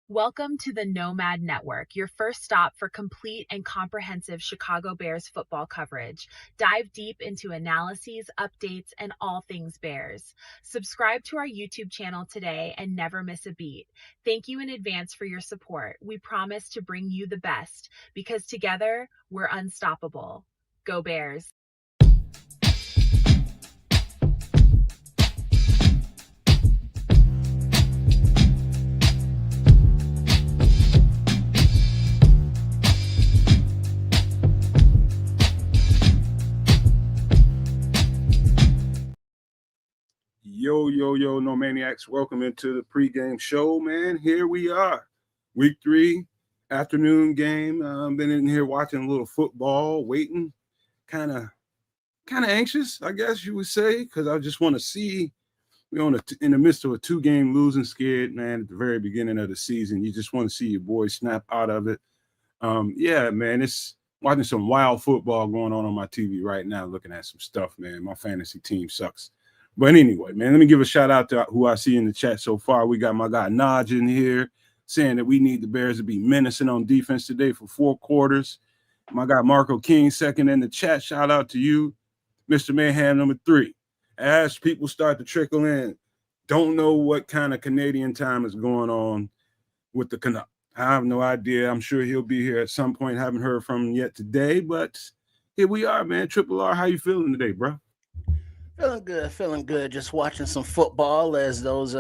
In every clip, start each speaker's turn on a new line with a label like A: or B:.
A: Welcome to the Nomad Network, your first stop for complete and comprehensive Chicago Bears football coverage. Dive deep into analyses, updates, and all things Bears. Subscribe to our YouTube channel today and never miss a beat. Thank you in advance for your support. We promise to bring you the best because together we're unstoppable. Go Bears.
B: Yo, no maniacs. Welcome into the pregame show, man. Here we are. Week 3, afternoon game. Been in here watching a little football, waiting. Kind of anxious, I guess you would say, because I just want to see. We're in the midst of a 2-game losing skid, man, at the very beginning of the season. You just want to see your boys snap out of it. Yeah, man, it's watching some wild football going on my TV right now, looking at some stuff, man. My fantasy team sucks. But anyway, man, let me give a shout out to who I see in the chat so far. We got my guy Naj in here saying that we need the Bears to be menacing on defense today for 4 quarters. My guy Marco King second in the chat. Shout out to you, Mr. Mayhem number 3. As people start to trickle in, don't know what kind of Canadian time is going on with the Canuck. I have no idea. I'm sure he'll be here at some point. Haven't heard from him yet today, but here we are, man. Triple R, how you feeling today, bro?
C: Feeling good. Just watching some football as those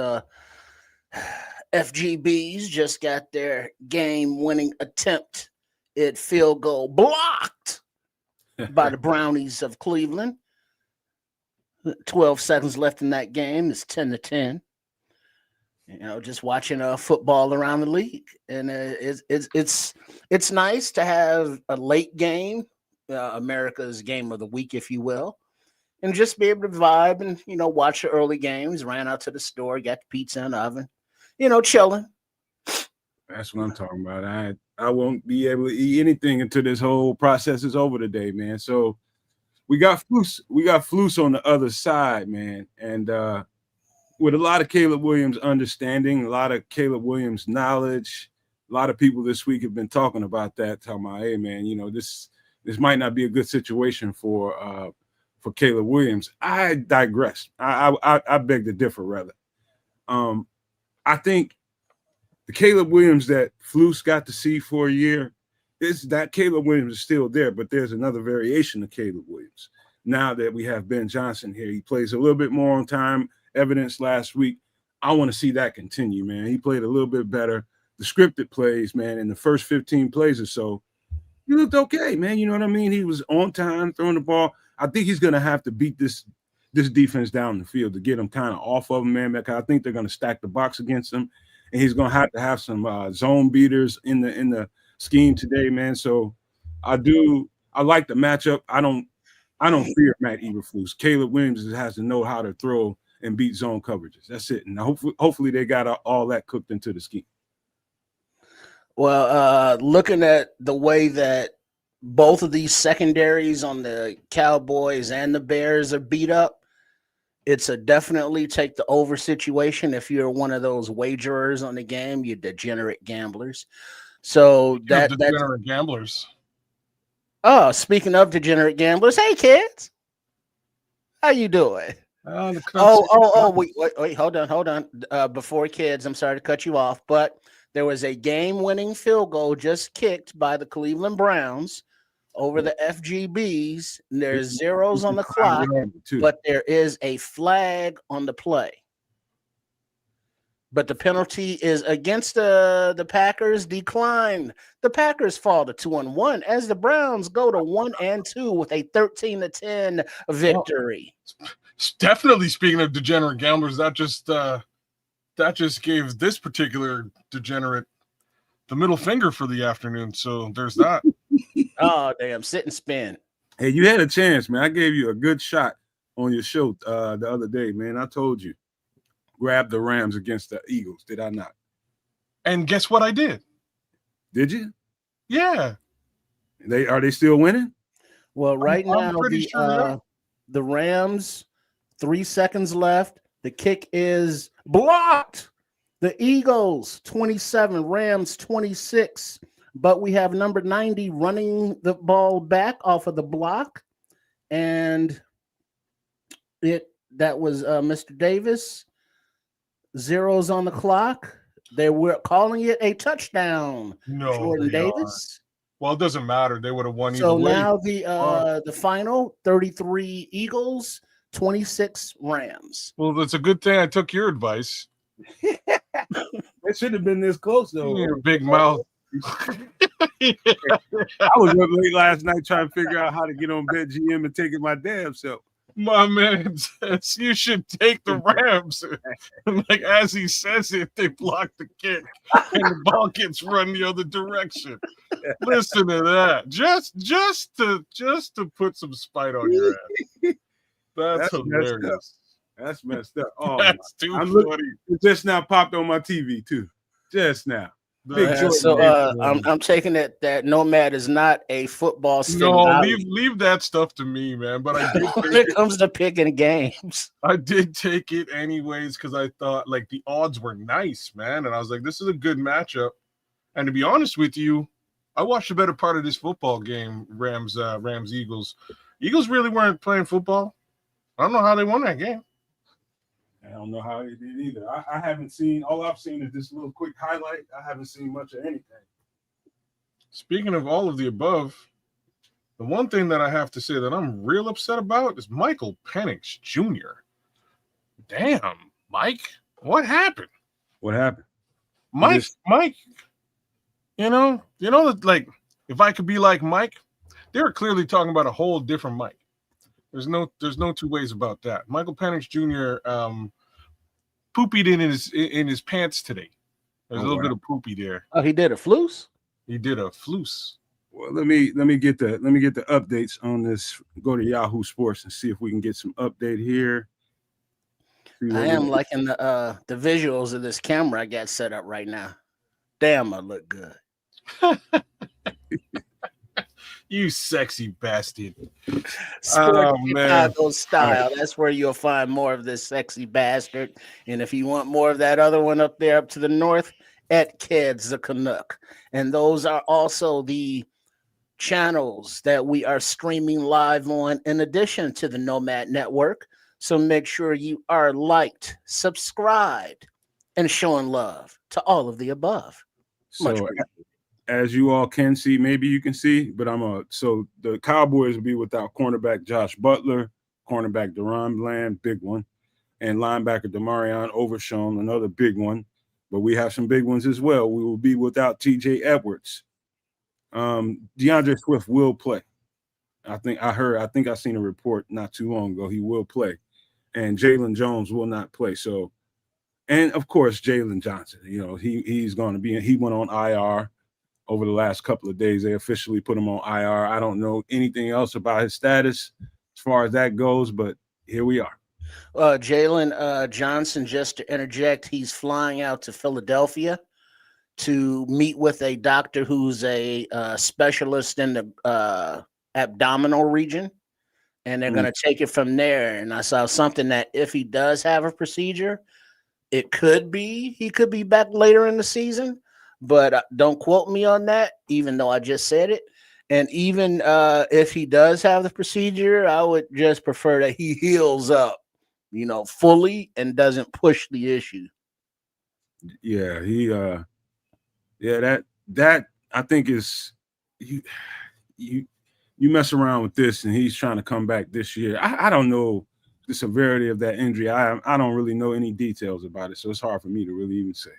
C: FGBs just got their game-winning attempt at field goal blocked by the Brownies of Cleveland. 12 seconds left in that game. It's 10-10. You know, just watching football around the league, and it's nice to have a late game, America's game of the week, if you will. And just be able to vibe and, watch the early games. Ran out to the store, got the pizza in the oven, chilling.
B: That's what I'm talking about. I won't be able to eat anything until this whole process is over today, man. So we got Flus on the other side, man. And with a lot of Caleb Williams understanding, a lot of Caleb Williams knowledge, a lot of people this week have been talking about that, talking about, hey, man, this might not be a good situation for Caleb Williams. I digress. I beg to differ, rather. I think the Caleb Williams that Flus got to see for a year, is that Caleb Williams is still there, but there's another variation of Caleb Williams. Now that we have Ben Johnson here, he plays a little bit more on time, evidence last week. I want to see that continue, man. He played a little bit better. The scripted plays, man, in the first 15 plays or so, he looked okay, man. You know what I mean? He was on time, throwing the ball. I think he's going to have to beat this defense down the field to get him kind of off of him, man, because I think they're going to stack the box against him, and he's going to have some zone beaters in the scheme today, man. So I like the matchup. I don't fear Matt Eberflus. Caleb Williams has to know how to throw and beat zone coverages. That's it. And hopefully they got all that cooked into the scheme.
C: Well, looking at the way that both of these secondaries on the Cowboys and the Bears are beat up, it's a definitely take the over situation. If you're one of those wagerers on the game, you degenerate gamblers. So
D: degenerate gamblers.
C: Oh, speaking of degenerate gamblers, hey kids, how you doing? Wait, hold on. Before kids, I'm sorry to cut you off, but there was a game-winning field goal just kicked by the Cleveland Browns over the FGBs. And there's zeros on the clock, but there is a flag on the play. But the penalty is against the Packers. Decline. The Packers fall to 2-1 as the Browns go to 1-2 with a 13-10 victory.
D: Definitely, speaking of degenerate gamblers, that just gave this particular degenerate the middle finger for the afternoon. So there's that.
C: Oh, damn. Sit and spin.
B: Hey, you had a chance, man. I gave you a good shot on your show the other day, man. I told you. Grab the Rams against the Eagles. Did I not?
D: And guess what I did?
B: Did you?
D: Yeah.
B: Are they still winning?
C: Well, right now the Rams, 3 seconds left. The kick is blocked The Eagles 27, Rams 26. But we have number 90 running the ball back off of the block. And that was Mr. Davis. Zeros on the clock. They were calling it a touchdown.
D: No,
C: Jordan
D: they
C: Davis.
D: Well, it doesn't matter. They would have won either
C: So
D: way.
C: now the final 33 Eagles, 26 Rams.
D: Well, that's a good thing I took your advice.
B: It should have been this close though.
D: Your big mouth.
B: I was up late last night trying to figure out how to get on BetGM and take it my damn self.
D: My man says you should take the Rams. Like as he says it, they block the kick and the ball gets run the other direction. Listen to that. Just to put some spite on your ass. That's hilarious.
B: That's messed up. Oh,
D: that's too funny.
B: It just now popped on my TV too. Just now.
C: I'm taking it that Nomad is not a football star.
D: No, leave that stuff to me, man. But I did
C: when it comes to picking games,
D: I did take it anyways because I thought like the odds were nice, man, and I was like, this is a good matchup. And to be honest with you, I watched the better part of this football game, Rams Eagles. Eagles really weren't playing football. I don't know how they won that game.
B: I don't know how they did either. I haven't seen. All I've seen is this little quick highlight. I haven't seen much of anything.
D: Speaking of all of the above, the one thing that I have to say that I'm real upset about is Michael Penix Jr. Damn, Mike, what happened?
B: What happened?
D: Mike, you know, like if I could be like Mike, they were clearly talking about a whole different Mike. There's no two ways about that. Michael Penix Jr. Poopied in his pants today. There's a little bit of poopy there.
C: Oh, he did a flus?
D: He did a flus.
B: Well, let me get the updates on this. Go to Yahoo Sports and see if we can get some update here.
C: I am liking the visuals of this camera I got set up right now. Damn, I look good.
D: You sexy bastard.
C: Sports Chicago style. That's where you'll find more of this sexy bastard. And if you want more of that other one up there up to the north, at Keds the Canuck. And those are also the channels that we are streaming live on in addition to the Nomad Network. So make sure you are liked, subscribed, and showing love to all of the above.
B: So as you all can see, maybe you can see, but so the Cowboys will be without cornerback Josh Butler, cornerback Deron Bland, big one, and linebacker Demarion Overshown, another big one. But we have some big ones as well. We will be without TJ Edwards. DeAndre Swift will play. I think I seen a report not too long ago. He will play. And Jalen Jones will not play. So, and of course, Jalen Johnson, he's going to be, he went on IR over the last couple of days. They officially put him on IR. I don't know anything else about his status as far as that goes, but here we are.
C: Jalen Johnson, just to interject, he's flying out to Philadelphia to meet with a doctor who's a specialist in the abdominal region, and they're going to take it from there. And I saw something that if he does have a procedure, he could be back later in the season, but don't quote me on that, even though I just said it. And even if he does have the procedure, I would just prefer that he heals up, fully and doesn't push the issue.
B: Yeah, that I think is you mess around with this and he's trying to come back this year. I don't know the severity of that injury. I don't really know any details about it, so it's hard for me to really even say.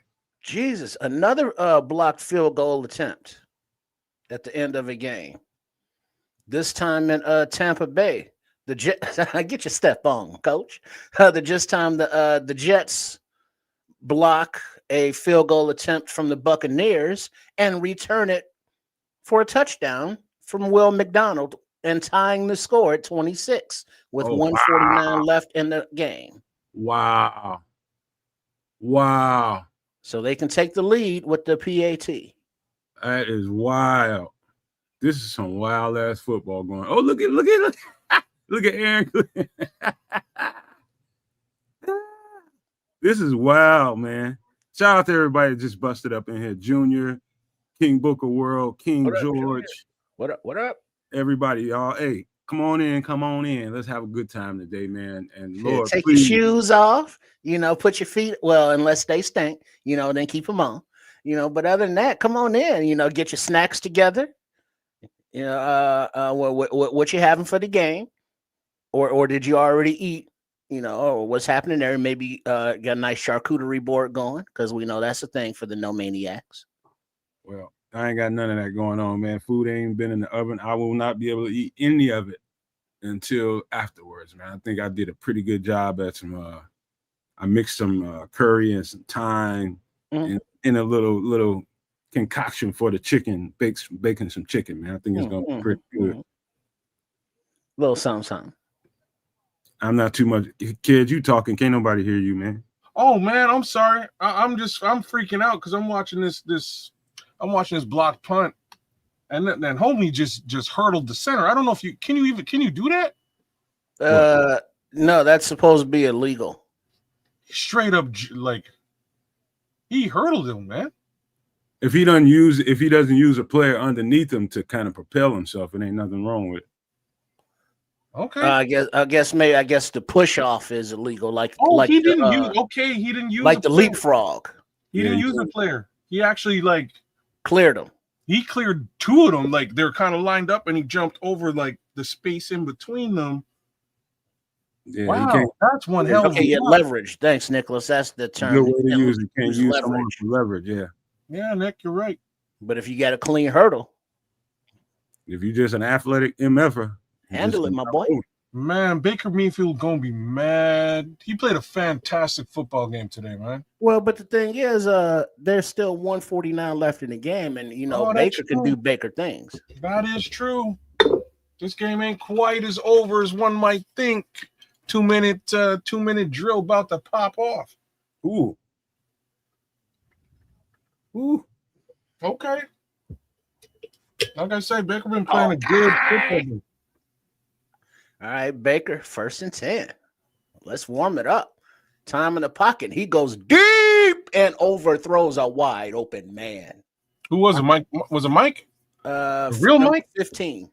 C: Jesus, another blocked field goal attempt at the end of a game. This time in Tampa Bay. The Jets, get your step on, coach. The Jets block a field goal attempt from the Buccaneers and return it for a touchdown from Will McDonald and tying the score at 26 with 1:49 left in the game.
B: Wow.
C: So they can take the lead with the PAT.
B: That is wild. This is some wild ass football going. Oh, look at look at Aaron. This is wild, man. Shout out to everybody that just busted up in here. Junior, King Booker World, King
C: What up,
B: George.
C: What up? What up?
B: Everybody, y'all. Hey, come on in. Come on in. Let's have a good time today, man. And
C: Shit,
B: Lord,
C: take
B: please.
C: your shoes off. Put your feet. Well, unless they stink, then keep them on. But other than that, come on in. Get your snacks together. What you having for the game, or did you already eat? Or what's happening there? Maybe got a nice charcuterie board going, because we know that's a thing for the no maniacs.
B: Well, I ain't got none of that going on, man. Food ain't been in the oven. I will not be able to eat any of it until afterwards, man. I think I did a pretty good job at some. I mixed some curry and some thyme in a little concoction for the chicken, baking some chicken, man. I think it's gonna be pretty good.
C: Little something. I'm
B: not too much. Kid, you talking? Can't nobody hear you, man.
D: Oh man, I'm sorry. I'm freaking out because I'm watching this block punt, and then homie just hurdled the center. I don't know if can you do that?
C: No, that's supposed to be illegal.
D: Straight up, like he hurdled him, man.
B: If he doesn't use a player underneath him to kind of propel himself, it ain't nothing wrong with it.
D: Okay.
C: I guess the push off is illegal.
D: He didn't use
C: like the leapfrog.
D: He didn't use a player. He actually
C: cleared them.
D: He cleared two of them, like they're kind of lined up, and he jumped over like the space in between them.
B: Yeah,
D: wow, that's one hell of a
C: leverage. Thanks, Nicholas. That's the term.
B: Good way to use it. Can't use leverage. Leverage, yeah.
D: Yeah, Nick, you're right.
C: But if you got a clean hurdle,
B: if you're just an athletic MFer,
C: handle it, my boy.
D: Man, Baker Mayfield gonna be mad. He played a fantastic football game today, man.
C: Well, but the thing is, there's still 149 left in the game, and Baker can do Baker things.
D: That is true. This game ain't quite as over as one might think. 2 minute drill about to pop off.
B: Ooh.
D: Okay. Like I say, Baker been playing a good football game.
C: All right, Baker, 1st and 10. Let's warm it up. Time in the pocket. He goes deep and overthrows a wide open man.
D: Who was it, Mike? Was it Mike? Real Mike?
C: 15.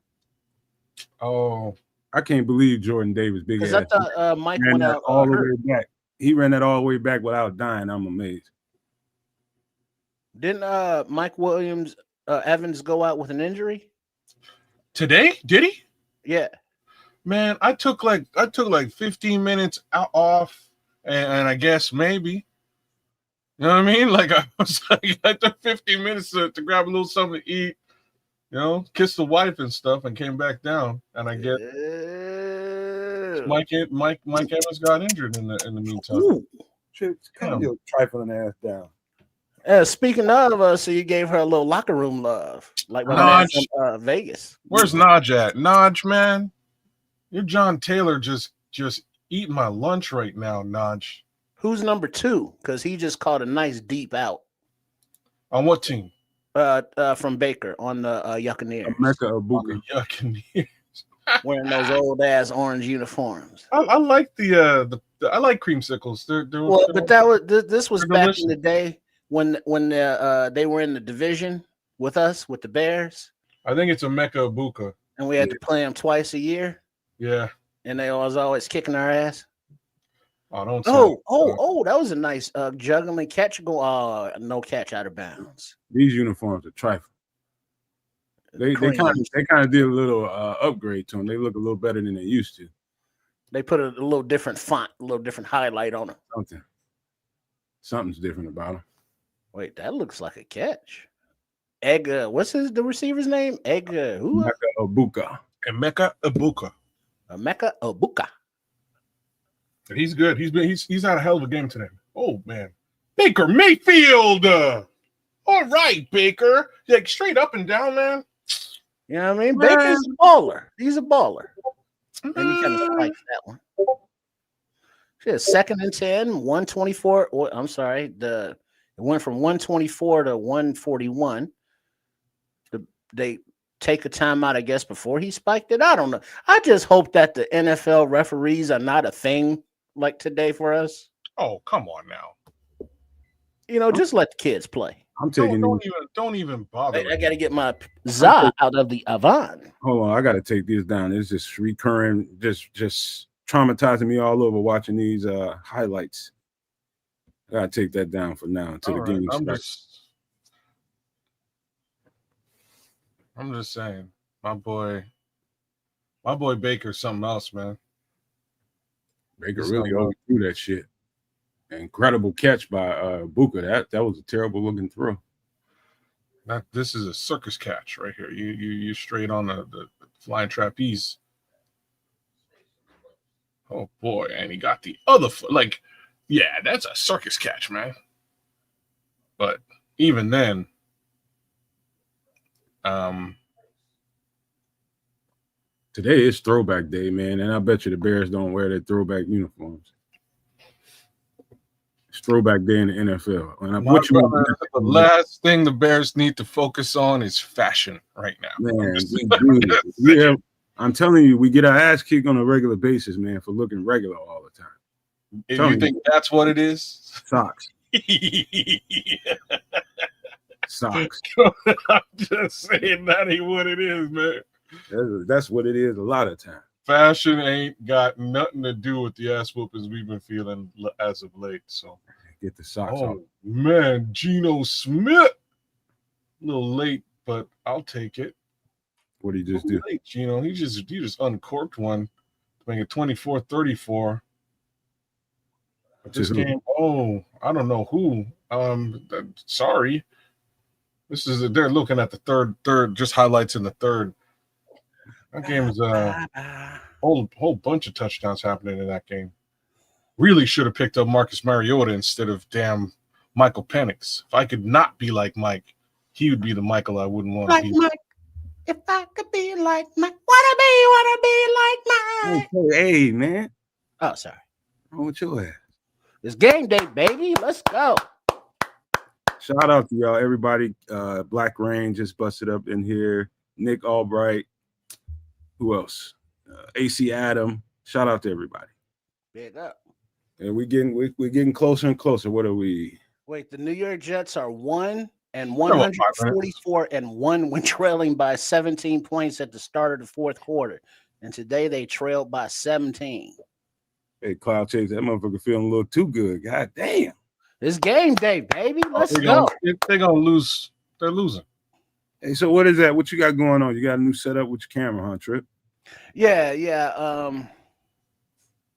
D: Oh.
B: I can't believe Jordan Davis, big ass.
C: Because I thought Mike went out
B: all the way back. He ran that all the way back without dying. I'm amazed.
C: Didn't Mike Williams Evans go out with an injury
D: today? Did he?
C: Yeah. Man,
D: I took like 15 minutes off, and I guess maybe. You know what I mean? Like I took 15 minutes to grab a little something to eat. Kiss the wife and stuff, and came back down. And I get Mike Evans got injured in the meantime.
B: Calm your trifling ass down.
C: Speaking of, so you gave her a little locker room love, like when I was in Vegas.
D: Where's Naj at? Naj, man, you're John Taylor just eating my lunch right now, Naj.
C: Who's number 2? Because he just caught a nice deep out.
D: On what team?
C: From Baker on the Yuccaneers.
B: Mecca Abuka.
D: Yuccaneers.
C: Wearing those old ass orange uniforms.
D: I like I like creamsicles.
C: But this was back in the day when they were in the division with us, with the Bears.
D: I think it's a Mecca Abuka.
C: And we had to play them twice a year.
D: Yeah.
C: And they was always kicking our ass.
D: Oh,
C: that was a nice juggling catch. No catch out of bounds.
B: These uniforms are trifling. They kind of did a little upgrade to them. They look a little better than they used to.
C: They put a little different font, a little different highlight on them.
B: Something's different about them.
C: Wait, that looks like a catch. What's the receiver's name? Who?
B: Mecca Abuka.
D: Emeka Abuka.
C: Emeka Abuka.
D: He's good. He's had a hell of a game today. Oh man, Baker Mayfield. All right, Baker. Like straight up and down, man.
C: You know what I mean? Man. Baker's a baller. He's a baller. And he kind of spiked that one. Shit, 2nd and 10, 124. I'm sorry. It went from 124 to 141. They take a timeout, I guess, before he spiked it. I don't know. I just hope that the NFL referees are not a thing like today for us.
D: Oh, come on now.
C: Just let the kids play.
B: I'm taking
D: Don't even bother.
C: I got to get my za out of the Avon.
B: Hold on, I got to take this down. It's just recurring, just traumatizing me all over watching these highlights. I got to take that down for now until the game starts.
D: I'm just saying, my boy Baker's something else, man.
B: Baker really overthrew that shit. Incredible catch by Buka. That was a terrible looking throw.
D: This is a circus catch right here. You straight on the flying trapeze. Oh boy, and he got the other foot. Like, yeah, that's a circus catch, man. But even then,
B: today is throwback day, man, and I bet you the Bears don't wear their throwback uniforms. It's throwback day in the NFL. And
D: the last thing the Bears need to focus on is fashion right now.
B: Man, I'm telling you, we get our ass kicked on a regular basis, man, for looking regular all the time.
D: If you think that's what it is?
B: Socks. Socks.
D: I'm just saying that ain't what it is, man.
B: That's what it is a lot of times.
D: Fashion ain't got nothing to do with the ass whoopers we've been feeling as of late. So
B: get the socks off.
D: Man, Geno Smith. A little late, but I'll take it.
B: What did he just do?
D: Late, Geno. He just uncorked one to make it 24-34. This game, I don't know who. Sorry. They're looking at the third, just highlights in the third. That game is a whole bunch of touchdowns happening in that game. Really should have picked up Marcus Mariota instead of damn Michael Penix. If I could not be like Mike, he would be the Michael I wouldn't want to be.
C: Mike. If I could be like Mike, wanna be like Mike.
B: Hey, man.
C: Oh, sorry.
B: What's wrong with your ass?
C: It's game day, baby. Let's go.
B: Shout out to y'all, everybody. Black Rain just busted up in here. Nick Albright. Who else? AC Adam. Shout out to everybody.
C: Big up.
B: And we're getting closer and closer. What are we?
C: Wait, the New York Jets are 144-1 when trailing by 17 points at the start of the fourth quarter. And today they trailed by 17.
B: Hey, Cloud Chase, that motherfucker feeling a little too good. God damn.
C: It's game day, baby. Let's go.
D: They're going to lose. They're losing.
B: Hey, so what is that? What you got going on? You got a new setup with your camera, huh, Trip?
C: Yeah.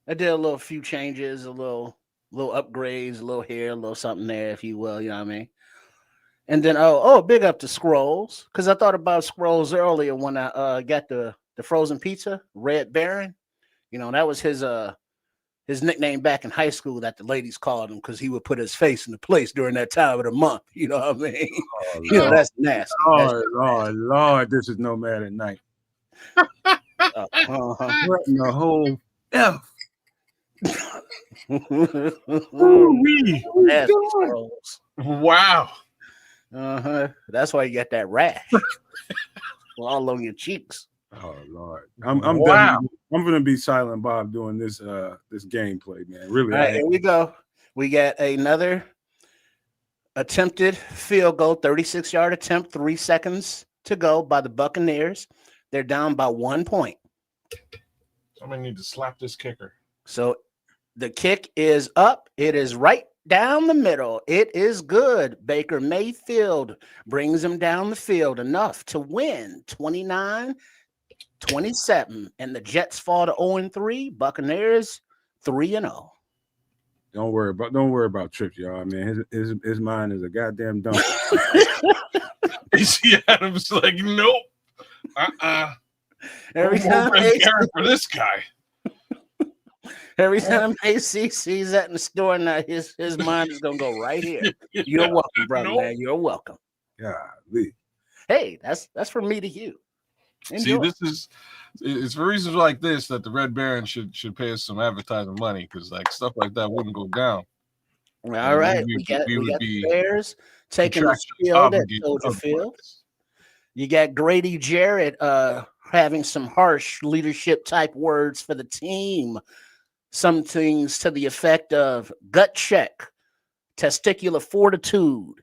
C: I did a few changes, a little upgrades, a little here, a little something there, if you will. You know what I mean? And then big up to Scrolls, because I thought about Scrolls earlier when I got the frozen pizza, Red Baron. You know, that was his nickname back in high school that the ladies called him because he would put his face in the place during that time of the month. You know what I mean? That's nasty.
B: Lord, this is Nomad at Night. What in the whole F?
D: Wow.
C: That's why you got that rash all on your cheeks.
B: Oh Lord, I'm gonna be Silent Bob doing this gameplay, man. Really.
C: All right, here we go. We got another attempted field goal, 36-yard attempt, 3 seconds to go by the Buccaneers. They're down by 1 point.
D: Somebody need to slap this kicker.
C: So the kick is up. It is right down the middle. It is good. Baker Mayfield brings him down the field enough to win 29-27. And the Jets fall to 0-3. Buccaneers 3-0.
B: Don't worry about Trips, y'all. I mean, his mind is a goddamn dump.
D: AC Adams like, nope.
C: Every time
D: for this guy.
C: Every time AC sees that in the store now, his mind is gonna go right here. You're welcome, brother. Man. You're welcome.
B: Golly.
C: Hey, that's from me to you.
D: See,
C: Enjoy.
D: it's for reasons like this that the Red Baron should pay us some advertising money, because like stuff like that wouldn't go down.
C: All right, we got the Bears taking the field at Soldier Field. You got Grady Jarrett having some harsh leadership type words for the team. Some things to the effect of gut check. testicular fortitude,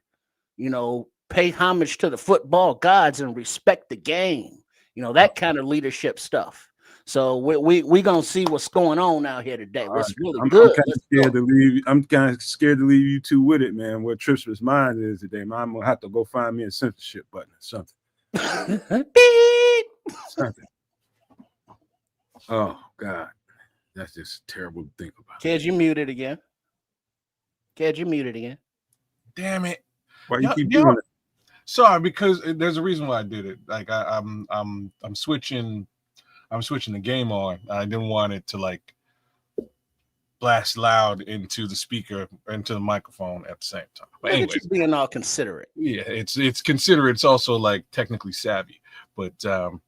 C: pay homage to the football gods and respect the game, that kind of leadership stuff. So we gonna see what's going on out here today. What's really good.
B: I'm kind of scared to leave. I'm kind of scared to leave you two with it, man. What Trish's mind is today, man. I'm gonna have to go find me a censorship button or something.
C: Beep.
B: Something. Oh God, that's just terrible to think about.
C: Kid, you muted again.
D: Damn it!
B: Why you keep doing it?
D: Sorry, because there's a reason why I did it. Like I'm switching the game on. I didn't want it to like blast loud into the speaker, into the microphone at the same time. But anyway,
C: just being all considerate.
D: Yeah, it's considerate. It's also like technically savvy, but the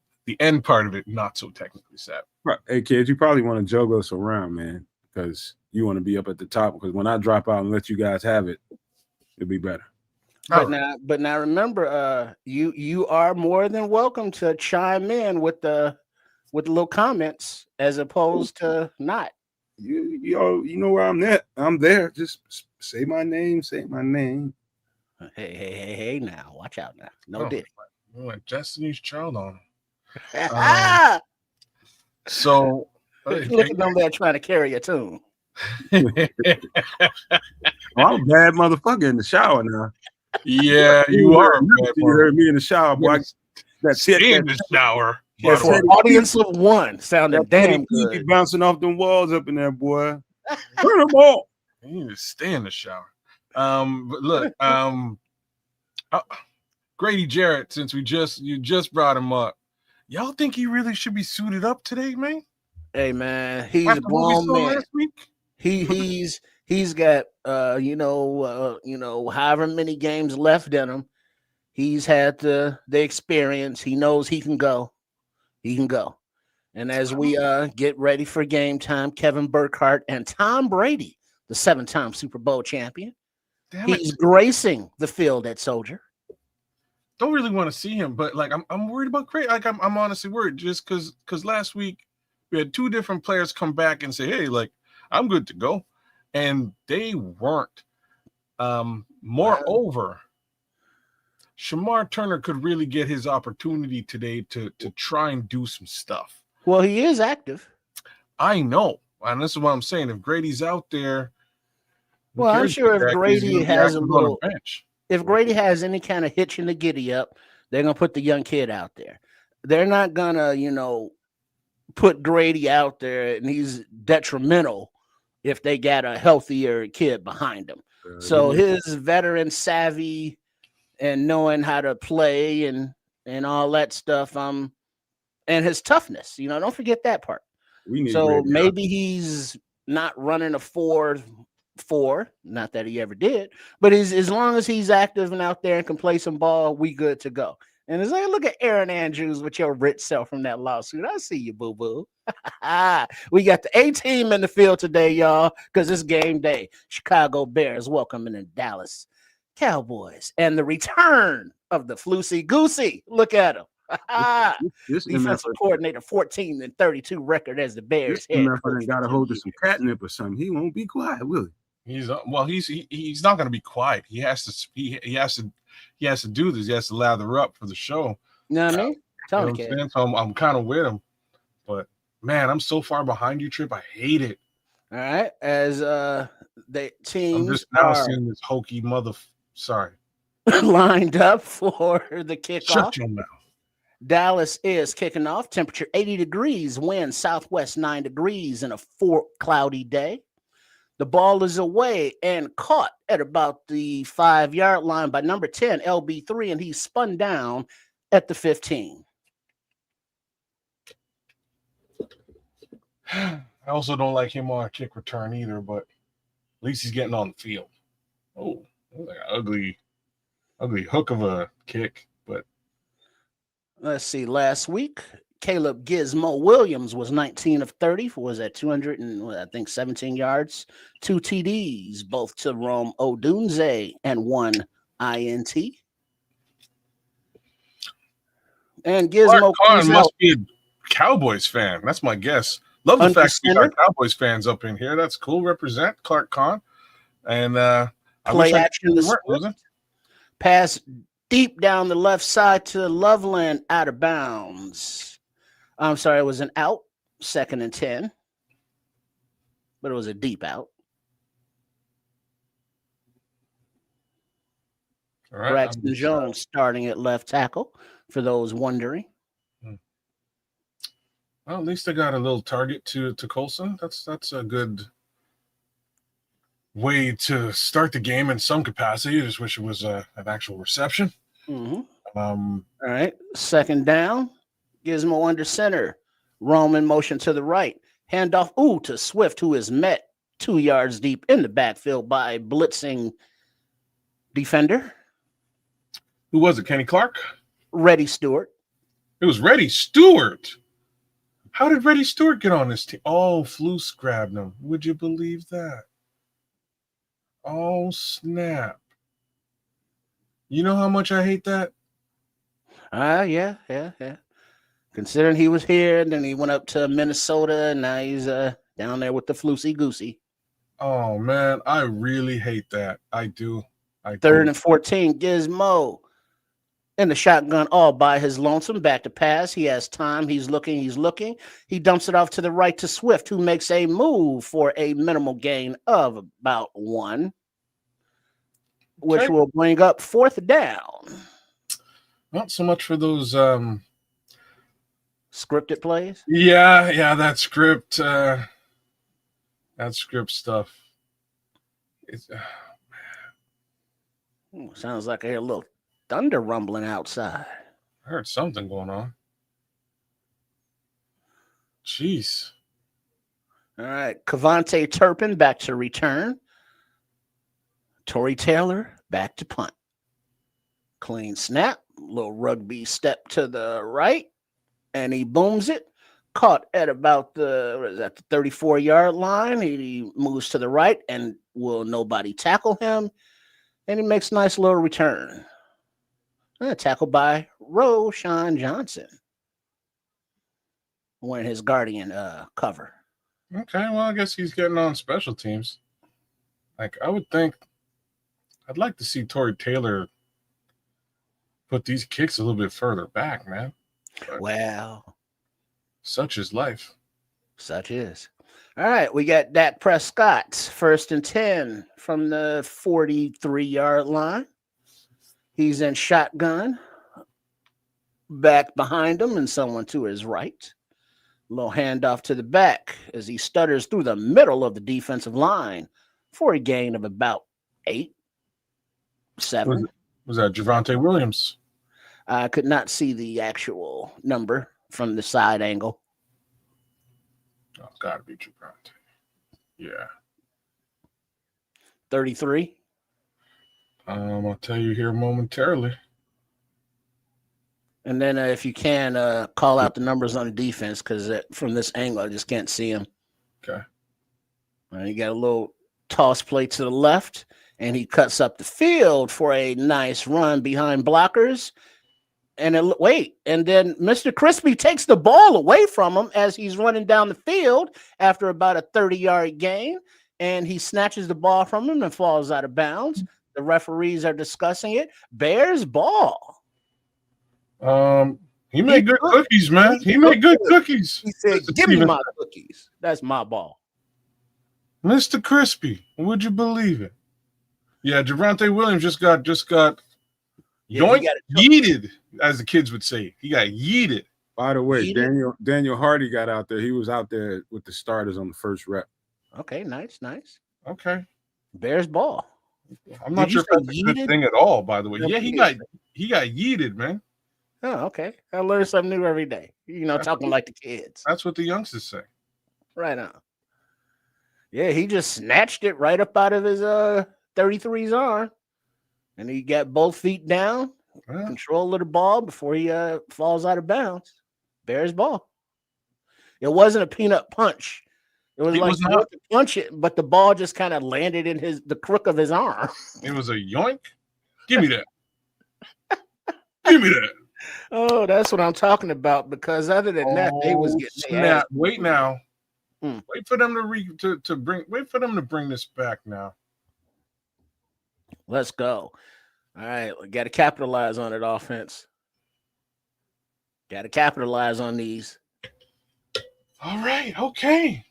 D: end part of it not so technically savvy.
B: Right. Hey kids, you probably want to juggle us around, man, because you want to be up at the top. Because when I drop out and let you guys have it, it'll be better.
C: But now remember, you are more than welcome to chime in with the little comments as opposed to not.
B: You know where I'm at. I'm there. Just say my name.
C: Hey, now watch out now. No Diddy.
D: Like Destiny's Child on him. So
C: look at them there trying to carry a tune.
B: I'm a bad motherfucker in the shower now.
D: Yeah, you are.
B: You heard me in the shower, boy. That's it.
D: In the shower.
C: Yeah, for an audience of one, sounded damn good.
B: Keep bouncing off them walls up in there, boy. Turn them off.
D: You need to stay in the shower. But look, Grady Jarrett, since you just brought him up, y'all think he really should be suited up today, man?
C: Hey, man, he's a grown man. Last week? He's got however many games left in him. He's had the experience. He knows he can go. And as we get ready for game time, Kevin Burkhardt and Tom Brady, the 7-time Super Bowl champion, he's gracing the field at Soldier.
D: Don't really want to see him, but like I'm worried about Craig. Like I'm honestly worried just because last week we had 2 different players come back and say, hey, like I'm good to go. And they weren't. Moreover, Shemar Turner could really get his opportunity today to try and do some stuff.
C: Well, he is active.
D: I know. And this is what I'm saying. If Grady's out there.
C: Well, I'm sure if Grady has a little bench. If Grady has any kind of hitch in the giddy up, they're going to put the young kid out there. They're not going to, put Grady out there and he's detrimental if they got a healthier kid behind him. So his veteran savvy and knowing how to play and all that stuff, and his toughness, don't forget that part. So maybe he's not running a 4-4, not that he ever did, but as long as he's active and out there and can play some ball, we good to go. And it's like, look at Aaron Andrews with your rich self from that lawsuit. I see you, boo-boo. We got the A-team in the field today, y'all, because it's game day. Chicago Bears welcoming in Dallas Cowboys. And the return of the Flusy Goosey. Look at him. Defensive coordinator, 14-32 record as the Bears.
B: He's got a hold of some catnip or something. He won't be quiet, will he?
D: He's not going to be quiet. He has to do this. He has to lather up for the show.
C: You know what I mean?
D: So I'm kind of with him, but man, I'm so far behind you, Trip. I hate it.
C: All right, as the teams
D: I'm just now seeing this hokey sorry,
C: lined up for the kickoff.
D: Shut your mouth.
C: Dallas is kicking off. Temperature 80 degrees. Wind southwest 9 degrees in a cloudy day. The ball is away and caught at about the 5-yard line by number 10, LB3, and he's spun down at the 15.
D: I also don't like him on a kick return either, but at least he's getting on the field. Oh, like an ugly hook of a kick, but
C: let's see. Last week, Caleb Gizmo Williams was 19 of 30, was at 217 yards, 2 TDs, both to Rome Odunze and 1 INT. And Gizmo
D: must be a Cowboys fan. That's my guess. Love the fact we got Cowboys fans up in here. That's cool. Represent Clark Kahn. And
C: Play action to
D: Swift.
C: Swift. Pass deep down the left side to Loveland, out of bounds. I'm sorry, it was an out, 2nd and 10. But it was a deep out.
D: All right.
C: Braxton Jones starting at left tackle, for those wondering.
D: Well, at least they got a little target to Coulson. That's a good way to start the game in some capacity. I just wish it was an actual reception.
C: Mm-hmm. All right. 2nd down. Gizmo under center. Roman motion to the right. Handoff to Swift, who is met 2 yards deep in the backfield by a blitzing defender.
D: Who was it? Kenny Clark?
C: Reddy Stewart.
D: It was Reddy Stewart. How did Reddy Stewart get on this team? Oh, Flus grabbed him. Would you believe that? Oh, snap. You know how much I hate that?
C: Yeah. Considering he was here, and then he went up to Minnesota, and now he's down there with the Flusy Goosey.
D: Oh, man, I really hate that. I do.
C: 3rd and 14, Gizmo in the shotgun all by his lonesome, back to pass. He has time. He's looking. He dumps it off to the right to Swift, who makes a move for a minimal gain of about 1, which will bring up 4th down.
D: Not so much for those
C: scripted plays.
D: Yeah, that script stuff. It's
C: sounds like I hear a little thunder rumbling outside.
D: I heard something going on. Jeez.
C: All right, Cavante Turpin back to return. Tory Taylor back to punt. Clean snap, little rugby step to the right, and he booms it. Caught at about the 34-yard line. He moves to the right, and will nobody tackle him? And he makes a nice little return. Tackled by Roshan Johnson, wearing his Guardian cover.
D: Okay, well, I guess he's getting on special teams. Like, I would think, I'd like to see Tory Taylor put these kicks a little bit further back, man. But
C: well,
D: such is life.
C: Such is. All right, we got Dak Prescott, 1st and 10 from the 43-yard line. He's in shotgun. Back behind him and someone to his right. Little handoff to the back as he stutters through the middle of the defensive line for a gain of about 8, 7.
D: Was that Javonte Williams?
C: I could not see the actual number from the side angle.
D: Oh, gotta be Javonte. Yeah.
C: 33.
D: I'll tell you here momentarily.
C: And then if you can, call out the numbers on the defense, because from this angle, I just can't see them.
D: Okay.
C: You got a little toss play to the left, and he cuts up the field for a nice run behind blockers. And then Mr. Crispy takes the ball away from him as he's running down the field after about a 30-yard gain, and he snatches the ball from him and falls out of bounds. The referees are discussing it. Bears ball.
D: He made good cookies, man. He made good cookies.
C: He said, "Give me my cookies. That's my ball."
D: Mr. Crispy, would you believe it? Yeah, Javonte Williams just got yeeted, as the kids would say. He got yeeted.
B: By the way, Daniel Hardy got out there. He was out there with the starters on the first rep.
C: Okay, nice.
D: Okay.
C: Bears ball.
D: I'm not sure if that's a good thing at all, by the way. Yeah, he got yeeted, man.
C: Oh, okay. I learn something new every day. Talking like the kids.
D: That's what the youngsters say.
C: Right on. Yeah, he just snatched it right up out of his 33's arm. And he got both feet down, control of the ball before he falls out of bounds. Bears ball. It wasn't a peanut punch. It was to punch it, but the ball just kind of landed in the crook of his arm.
D: It was a yoink. Give me that. Give me that.
C: Oh, that's what I'm talking about. Because other than that, they was getting
D: snap. Wait now. Wait for them to bring this back now.
C: Let's go. All right, we got to capitalize on it, offense. Got to capitalize on these.
D: All right, okay.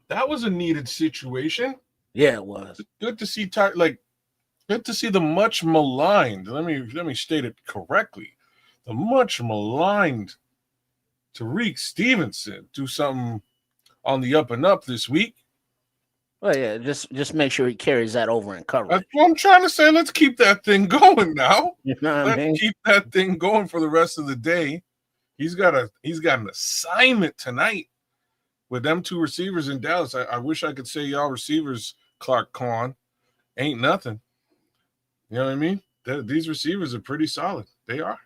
D: That was a needed situation.
C: Yeah, it was.
D: Good to see good to see the much maligned. Let me state it correctly. The much maligned Tariq Stevenson do something on the up and up this week.
C: Well, yeah, just make sure he carries that over in coverage.
D: That's what I'm trying to say. Let's keep that thing going now.
C: You know what I mean?
D: Let's keep that thing going for the rest of the day. He's got an assignment tonight with them two receivers in Dallas. I wish I could say y'all receivers, Clark Kahn, ain't nothing. You know what I mean? These receivers are pretty solid. They are.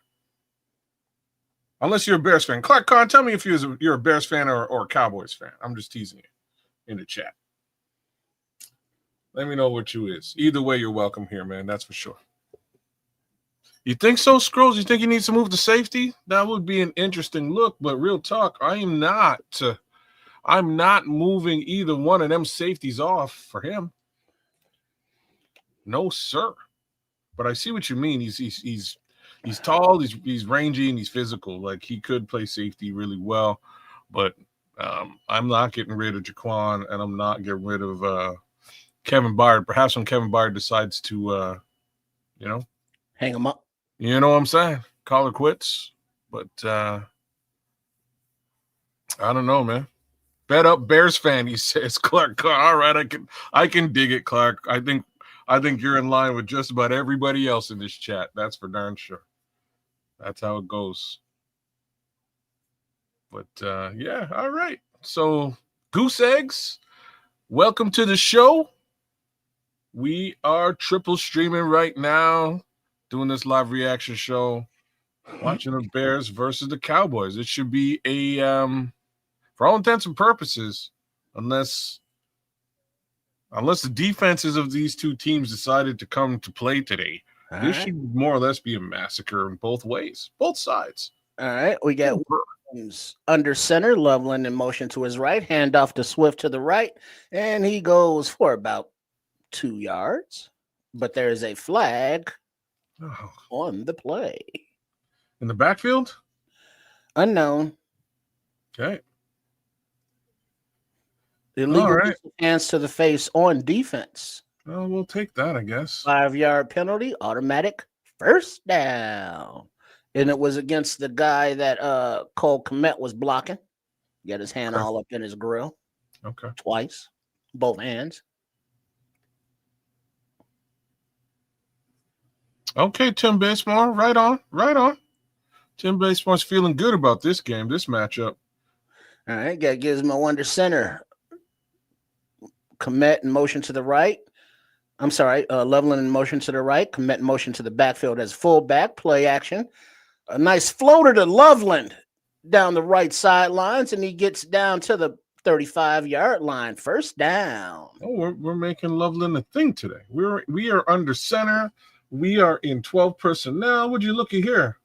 D: Unless you're a Bears fan. Clark Kahn, tell me if you're a Bears fan or a Cowboys fan. I'm just teasing you in the chat. Let me know what you is. Either way, you're welcome here, man. That's for sure. You think so, Scrolls? You think he needs to move to safety? That would be an interesting look, but real talk, I'm not moving either one of them safeties off for him. No, sir. But I see what you mean. He's tall, he's rangy, and he's physical. Like, he could play safety really well, but I'm not getting rid of Jaquan, and I'm not getting rid of Kevin Byard. Perhaps when Kevin Byard decides to,
C: hang him up.
D: You know what I'm saying? Call it quits. But I don't know, man. Bet up Bears fan, he says. Clark. All right, I can dig it, Clark. I think you're in line with just about everybody else in this chat. That's for darn sure. That's how it goes. But yeah, all right. So, Goose Eggs, welcome to the show. We are triple streaming right now, doing this live reaction show, watching the Bears versus the Cowboys. It should be a, for all intents and purposes, unless the defenses of these two teams decided to come to play today, this should more or less be a massacre in both ways, both sides.
C: All right, we got Williams under center, Loveland in motion to his right, handoff to Swift to the right, and he goes for about 2 yards, but there is a flag on the play.
D: In the backfield?
C: Unknown.
D: Okay.
C: Illegal hands to the face on defense.
D: Well, we'll take that, I guess.
C: 5-yard penalty, automatic first down. And it was against the guy that Cole Kmet was blocking. Got his hand all up in his grill.
D: Okay.
C: Twice. Both hands.
D: Okay, Tim Basemore. Right on. Tim Basemore's feeling good about this game, this matchup.
C: All right, got Gizmo under center. Kmet in motion to the right. I'm sorry, Loveland in motion to the right. Kmet in motion to the backfield as fullback. Play action. A nice floater to Loveland down the right sidelines, and he gets down to the 35-yard line. First down.
D: Oh, we're making Loveland a thing today. We are under center. We are in 12 personnel. Would you look at here?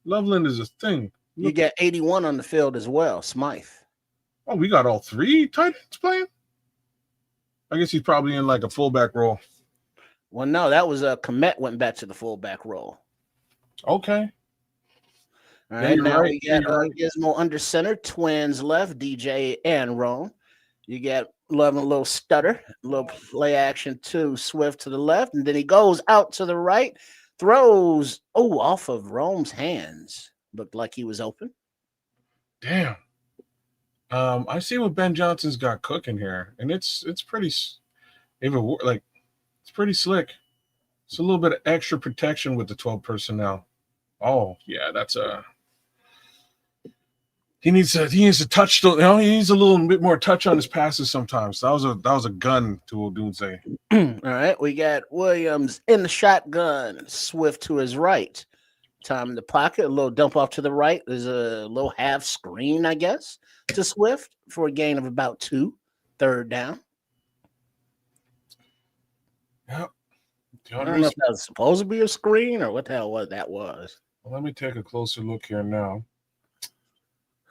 D: Loveland is a thing.
C: You got 81 on the field as well, Smythe.
D: Oh, we got all three tight ends playing? I guess he's probably in like a fullback role.
C: Well, no, that was Kmet went back to the fullback role.
D: Okay.
C: All right, now we got Gizmo under center, twins left, DJ and Rome. You got Loveland, a little stutter, a little play action to Swift to the left, and then he goes out to the right, throws, off of Rome's hands. Looked like he was open.
D: Damn. I see what Ben Johnson's got cooking here, and it's pretty, it's pretty slick. It's a little bit of extra protection with the 12 personnel. Oh yeah, that's he needs to touch. He needs a little bit more touch on his passes sometimes. That was a gun to Odunze.
C: All right, we got Williams in the shotgun, Swift to his right. Time in the pocket, a little dump off to the right. There's a little half screen, I guess, to Swift for a gain of about 2. Third down.
D: Yep.
C: I don't know if that was supposed to be a screen or what the hell that was.
D: Well, let me take a closer look here now.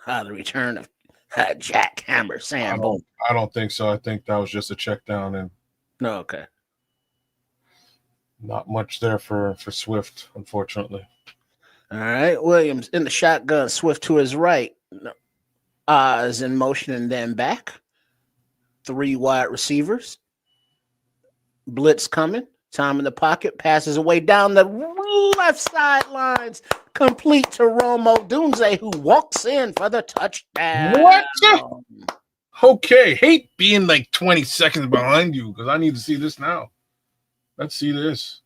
C: The return of Jackhammer Sambo.
D: I don't think so. I think that was just a check down and
C: No, okay.
D: not much there for Swift, unfortunately.
C: All right. Williams in the shotgun. Swift to his right. Oz in motion and then back. 3 wide receivers. Blitz coming. Time in the pocket. Passes away down the left sidelines. Complete to Romo Dunze, who walks in for the touchdown.
D: What? Okay. Hate being like 20 seconds behind you because I need to see this now. Let's see this.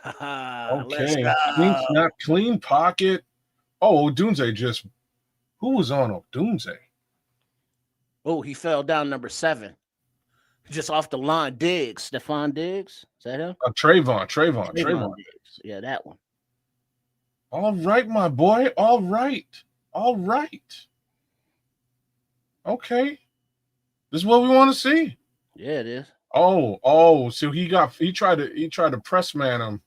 D: Okay. Clean snap, clean pocket. Oh, Dunze just. Who was on Dunze?
C: Oh, he fell down number 7. Just off the line. Diggs. Stephon Diggs. Is that him?
D: Trayvon.
C: Diggs. Yeah, that one.
D: All right, my boy. All right. Okay. This is what we want to see.
C: Yeah, it is.
D: Oh, so he tried to press man him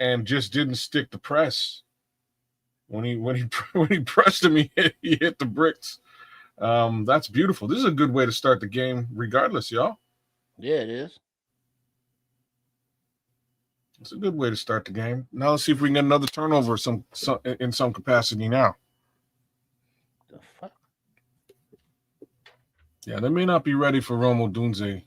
D: and just didn't stick the press. When he pressed him, he hit the bricks. That's beautiful. This is a good way to start the game, regardless, y'all.
C: Yeah, it is.
D: It's a good way to start the game. Now let's see if we can get another turnover in some capacity now.
C: The fuck?
D: Yeah, they may not be ready for Romo Dunze.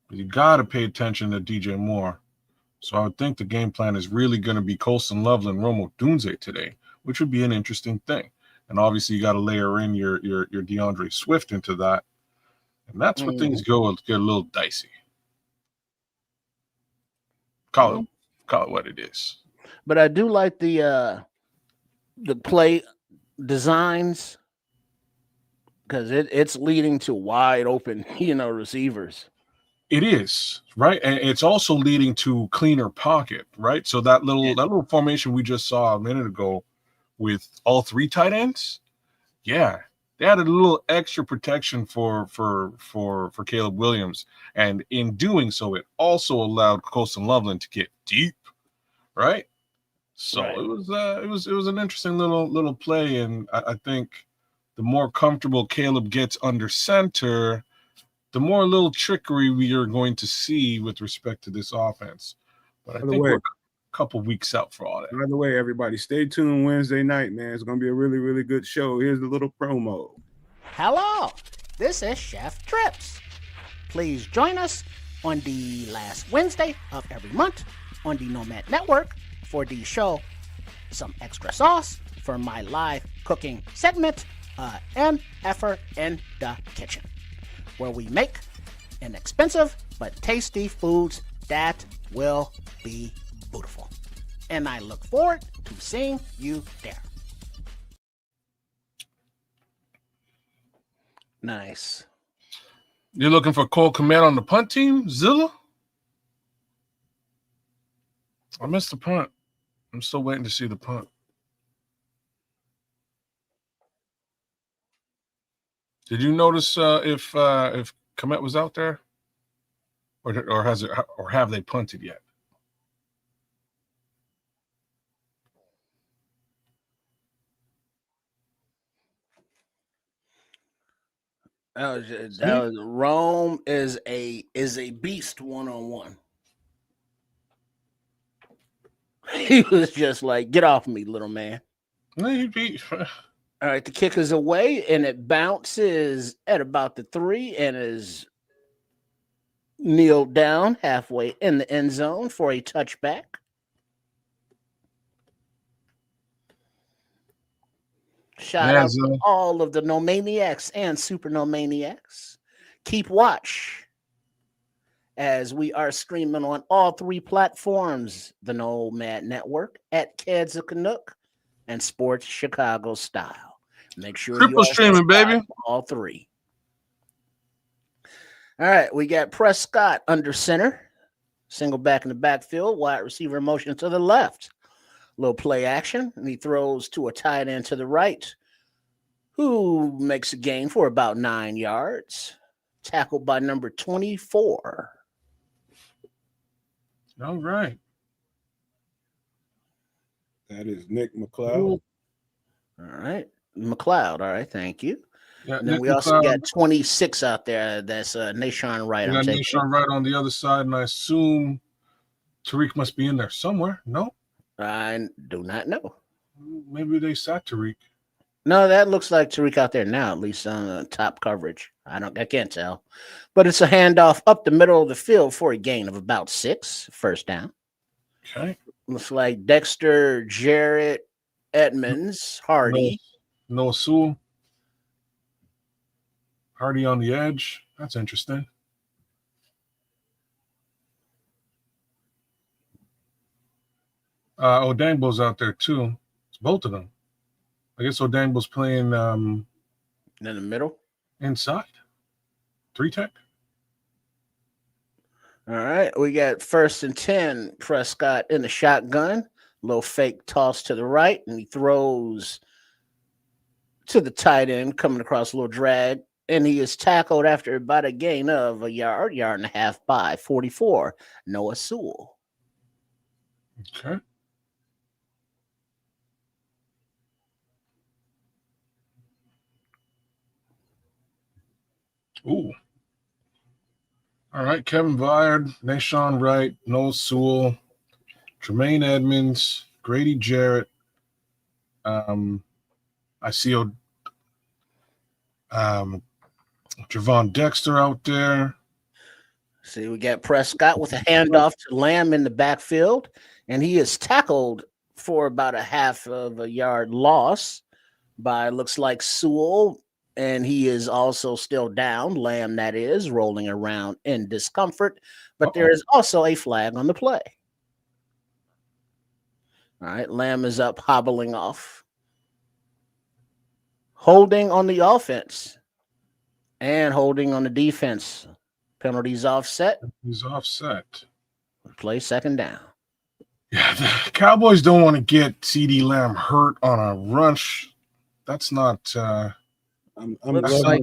D: But you got to pay attention to DJ Moore. So I would think the game plan is really going to be Colston Loveland, Romo Dunze today, which would be an interesting thing. And obviously you got to layer in your DeAndre Swift into that. And that's where things get a little dicey. Call it what it is.
C: But I do like the play designs because it's leading to wide open, receivers.
D: It is, right? And it's also leading to cleaner pocket, right? So that little formation we just saw a minute ago with all 3 tight ends, yeah, they added a little extra protection for Caleb Williams, and in doing so, it also allowed Colston Loveland to get deep, right? So right. It was an interesting little play, and I think the more comfortable Caleb gets under center, the more little trickery we are going to see with respect to this offense. But I think we're a couple weeks out for all that.
B: By the way, everybody, stay tuned Wednesday night, man. It's going to be a really, really good show. Here's the little promo.
C: Hello, this is Chef Trips. Please join us on the last Wednesday of every month on the Nomad Network for the show Some Extra Sauce for my live cooking segment, MFer in the Kitchen, where we make inexpensive but tasty foods that will be beautiful. And I look forward to seeing you there. Nice.
D: You're looking for Cole Kmet on the punt team, Zilla? I missed the punt. I'm still waiting to see the punt. Did you notice if Kmet was out there, or have they punted yet?
C: That was Rome is a beast 1-on-1. He was just like, get off me, little man.
D: All
C: right, the kick is away, and it bounces at about the 3 and is kneeled down halfway in the end zone for a touchback. Shout out to all of the Nomaniacs and Super Nomaniacs. Keep watch as we are streaming on all 3 platforms, the Nomad Network, at Kids of Canuck, and Sports Chicago Style. Make sure
D: triple streaming, baby.
C: All 3. All right, we got Prescott under center, single back in the backfield, wide receiver motion to the left. Little play action, and he throws to a tight end to the right, who makes a gain for about 9 yards. Tackled by number 24.
D: All right.
B: That is Nick McLeod.
C: All right. McLeod. All right. Thank you.
D: Yeah,
C: And then
D: Nick
C: we also
D: McLeod.
C: got 26 out there. That's Nashon Wright.
D: We got Nashon Wright on the other side, and I assume Tariq must be in there somewhere. No?
C: I do not know.
D: Maybe they sat Tariq.
C: No, that looks like Tariq out there now, at least on the top coverage. I can't tell. But it's a handoff up the middle of the field for a gain of about 6, first down.
D: Okay.
C: Looks like Dexter, Jarrett, Edmonds, Hardy.
D: No Sewell. Hardy on the edge. That's interesting. Odangbo's out there too. It's both of them. I guess Odangbo's playing
C: In the middle.
D: inside. 3-tech.
C: All right. We got 1st and 10. Prescott in the shotgun. Little fake toss to the right, and he throws to the tight end, coming across a little drag. And he is tackled after about a gain of a yard and a half by 44. Noah Sewell.
D: Okay. Ooh. All right. Kevin Byard, Nashon Wright, Noah Sewell, Tremaine Edmonds, Grady Jarrett. I see Javon Dexter out there.
C: See, we got Prescott with a handoff to Lamb in the backfield, and he is tackled for about a half of a yard loss by, looks like, Sewell, and he is also still down. Lamb, that is, rolling around in discomfort, but there is also a flag on the play. All right, Lamb is up, hobbling off. Holding on the offense and holding on the defense. Penalties offset.
D: He's offset.
C: Play second down.
D: Yeah, the Cowboys don't want to get CeeDee Lamb hurt on a rush. That's not.
C: Looks like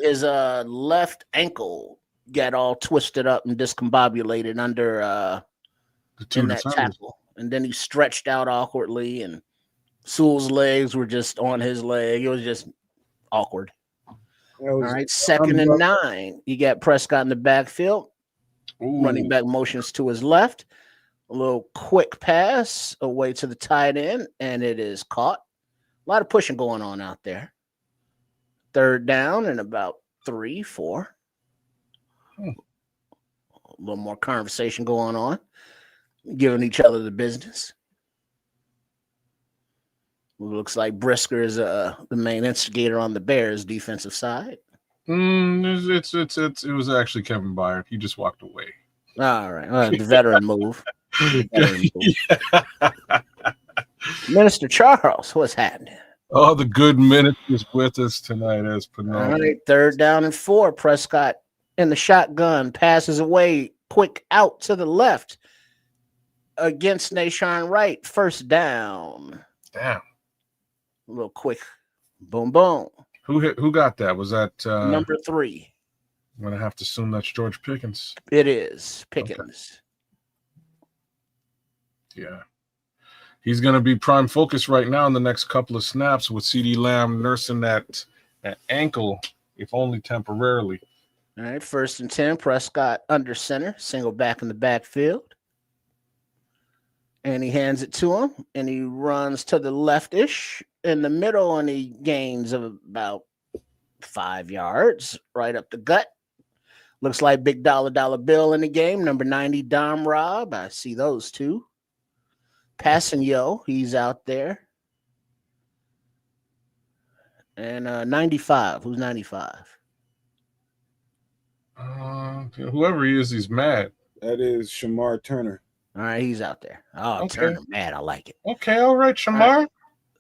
C: his left ankle got all twisted up and discombobulated under in that tackle, and then he stretched out awkwardly, and Sewell's legs were just on his leg. It was just awkward. All right, 2nd and 9. You got Prescott in the backfield. Running back motions to his left. A little quick pass away to the tight end, and it is caught. A lot of pushing going on out there. 3rd down and about 3, 4. A little more conversation going on, giving each other the business. Looks like Brisker is the main instigator on the Bears defensive side.
D: It was actually Kevin Byard. He just walked away.
C: All right, the veteran move. Minister Charles, what's happening?
D: Oh, the good minute is with us tonight, as per normal.
C: All right, 3rd down and 4. Prescott in the shotgun, passes away, quick out to the left against Nashon Wright. 1st down.
D: Damn.
C: A little quick, boom, boom.
D: Who got that? Was that
C: number 3?
D: I'm gonna have to assume that's George Pickens.
C: It is Pickens.
D: Okay. Yeah, he's gonna be prime focus right now in the next couple of snaps with CeeDee Lamb nursing that ankle, if only temporarily.
C: All right, 1st and 10. Prescott under center, single back in the backfield. And he hands it to him, and he runs to the left-ish in the middle, and he gains of about 5 yards right up the gut. Looks like big dollar bill in the game. Number 90, Dom Rob. I see those two. Passing he's out there. And 95. Who's 95?
D: Whoever he is, he's mad.
B: That is Shemar Turner.
C: All right, he's out there. Oh,
D: Okay.
C: Turner, mad. I like it.
D: Okay, all right, Shemar.
C: All right.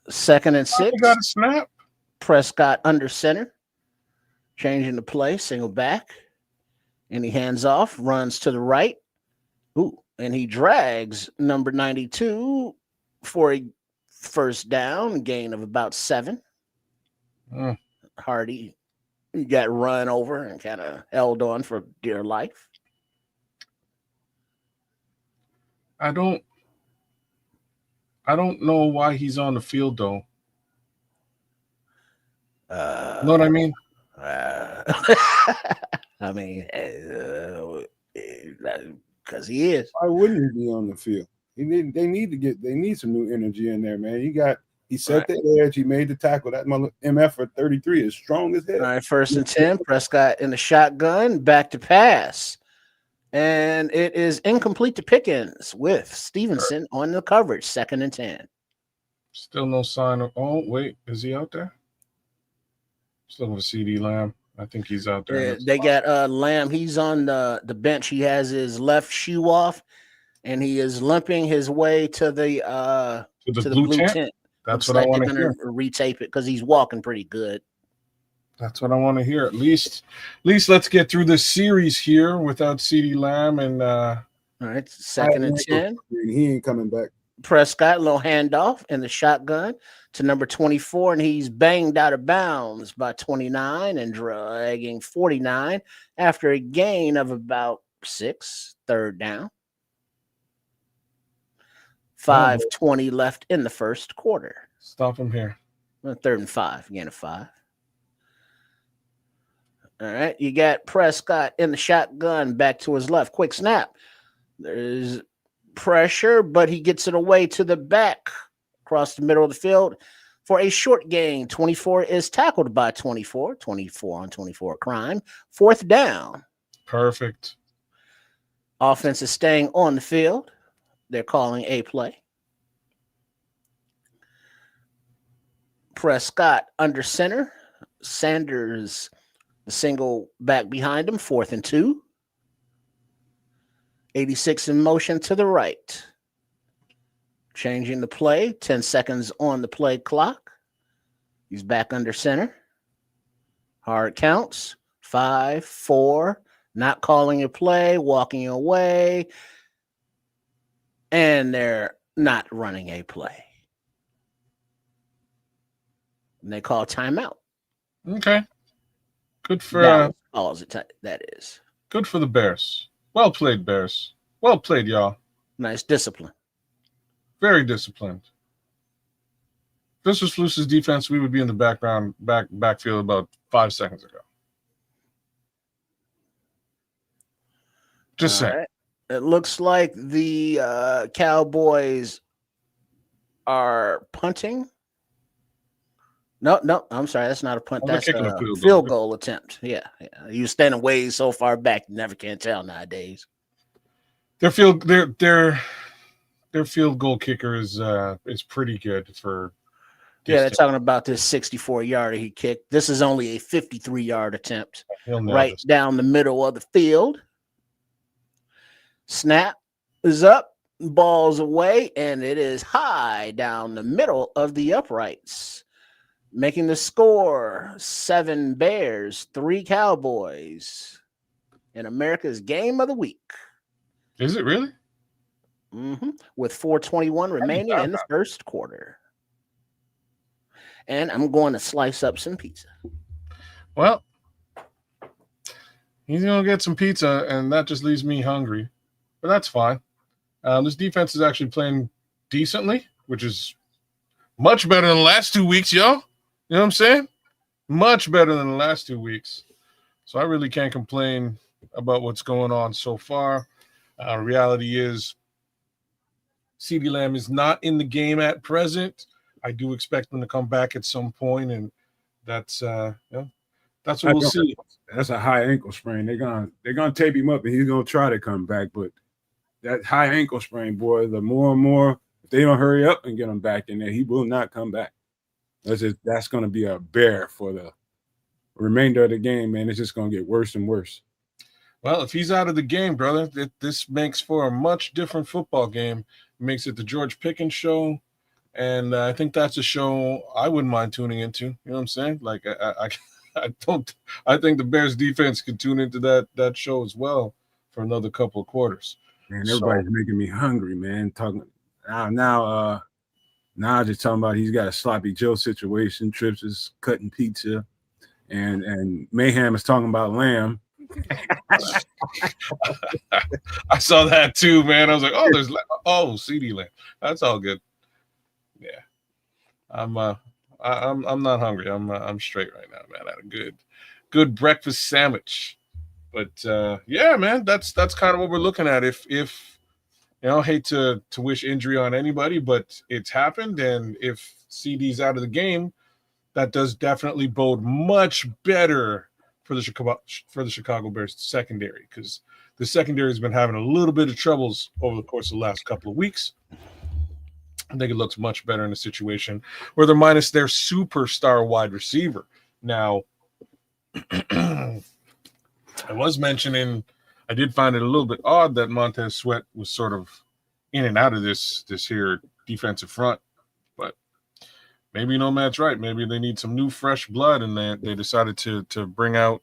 C: 2nd and 6.
D: Got a snap.
C: Prescott under center. Changing the play, single back. And he hands off, runs to the right. And he drags number 92 for a 1st down, gain of about 7. Hardy got run over and kind of held on for dear life.
D: I don't know why he's on the field though. You know what I mean?
C: I mean, because he is.
B: Why wouldn't he be on the field? They need some new energy in there, man. He set the edge, he made the tackle. That MF for 33 is strong as hell.
C: All right, 1st and 10. Prescott in the shotgun, back to pass. And it is incomplete to Pickens with Stevenson on the coverage, 2nd and 10.
D: Still no sign of. Oh, wait, is he out there? Still with CD Lamb. I think he's out there.
C: They got Lamb. He's on the bench. He has his left shoe off, and he is limping his way to the blue tent.
D: That's what I want to hear.
C: Retape it because he's walking pretty good.
D: That's what I want to hear. At least let's get through this series here without CD Lamb and.
C: All right, 2nd and 10.
B: He ain't coming back.
C: Prescott, little handoff in the shotgun to number 24, and he's banged out of bounds by 29 and dragging 49 after a gain of about 6, 3rd down. 5:20 left in the first quarter.
D: Stop him here.
C: 3rd and 5, gain of 5. All right, you got Prescott in the shotgun back to his left. Quick snap. There's pressure, but he gets it away to the back across the middle of the field for a short gain. 24 is tackled by 24. 24 on 24 crime. 4th down.
D: Perfect.
C: Offense is staying on the field. They're calling a play. Prescott under center. Sanders, the single back behind him. 4th and 2. 86 in motion to the right. Changing the play. 10 seconds on the play clock. He's back under center. Hard counts. 5, 4. Not calling a play. Walking away. And they're not running a play. And they call timeout.
D: Okay. Good for
C: that is.
D: Good for the Bears. Well played, Bears. Well played, y'all.
C: Nice discipline.
D: Very disciplined. If this was Flus's defense, we would be in the backfield about 5 seconds ago. Just saying.
C: Right. It looks like the Cowboys are punting. No, I'm sorry. That's not a punt. That's a field goal attempt. Yeah. You standing way so far back, you never can tell nowadays.
D: Their field goal kicker is pretty good for.
C: Yeah, they're talking about this 64-yarder he kicked. This is only a 53-yard attempt, right down the middle of the field. Snap is up, ball's away, and it is high down the middle of the uprights. Making the score 7 Bears, 3 Cowboys in America's game of the week.
D: Is it really?
C: Mm-hmm. With 4:21 remaining in the first quarter. And I'm going to slice up some pizza.
D: Well, he's going to get some pizza, and that just leaves me hungry. But that's fine. This defense is actually playing decently, which is much better than the last 2 weeks, y'all. You know what I'm saying? Much better than the last 2 weeks. So I really can't complain about what's going on so far. Reality is CeeDee Lamb is not in the game at present. I do expect him to come back at some point, and that's what we'll see.
B: That's a high ankle sprain. They're gonna tape him up, and he's gonna try to come back. But that high ankle sprain, boy, the more and more, if they don't hurry up and get him back in there, he will not come back. That's going to be a bear for the remainder of the game, man. It's just going to get worse and worse.
D: Well, if he's out of the game, brother, this makes for a much different football game. It makes it the George Pickens show, and I think that's a show I wouldn't mind tuning into. You know what I'm saying? Like I think the Bears defense could tune into that show as well for another couple of quarters.
B: Man, everybody's making me hungry, man. Talking now just talking about he's got a sloppy Joe situation. Trips is cutting pizza, and Mayhem is talking about Lamb.
D: I saw that too, man. I was like, there's CeeDee Lamb. That's all good. I'm not hungry. I'm straight right now, man. I had a good breakfast sandwich. But yeah, man, that's kind of what we're looking at. If hate to wish injury on anybody, but it's happened, and if CD's out of the game, that does definitely bode much better for the Chicago Bears secondary, because the secondary has been having a little bit of troubles over the course of the last couple of weeks. I think it looks much better in a situation where they're minus their superstar wide receiver. Now, I was mentioning, I did find it a little bit odd that Montez Sweat was sort of in and out of this here defensive front, but maybe Nomad's right. Maybe they need some new fresh blood, and they decided to bring out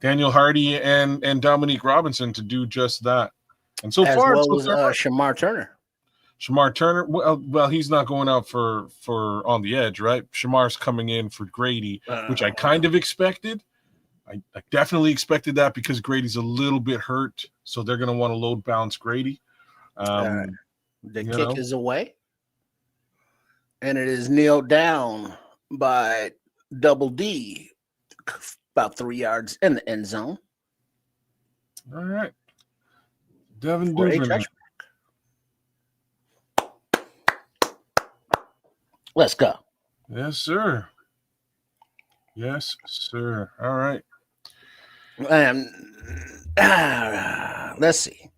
D: Daniel Hardy and Dominique Robinson to do just that. And so
C: as
D: far,
C: well as Shemar Turner.
D: Shemar Turner, well, he's not going out for on the edge, right? Shamar's coming in for Grady, which I kind of expected. I definitely expected that because Grady's a little bit hurt, so they're going to want to load balance Grady.
C: The kick is away, and it is nailed down by Double D, about 3 yards in the end zone.
D: All right, Devin Duvernay.
C: Let's go.
D: Yes, sir. Yes, sir. All right.
C: Let's see.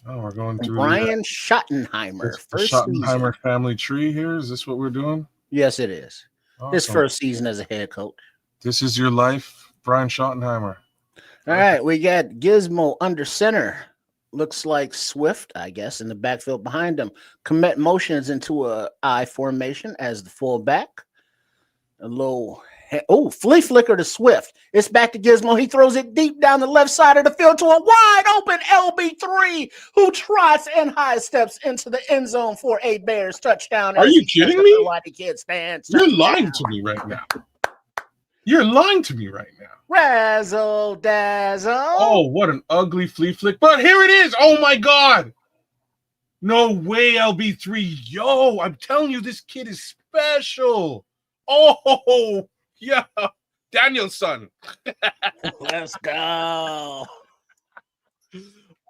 D: Oh, we're going through
C: Brian Schottenheimer.
D: First Schottenheimer season. Family tree here. Is this what we're doing?
C: Yes, it is.
D: Awesome.
C: His first season as a head coach.
D: This is your life, Brian Schottenheimer.
C: All right, we got Gizmo under center. Looks like Swift, I guess, in the backfield behind him. Commit motions into a I formation as the fullback. A low, flea flicker to Swift. It's back to Gizmo. He throws it deep down the left side of the field to a wide open LB3, who trots and high steps into the end zone for a Bears touchdown.
D: Are you kidding me?
C: Why the kid stands?
D: You're lying to me right now. You're lying to me right now.
C: Razzle dazzle.
D: Oh, what an ugly flea flick. But here it is. Oh, my God. No way, LB3. Yo, I'm telling you, this kid is special. Oh, yeah. Danielson.
C: Let's go.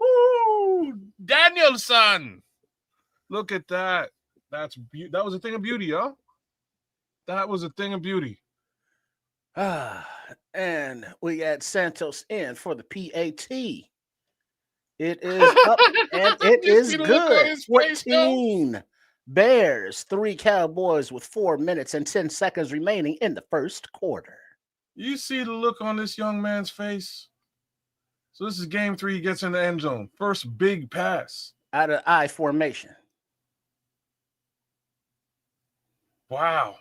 D: Woo, Danielson. Look at that. That was a thing of beauty, huh? That was a thing of beauty.
C: And we got Santos in for the PAT. It is up and it is good. 14 Bears, 3 Cowboys with 4 minutes and 10 seconds remaining in the first quarter.
D: You see the look on this young man's face? So this is game 3. He gets in the end zone. First big pass.
C: Out of I formation.
D: Wow.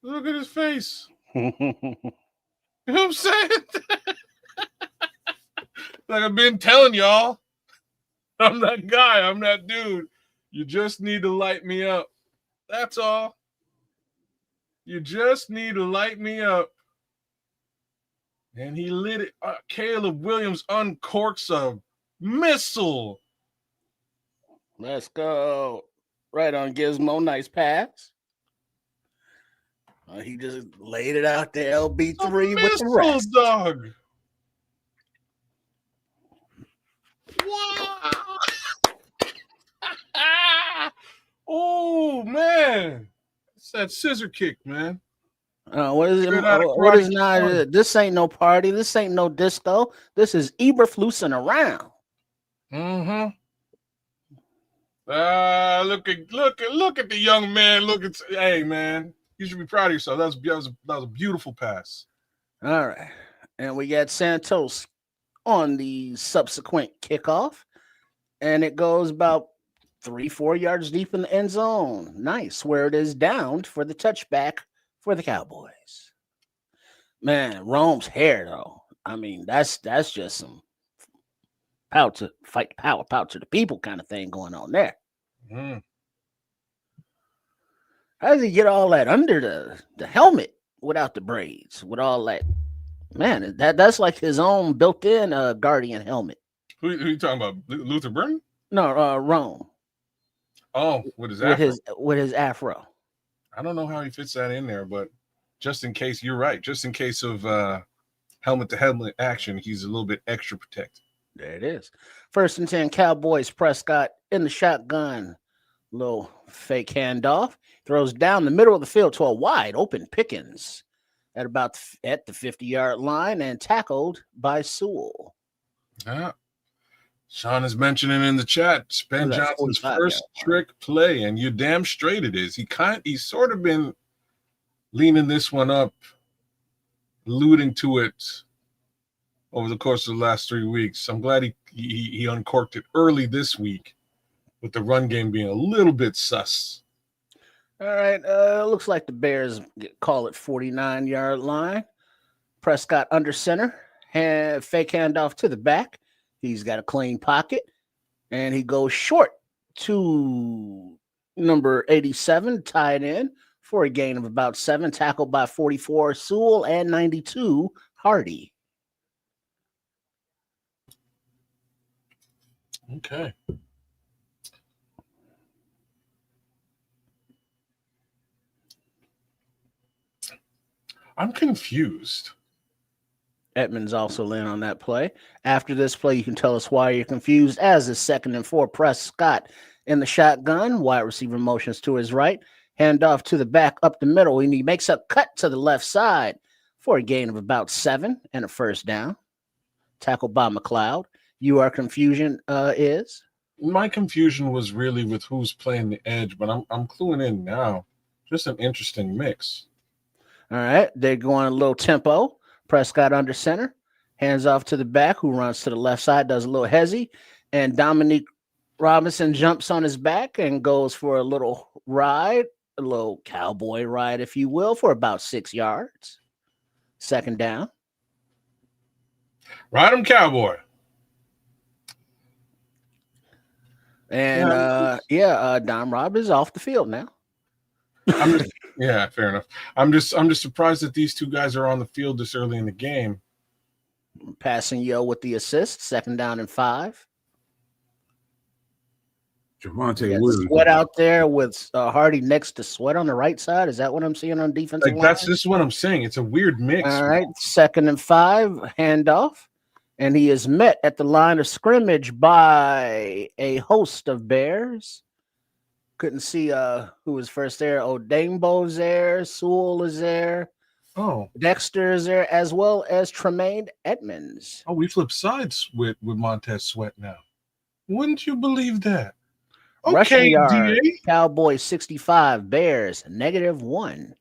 D: Look at his face. You know what I'm saying? Like I've been telling y'all, I'm that guy. I'm that dude. You just need to light me up. That's all. You just need to light me up. And he lit it. Caleb Williams uncorks a missile.
C: Let's go. Right on Gizmo. Nice pass. He just laid it out there, LB3 with the rest.
D: Dog. Wow. Oh, man. It's that scissor kick, man.
C: What is not? This ain't no party. This ain't no disco. This is eberflusing around.
D: Mm-hmm. Look at the young man. Hey, man. You should be proud of yourself. That was a beautiful pass.
C: All right. And we got Santos on the subsequent kickoff. And it goes about 3-4 yards deep in the end zone. Nice. Where it is downed for the touchback for the Cowboys. Man, Rome's hair, though. I mean, that's just some power to the people kind of thing going on there.
D: Mm.
C: How does he get all that under the helmet without the braids? With all that, man, that's like his own built-in Guardian helmet.
D: Who you talking about? Luther Burton?
C: No, Rome.
D: Oh, with his afro.
C: With his afro.
D: I don't know how he fits that in there, but just in case, you're right. Just in case of helmet to helmet action, he's a little bit extra protected.
C: There it is. 1st and 10, Cowboys. Prescott in the shotgun. Little fake handoff. Throws down the middle of the field to a wide open Pickens at the 50-yard line and tackled by Sewell.
D: Yeah. Sean is mentioning in the chat, Ben Johnson's first trick play, and you're damn straight it is. He's sort of been leaning this one up, alluding to it over the course of the last 3 weeks. I'm glad he uncorked it early this week, with the run game being a little bit sus.
C: All right, looks like the Bears call it 49-yard line. Prescott under center, fake handoff to the back. He's got a clean pocket, and he goes short to number 87, tied in for a gain of about 7, tackled by 44 Sewell and 92 Hardy.
D: Okay. I'm confused.
C: Edmonds also in on that play. After this play, you can tell us why you're confused, as is 2nd and 4. Prescott in the shotgun. Wide receiver motions to his right. Handoff to the back up the middle. And he makes a cut to the left side for a gain of about 7 and a first down. Tackled by McLeod. Your confusion is?
D: My confusion was really with who's playing the edge, but I'm cluing in now. Just an interesting mix.
C: All right. They're going a little tempo. Prescott under center, hands off to the back, who runs to the left side, does a little hezzy, and Dominique Robinson jumps on his back and goes for a little ride, a little cowboy ride, if you will, for about 6 yards. 2nd down.
D: Ride him, cowboy.
C: And Dom Rob is off the field now.
D: Yeah, fair enough. I'm just surprised that these two guys are on the field this early in the game.
C: Passing Yo with the assist, 2nd down and 5.
B: Javonte Williams.
C: Sweat out there with Hardy next to Sweat on the right side. Is that what I'm seeing on defensive line?
D: This is what I'm saying. It's a weird mix.
C: All right, 2nd and 5, handoff. And he is met at the line of scrimmage by a host of Bears. Couldn't see who was first there. Odengbo's there. Sewell is there.
D: Oh.
C: Dexter is there, as well as Tremaine Edmonds.
D: Oh, we flip sides with Montez Sweat now. Wouldn't you believe that? Okay,
C: Rushing yard,
D: DA.
C: Cowboys 65, Bears -1.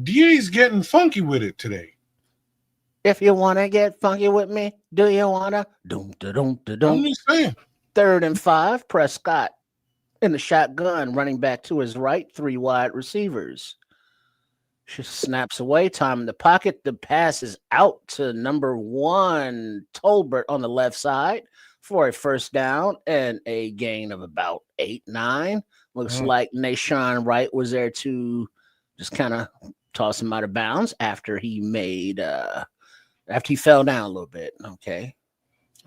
D: DA's getting funky with it today.
C: If you want to get funky with me, do you want to?
D: I'm just saying.
C: 3rd and 5, Prescott in the shotgun, running back to his right, 3 wide receivers. She snaps away, time in the pocket. The pass is out to number 1, Tolbert on the left side for a first down and a gain of about 8-9. Looks like Nashawn Wright was there to just kind of toss him out of bounds after he made after he fell down a little bit. Okay.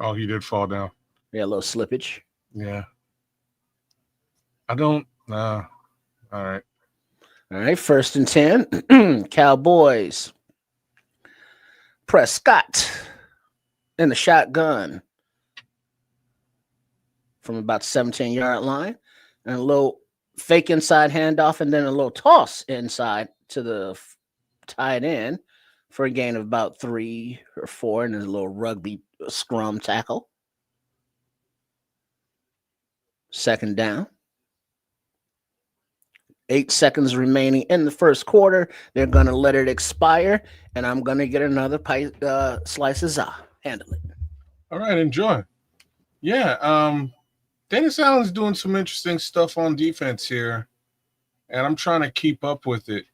D: Oh, he did fall down.
C: Yeah, a little slippage.
D: Yeah. I don't. All right.
C: All right. 1st and 10. Cowboys. Prescott in the shotgun from about 17-yard line. And a little fake inside handoff, and then a little toss inside to the tight end for a gain of about 3 or 4, and there's a little rugby scrum tackle. 2nd down. 8 seconds remaining in the first quarter. They're going to let it expire, and I'm going to get another slice of za. Handle it.
D: All right, enjoy. Yeah, Dennis Allen's doing some interesting stuff on defense here, and I'm trying to keep up with it.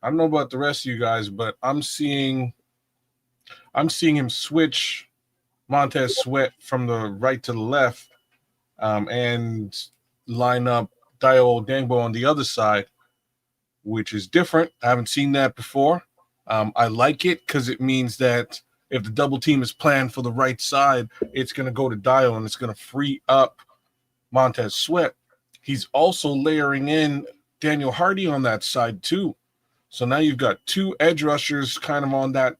D: I don't know about the rest of you guys, but I'm seeing him switch Montez Sweat from the right to the left, and line up Dayo Odengbo on the other side, which is different. I haven't seen that before. I like it because it means that if the double team is planned for the right side, it's going to go to Dio and it's going to free up Montez Sweat. He's also layering in Daniel Hardy on that side too. So now you've got 2 edge rushers kind of on that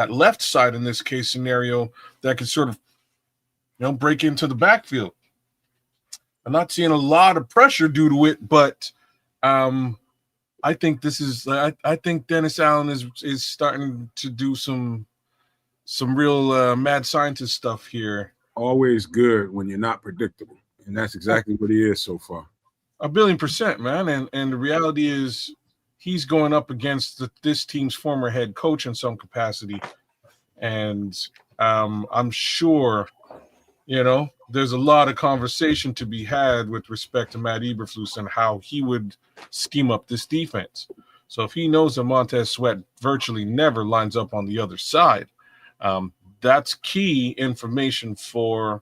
D: left side in this case scenario that could sort of, break into the backfield. I'm not seeing a lot of pressure due to it, but I think this is. I think Dennis Allen is starting to do some real mad scientist stuff here.
B: Always good when you're not predictable, and that's exactly what he is so far.
D: 1,000,000,000%, man. And the reality is, he's going up against this team's former head coach in some capacity, and I'm sure, there's a lot of conversation to be had with respect to Matt Eberflus and how he would scheme up this defense. So if he knows that Montez Sweat virtually never lines up on the other side, that's key information for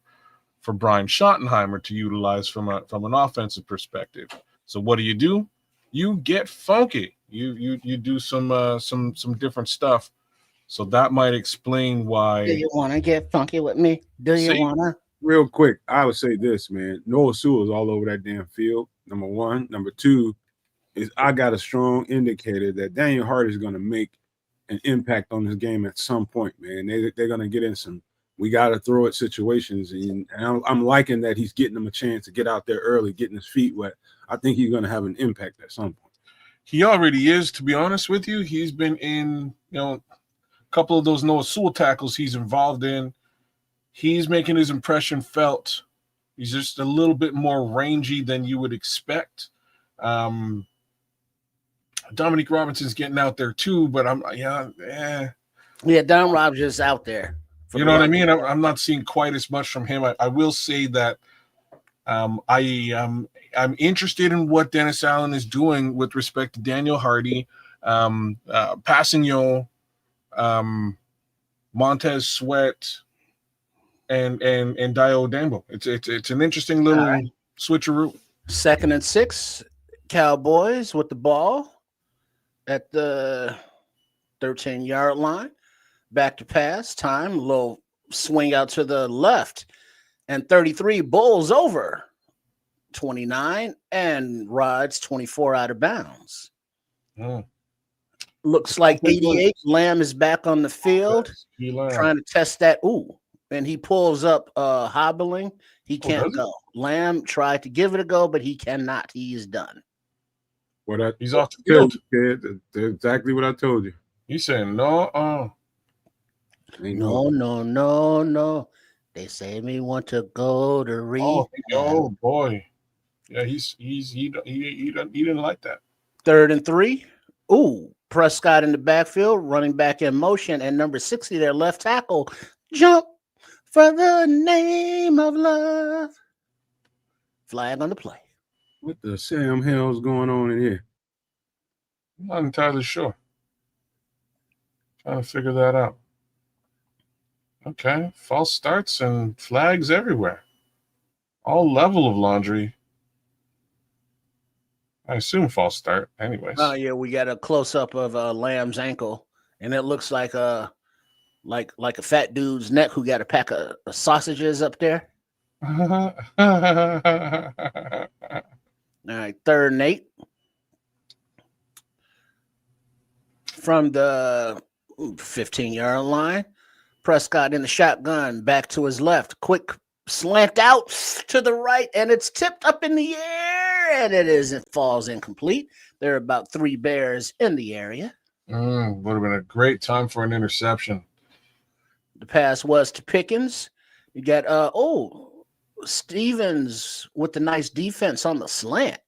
D: Brian Schottenheimer to utilize from an offensive perspective. So what do? You get funky. You do some different stuff. So that might explain why.
C: Do you want to get funky with me? Do you want to?
B: Real quick, I would say this, man. Noah Sewell's all over that damn field, number one. Number two is I got a strong indicator that Daniel Hardy is going to make an impact on this game at some point, man. They're going to get in some we got to throw it situations. And I'm liking that he's getting them a chance to get out there early, getting his feet wet. I think he's going to have an impact at some point.
D: He already is, to be honest with you. He's been in, a couple of those Noah Sewell tackles he's involved in. He's making his impression felt. He's just a little bit more rangy than you would expect. Dominique Robinson's getting out there too, but
C: Don Robinson's is out there.
D: You know what I mean? I'm not seeing quite as much from him. I will say that I'm interested in what Dennis Allen is doing with respect to Daniel Hardy, Passigno, Montez Sweat, and Dio Dambo. It's an interesting little switcheroo.
C: 2nd and 6, Cowboys with the ball at the 13-yard line. Back to pass time, little swing out to the left, and 33 bowls over 29 and rides 24 out of bounds. Looks like 88. Lamb is back on the field trying to test that. And he pulls up hobbling. He can't go. Lamb tried to give it a go, but he cannot. He is done.
D: He's off the field.
B: Kid, that's exactly what I told you.
D: He's saying no.
C: No. They say me want to go to rehab.
D: Oh boy. Yeah, he didn't like that.
C: 3rd and 3. Prescott in the backfield, running back in motion, and number 60, their left tackle, jump for the name of love. Flag on the play.
B: What the Sam hell's going on in here?
D: I'm not entirely sure. Trying to figure that out. Okay, false starts and flags everywhere. All level of laundry. I assume false start anyways.
C: Oh, yeah, we got a close-up of Lamb's ankle, and it looks like a fat dude's neck who got a pack of sausages up there. All right, 3rd and 8. From the 15-yard line. Prescott in the shotgun, back to his left. Quick slant out to the right, and it's tipped up in the air, and it falls incomplete. There are about 3 Bears in the area.
D: Would have been a great time for an interception.
C: The pass was to Pickens. You got Stevens with the nice defense on the slant.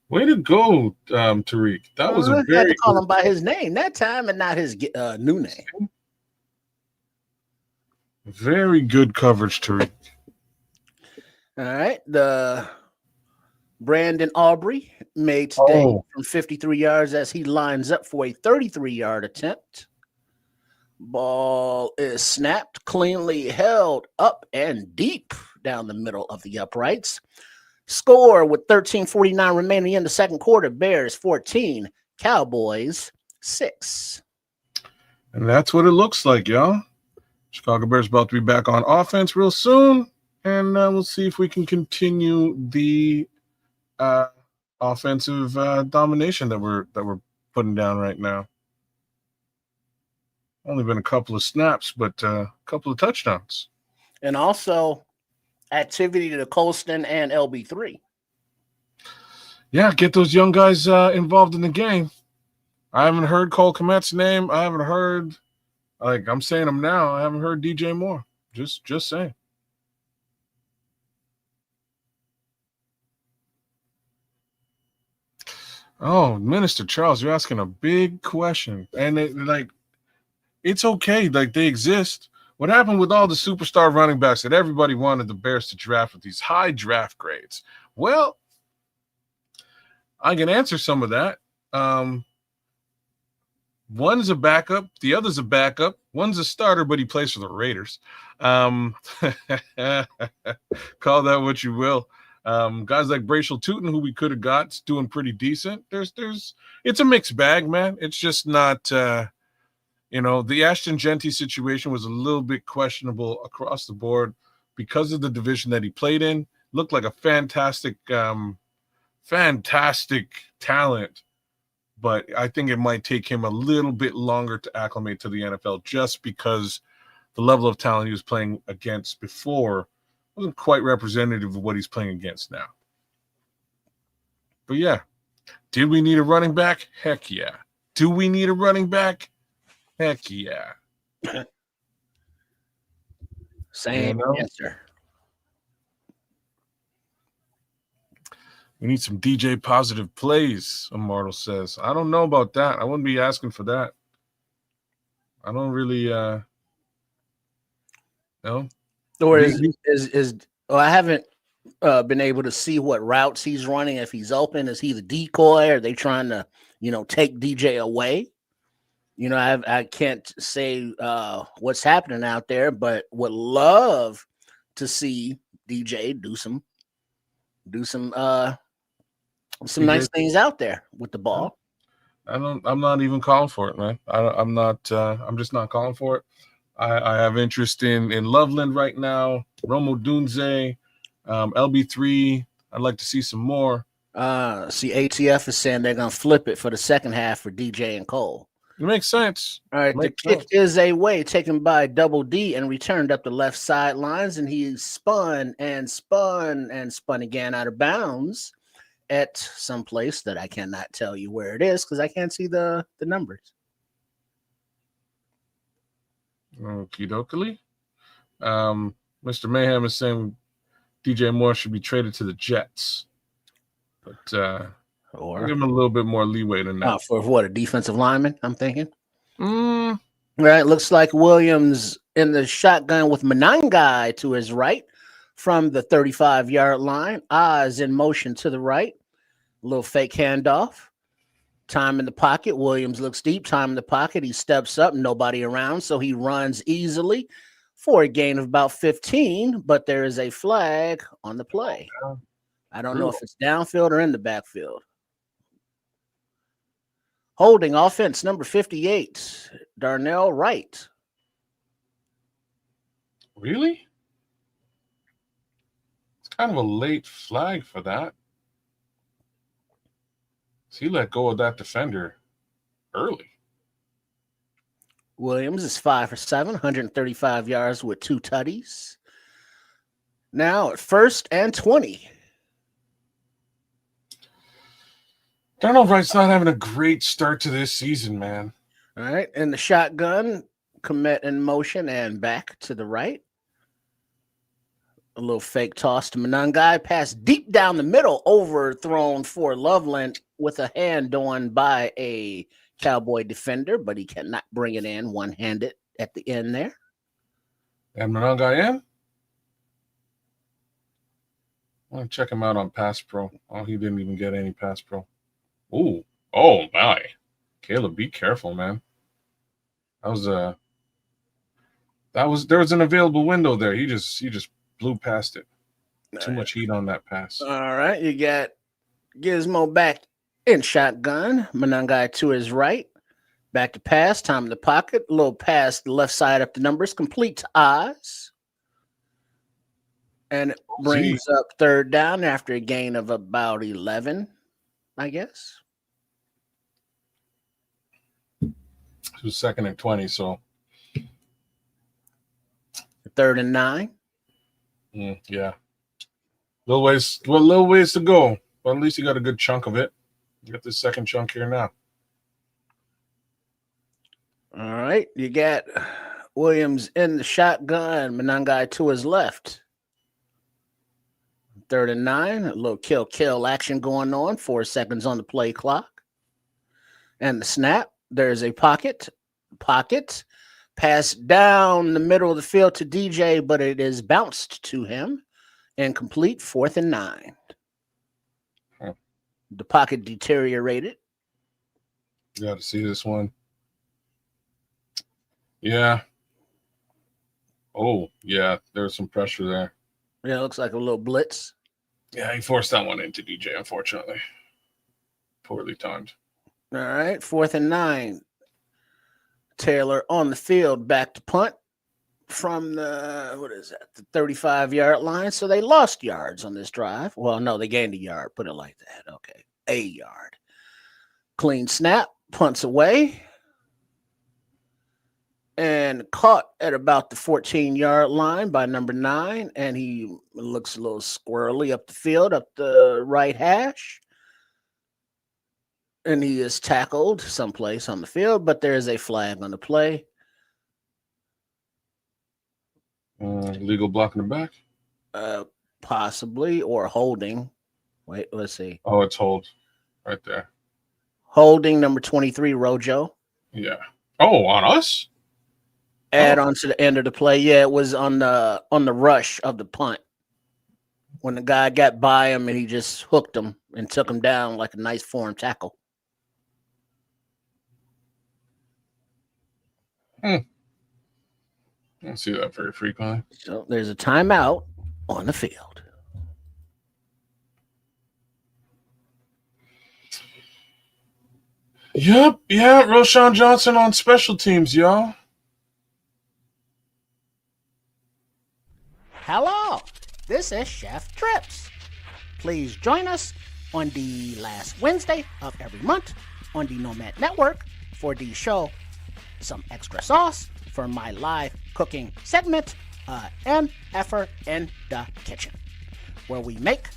D: Way to go, Tariq. That was a very.
C: Had to call him by his name that time and not his new name.
D: Very good coverage, Tariq.
C: All right, the Brandon Aubrey made today from 53 yards as he lines up for a 33-yard attempt. Ball is snapped, cleanly held up and deep down the middle of the uprights. Score with 13:49 remaining in the second quarter. Bears 14, Cowboys 6.
D: And that's what it looks like, y'all. Chicago Bears about to be back on offense real soon, and we'll see if we can continue the offensive domination that we're putting down right now. Only been a couple of snaps, but a couple of touchdowns.
C: And also activity to Colston and LB3.
D: Yeah, get those young guys involved in the game. I haven't heard Cole Kmet's name. I haven't heard, I'm saying him now. I haven't heard DJ Moore. Just saying. Oh, Minister Charles, you're asking a big question. And it's okay. They exist. What happened with all the superstar running backs that everybody wanted the Bears to draft with these high draft grades? Well, I can answer some of that. One's a backup. The other's a backup. One's a starter, but he plays for the Raiders. Call that what you will. Guys like Bracial Tootin, who we could have got, is doing pretty decent. It's a mixed bag, man. It's just not, the Ashton Genty situation was a little bit questionable across the board because of the division that he played in. Looked like a fantastic talent, but I think it might take him a little bit longer to acclimate to the NFL just because the level of talent he was playing against before wasn't quite representative of what he's playing against now. But yeah, did we need a running back? Heck yeah. Do we need a running back? Heck yeah.
C: Same answer.
D: We need some DJ positive plays, Immortal says. I don't know about that. I wouldn't be asking for that. I don't really no.
C: Or I haven't been able to see what routes he's running. If he's open, is he the decoy? Are they trying to, take DJ away? I can't say what's happening out there, but would love to see DJ do some nice things out there with the ball.
D: I'm not even calling for it, man. I'm just not calling for it. I have interest in Loveland right now, Romo Dunze, LB3. I'd like to see some more.
C: See, ATF is saying they're going to flip it for the second half for DJ and Cole.
D: It makes sense.
C: All right, the kick is away, taken by Double D and returned up the left sidelines, and he spun again out of bounds at some place that I cannot tell you where it is because I can't see the numbers.
D: Okie dokie. Mr. Mayhem is saying DJ Moore should be traded to the Jets. But I'll give him a little bit more leeway than that.
C: For what, a defensive lineman, I'm thinking?
D: Mm.
C: Right, looks like Williams in the shotgun with Manangai to his right from the 35-yard line. Oz in motion to the right. A little fake handoff. Time in the pocket. Williams looks deep. Time in the pocket. He steps up. Nobody around, so he runs easily for a gain of about 15, but there is a flag on the play. I don't know if it's downfield or in the backfield. Holding offense number 58, Darnell Wright.
D: Really? It's kind of a late flag for that. He let go of that defender early.
C: Williams is 5 for 7, 135 yards with 2 tutties. Now at 1st and 20.
D: Darnell Wright's not having a great start to this season, man.
C: All right, in the shotgun, Komet in motion and back to the right. A little fake toss to Manangai, pass deep down the middle, overthrown for Loveland with a hand on by a Cowboy defender, but he cannot bring it in one-handed at the end there.
D: And Manangai in? I want to check him out on Pass Pro. Oh, he didn't even get any Pass Pro. Ooh. Oh, my. Caleb, be careful, man. There was an available window there. He just blew past it. Too much heat on that pass.
C: All right, you got Gizmo back in shotgun. Manangai to his right. Back to pass, time in the pocket, a little pass the left side up the numbers, complete to Oz. And it brings up third down after a gain of about 11, I guess.
D: It was 2nd and 20, so
C: 3rd and 9.
D: Yeah. Little ways to go, but at least you got a good chunk of it. You got the second chunk here now.
C: All right, you got Williams in the shotgun, Manangai to his left. 3rd and 9, a little kill action going on. 4 seconds on the play clock. And the snap, there's a pocket, pass down the middle of the field to DJ, but it is bounced to him. Incomplete, 4th and 9. The pocket deteriorated.
D: Got to see this one. Yeah. Oh, yeah, there's some pressure there.
C: Yeah, it looks like a little blitz.
D: Yeah, he forced that one into DJ, unfortunately. Poorly timed.
C: All right, 4th and 9. Taylor on the field, back to punt from the, the 35-yard line. So they lost yards on this drive. Well, no, they gained a yard. Put it like that. Okay, a yard. Clean snap, punts away. And caught at about the 14-yard line by number 9. And he looks a little squirrely up the field, up the right hash. And he is tackled someplace on the field, but there is a flag on the play.
D: Legal block in the back?
C: Possibly, or holding. Wait, let's see.
D: Oh, it's hold right there.
C: Holding number 23, Rojo.
D: Yeah. Oh, on us?
C: Add on to the end of the play. Yeah, it was on the rush of the punt. When the guy got by him and he just hooked him and took him down like a nice form tackle.
D: I don't see that very frequently.
C: So there's a timeout on the field.
D: Yep, yeah, Roshan Johnson on special teams, y'all.
C: Hello, this is Chef Trips. Please join us on the last Wednesday of every month on the Nomad Network for the show Some Extra Sauce for my live cooking segment, MFer in the Kitchen, where we make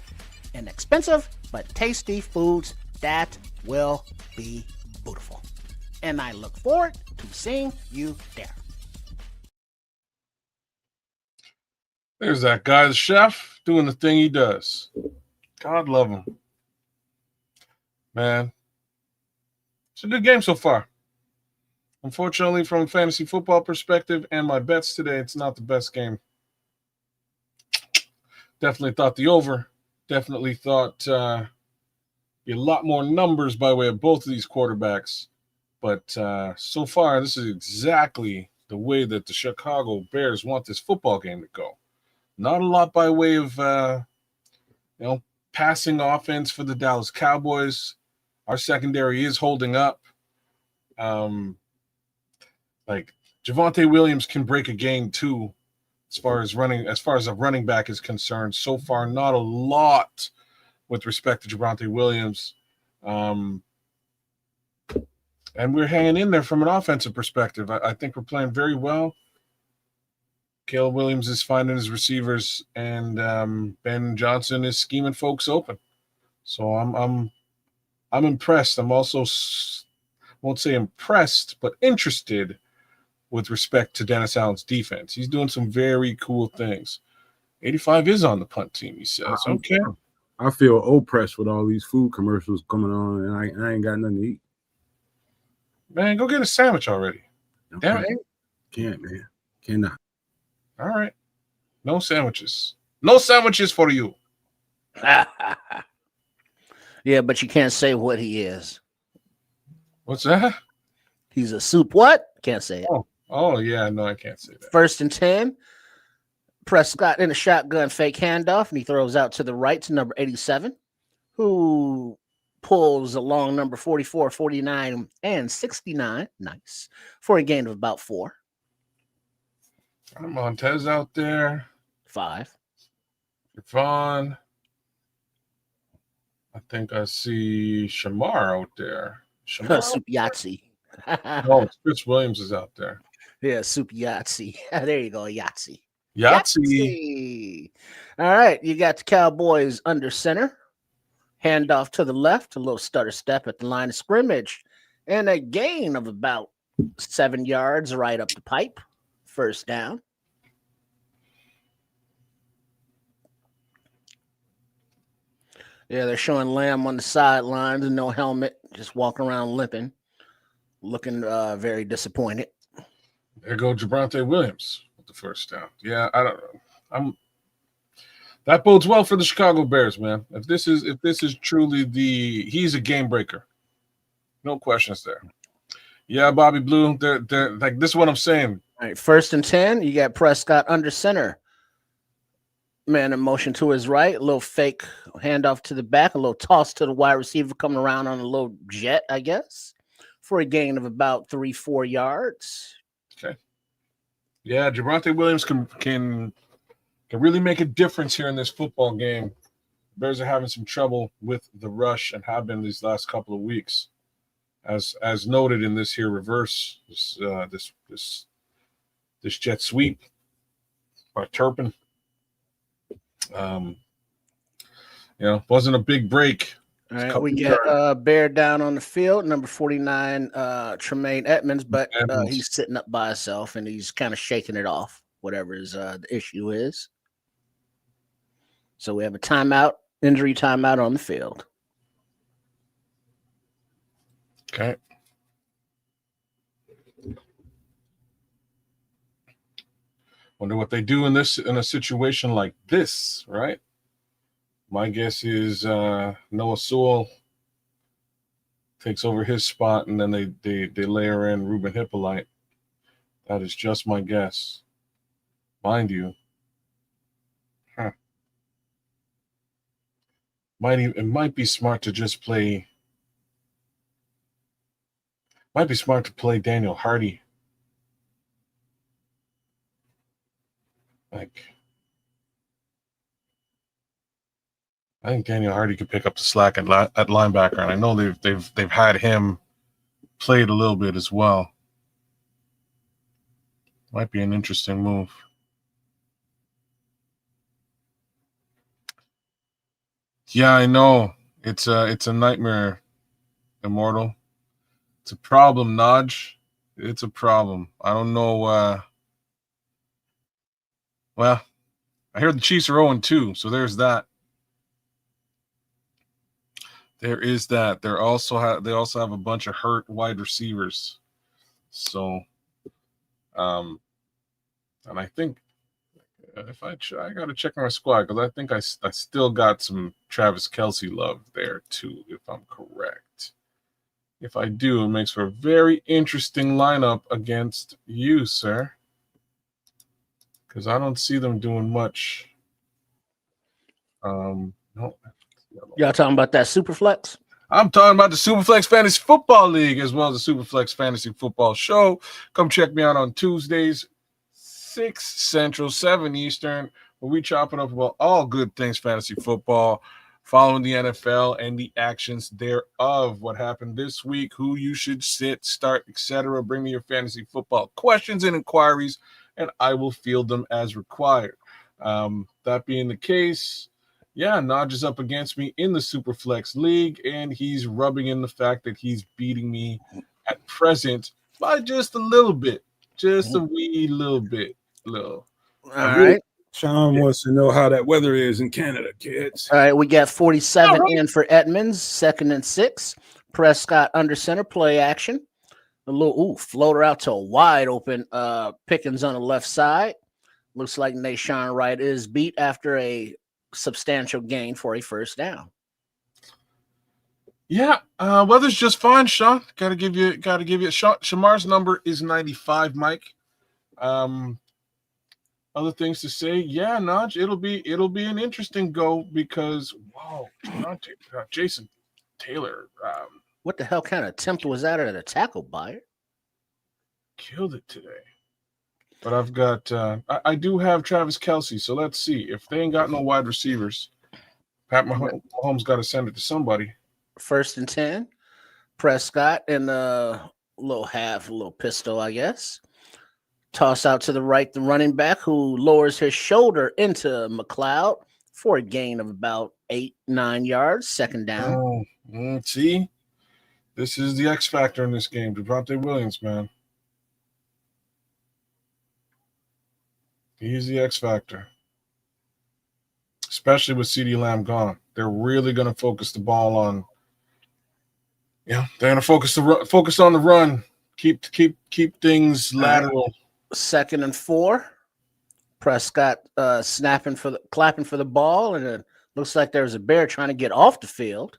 C: inexpensive but tasty foods that will be beautiful. And I look forward to seeing you there.
D: There's that guy, the chef, doing the thing he does. God love him. Man, it's a good game so far. Unfortunately, from a fantasy football perspective and my bets today, it's not the best game. Definitely thought the over. Definitely thought be a lot more numbers by way of both of these quarterbacks. But so far, this is exactly the way that the Chicago Bears want this football game to go. Not a lot by way of, passing offense for the Dallas Cowboys. Our secondary is holding up. Javonte Williams can break a game too, as far as a running back is concerned. So far, not a lot with respect to Javonte Williams. And we're hanging in there from an offensive perspective. I think we're playing very well. Caleb Williams is finding his receivers, and Ben Johnson is scheming folks open. So I'm impressed. I'm also, won't say impressed, but interested with respect to Dennis Allen's defense. He's doing some very cool things. 85 is on the punt team, he says. Okay.
B: I feel oppressed with all these food commercials coming on, and I ain't got nothing to eat.
D: Man, go get a sandwich already.
B: Okay.
D: Damn it.
B: Can't, man. Cannot.
D: All right. No sandwiches. No sandwiches for you.
C: Yeah, but you can't say what he is.
D: What's that?
C: He's a soup what? Can't say it.
D: Oh yeah, no, I can't say that.
C: 1st and 10. Prescott in a shotgun fake handoff, and he throws out to the right to number 87, who pulls along number 44, 49, and 69. Nice. For a gain of about 4.
D: Montez out there.
C: 5.
D: Yvonne. I think I see Shemar out there. Shemar?
C: Super Yahtzee.
D: No, Chris Williams is out there.
C: Yeah, Super Yahtzee. There you go, Yahtzee.
D: Yahtzee.
C: All right, you got the Cowboys under center. Handoff to the left, a little stutter step at the line of scrimmage, and a gain of about 7 yards right up the pipe. First down. Yeah, they're showing Lamb on the sidelines, no helmet, just walking around limping, looking very disappointed.
D: There goes Javonte Williams with the first down. Yeah, I don't know. That bodes well for the Chicago Bears, man. If this is truly he's a game breaker. No questions there. Yeah, Bobby Blue, they're like, this is what I'm saying.
C: All right, 1st and 10, you got Prescott under center. Man in motion to his right, a little fake handoff to the back, a little toss to the wide receiver coming around on a little jet, I guess, for a gain of about 3-4 yards.
D: Okay. Yeah, Javonte Williams can really make a difference here in this football game. Bears are having some trouble with the rush and have been these last couple of weeks, as noted in this here reverse, this jet sweep by Turpin. Wasn't a big break.
C: All right, we get Bear down on the field, number 49, Tremaine Edmonds, but he's sitting up by himself and he's kind of shaking it off, whatever the issue is. So we have a timeout, injury timeout on the field.
D: Okay. Wonder what they do in a situation like this, right? My guess is Noah Sewell takes over his spot, and then they layer in Ruben Hippolyte. That is just my guess. Mind you, it might be smart to just play. Might be smart to play Daniel Hardy. I think Daniel Hardy could pick up the slack at linebacker, and I know they've had him played a little bit as well. Might be an interesting move. Yeah, I know. It's a nightmare, Immortal. It's a problem, Naj. It's a problem. I don't know. Well, I hear the Chiefs are 0-2, so there's that. There is that. They also have a bunch of hurt wide receivers. So, and I think if I got to check my squad, because I think I still got some Travis Kelce love there too, if I'm correct. If I do, it makes for a very interesting lineup against you, sir. Because I don't see them doing much. No.
C: Y'all talking about that Superflex?
D: I'm talking about the Superflex Fantasy Football League as well as the Superflex Fantasy Football Show. Come check me out on Tuesdays, 6 Central, 7 Eastern, where we chop it up about all good things fantasy football, following the NFL and the actions thereof. What happened this week, who you should sit, start, etc. Bring me your fantasy football questions and inquiries, and I will field them as required. That being the case, yeah, Naj is up against me in the Superflex League, and he's rubbing in the fact that he's beating me at present by just a little bit. Just a wee little bit. All
C: right.
B: Sean wants to know how that weather is in Canada, kids.
C: All right, we got 47 in for Edmonds, 2nd and 6. Prescott under center, play action. A little floater out to a wide open Pickens on the left side. Looks like Nashawn Wright is beat after a substantial gain for a first down.
D: Yeah, weather's just fine, Sean. Gotta give you Shemar's number is 95, Mike. Other things to say, yeah, Naj, it'll be an interesting go because wow, Jason, Taylor
C: What the hell kind of attempt was that at a tackle buyer?
D: killed it today. But I've got I do have Travis Kelce, so let's see. If they ain't got no wide receivers, Pat Mahomes got to send it to somebody.
C: 1st and 10. Prescott in a little pistol, I guess. Toss out to the right, the running back who lowers his shoulder into McLeod for a gain of about 8-9 yards. 2nd down.
D: See, this is the X factor in this game. Devontae Williams, man. He's the X factor. Especially with CeeDee Lamb gone. They're really going to focus the ball on. Yeah, they're going to focus on the run. Keep things lateral.
C: 2nd and 4. Prescott clapping for the ball, and it looks like there's a bear trying to get off the field.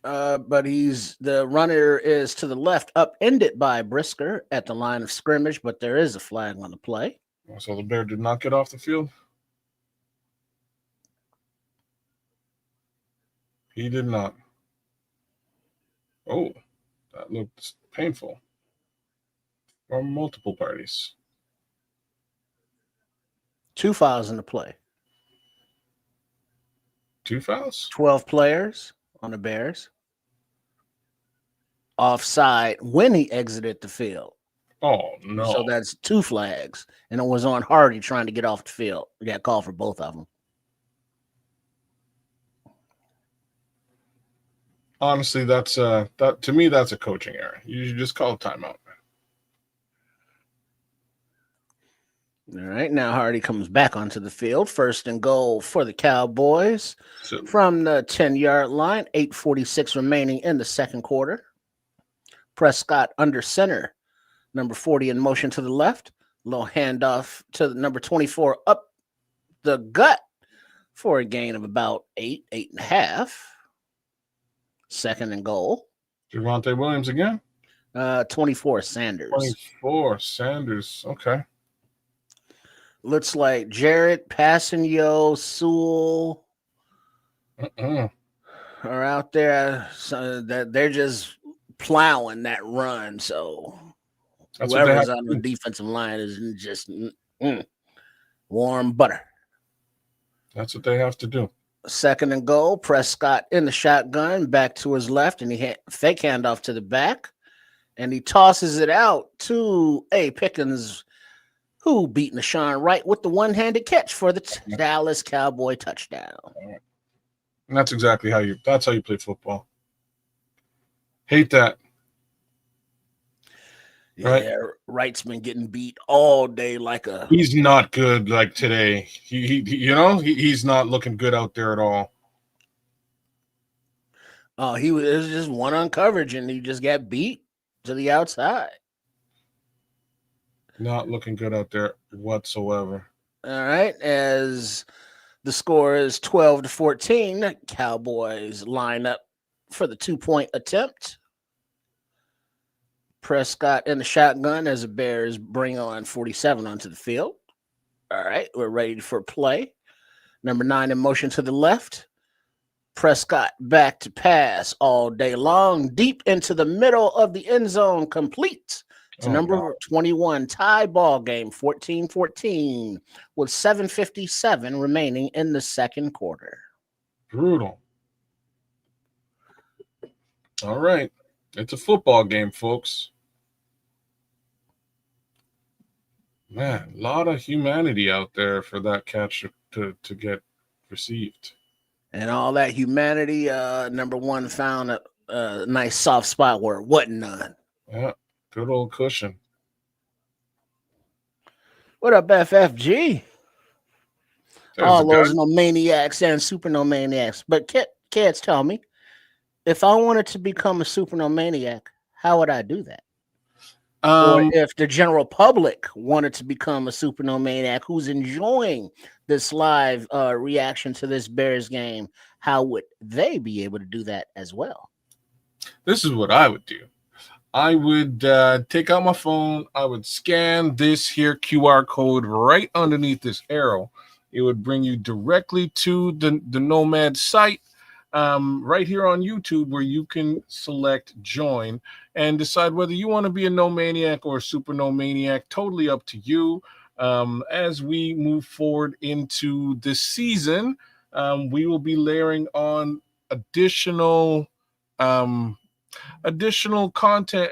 C: But the runner is to the left, upended by Brisker at the line of scrimmage, but there is a flag on the play.
D: So the bear did not get off the field? He did not. Oh, that looked painful. From multiple parties.
C: 2 fouls in the play.
D: 2 fouls?
C: 12 players on the Bears. Offside when he exited the field.
D: Oh, no.
C: So that's 2 flags. And it was on Hardy trying to get off the field. We got called for both of them.
D: Honestly, that to me, that's a coaching error. You should just call a timeout.
C: All right, now Hardy comes back onto the field. 1st and goal for the Cowboys from the 10-yard line. 8:46 remaining in the 2nd quarter. Prescott under center. Number 40 in motion to the left. Little handoff to the number 24 up the gut for a gain of about 8.5. 2nd and goal.
D: Javonte Williams again?
C: 24 Sanders.
D: 24 Sanders. Okay.
C: Looks like Jarrett, Passanio, Sewell are out there. So that they're just plowing that run. So whoever's on the defensive line is just warm butter.
D: That's what they have to do.
C: 2nd and goal. Prescott in the shotgun, back to his left, and he fake handoff to the back, and he tosses it out to Pickens, who beat Nashawn Wright with the one-handed catch for the Dallas Cowboy touchdown.
D: And that's exactly how you play football. Hate that.
C: Yeah, right? Wright's been getting beat all day like a.
D: He's not good like today. He's not looking good out there at all.
C: Oh, it was just one on coverage, and he just got beat to the outside.
D: Not looking good out there whatsoever.
C: All right, as the score is 12-14, Cowboys line up for the 2-point attempt. Prescott in the shotgun as the Bears bring on 47 onto the field. All right, we're ready for play. Number 9 in motion to the left. Prescott back to pass all day long, deep into the middle of the end zone, complete to number 21, tie ball game, 14-14, with 7:57 remaining in the 2nd quarter.
D: Brutal. All right. It's a football game, folks. Man, a lot of humanity out there for that catch to get received.
C: And all that humanity, number 1 found a nice soft spot where it wasn't none.
D: Yeah, good old cushion.
C: What up, FFG?
D: There's
C: all those maniacs and supernomaniacs. But kids, tell me, if I wanted to become a supernomaniac, how would I do that? Or if the general public wanted to become a supernomaniac who's enjoying this live reaction to this Bears game, how would they be able to do that as well?
D: This is what I would do. I would take out my phone. I would scan this here QR code right underneath this arrow. It would bring you directly to the Nomad site. right here on YouTube, where you can select join and decide whether you want to be a no maniac or a super no maniac. Totally up to you. As we move forward into this season, we will be layering on additional content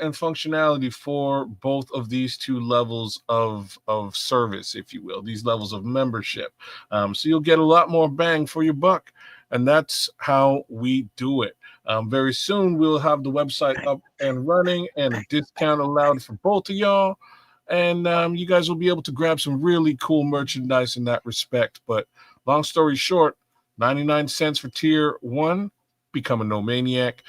D: and functionality for both of these two levels of service, if you will, these levels of membership. So you'll get a lot more bang for your buck. And that's how we do it. Very soon, we'll have the website up and running and a discount allowed for both of y'all. And you guys will be able to grab some really cool merchandise in that respect. But long story short, 99 cents for tier 1, become a no maniac.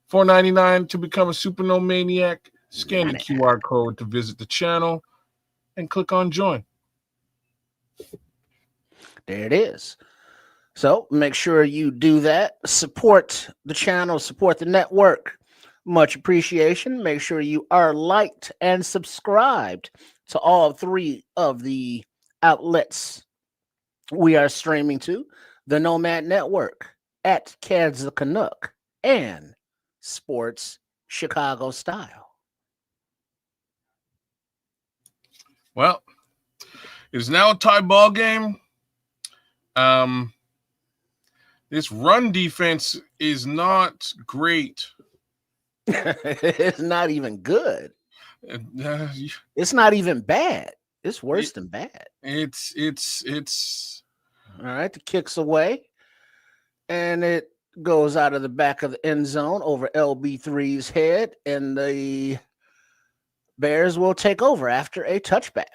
D: $4.99 to become a super no maniac. Scan the QR code to visit the channel and click on join.
C: There it is. So make sure you do that. Support the channel, support the network. Much appreciation. Make sure you are liked and subscribed to all 3 of the outlets we are streaming to: the Nomad Network, at Cads the Canuck, and Sports Chicago Style.
D: Well, it is now a tie ball game. This run defense is not great.
C: It's not even good. It's not even bad. It's worse than bad.
D: It's
C: all right. The kick's away, and it goes out of the back of the end zone over LB3's head, and the Bears will take over after a touchback.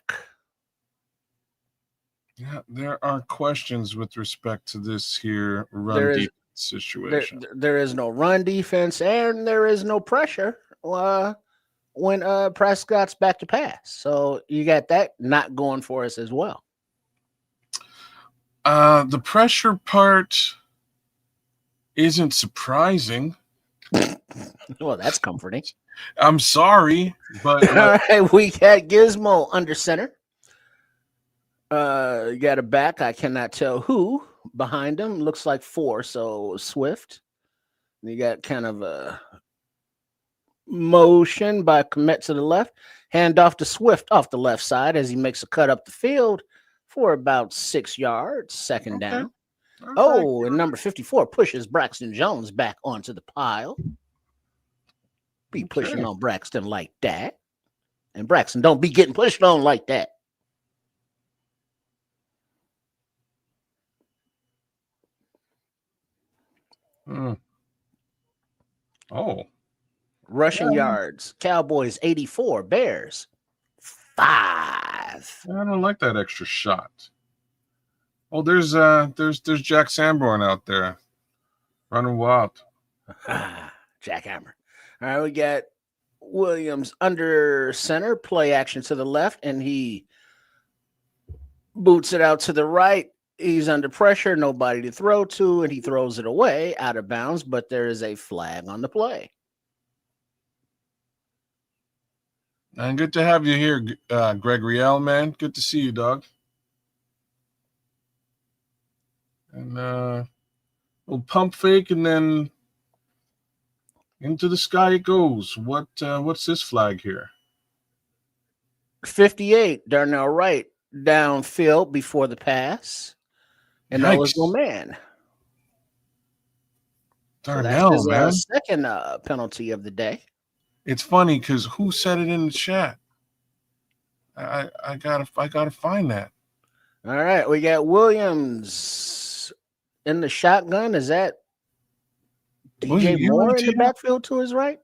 D: Yeah, there are questions with respect to this here run defense situation.
C: There is no run defense, and there is no pressure when Prescott's back to pass. So you got that not going for us as well.
D: The pressure part isn't surprising.
C: Well, that's comforting.
D: I'm sorry, but
C: all right, we got Gizmo under center. You got a back. I cannot tell who behind him. Looks like 4. So Swift. You got kind of a motion by Komet to the left. Hand off to Swift off the left side as he makes a cut up the field for about 6 yards. Second down. Oh, and number 54 pushes Braxton Jones back onto the pile. Be pushing on Braxton like that. And Braxton don't be getting pushed on like that.
D: Oh.
C: Rushing yards. Cowboys 84. Bears 5.
D: I don't like that extra shot. Oh, there's Jack Sanborn out there running wild.
C: Jack Hammer. All right, we got Williams under center, play action to the left, and he boots it out to the right. He's under pressure, nobody to throw to, and he throws it away out of bounds, but there is a flag on the play.
D: And good to have you here, Gregory L, man. Good to see you, dog. And little pump fake, and then into the sky it goes. What's this flag here?
C: 58, Darnell Wright downfield before the pass. And that was no man.
D: Darnell,
C: so
D: man.
C: Second penalty of the day.
D: It's funny because who said it in the chat? I gotta find that.
C: All right, we got Williams in the shotgun. Is that DJ Moore in the backfield to his right?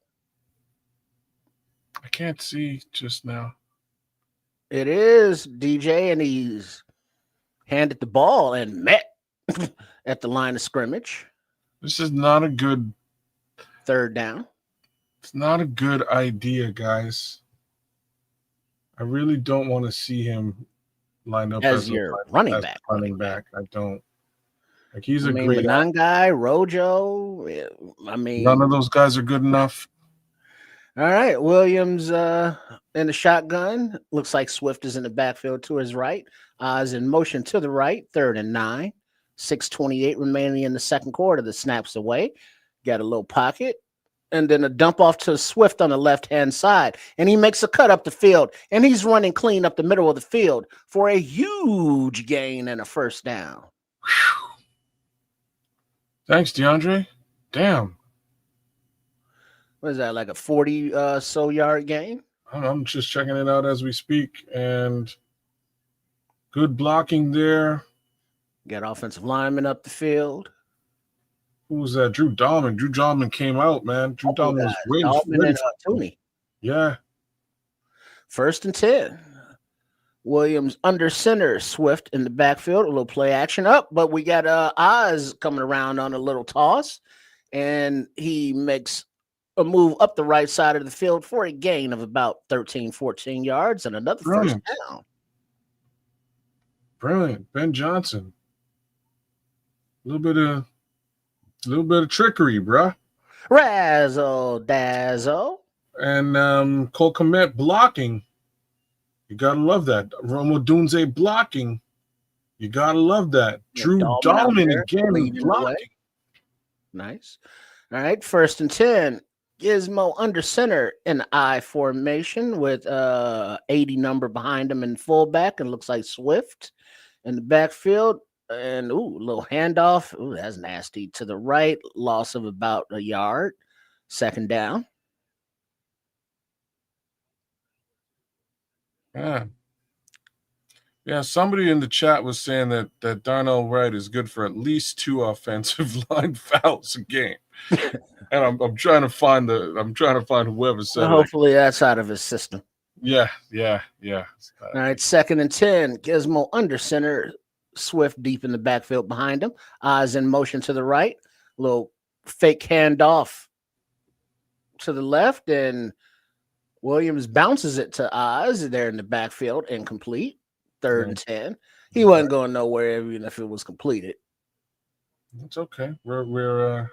D: I can't see just now.
C: It is DJ, and he's handed the ball and met at the line of scrimmage.
D: This is not a good
C: third down.
D: It's not a good idea, guys. I really don't want to see him lined up
C: as your running back.
D: Running back. I don't. Like he's a great
C: guy, Rojo. I mean,
D: none of those guys are good enough.
C: All right, Williams in the shotgun. Looks like Swift is in the backfield to his right. Is in motion to the right. 3rd and 9. 6:28 remaining in the second quarter. The snaps away, got a little pocket, and then a dump off to Swift on the left-hand side. And he makes a cut up the field, and he's running clean up the middle of the field for a huge gain and a first down.
D: Thanks, DeAndre. Damn.
C: What is that, like a 40 so yard gain?
D: I'm just checking it out as we speak, and good blocking there.
C: Got offensive lineman up the field.
D: Who was that? Drew Dahlman. Drew Dahlman came out, man. Drew Dahlman was
C: Dahlman and Tooney.
D: Yeah.
C: 1st and 10. Williams under center. Swift in the backfield. A little play action up, but we got Oz coming around on a little toss, and he makes a move up the right side of the field for a gain of about 13, 14 yards and another first down.
D: Brilliant. Ben Johnson. A little bit of trickery, bruh.
C: Razzle dazzle.
D: And Cole Kmet blocking. You gotta love that. Romo Dunze blocking. You gotta love that.
C: Yeah,
D: Drew Dahlman again blocking.
C: Nice. All right, 1st and 10. Gizmo under center in I formation with 80 number behind him in fullback, and looks like Swift in the backfield. And a little handoff. That's nasty. To the right, loss of about a yard. 2nd down.
D: Yeah. Somebody in the chat was saying that Darnell Wright is good for at least 2 offensive line fouls a game. And I'm trying to find whoever said
C: hopefully that's out of his system.
D: Yeah.
C: All right, 2nd and 10. Gizmo under center. Swift deep in the backfield behind him. Oz in motion to the right. A little fake handoff to the left, and Williams bounces it to Oz there in the backfield, incomplete. 3rd and 10. He wasn't going nowhere even if it was completed.
D: It's okay. We're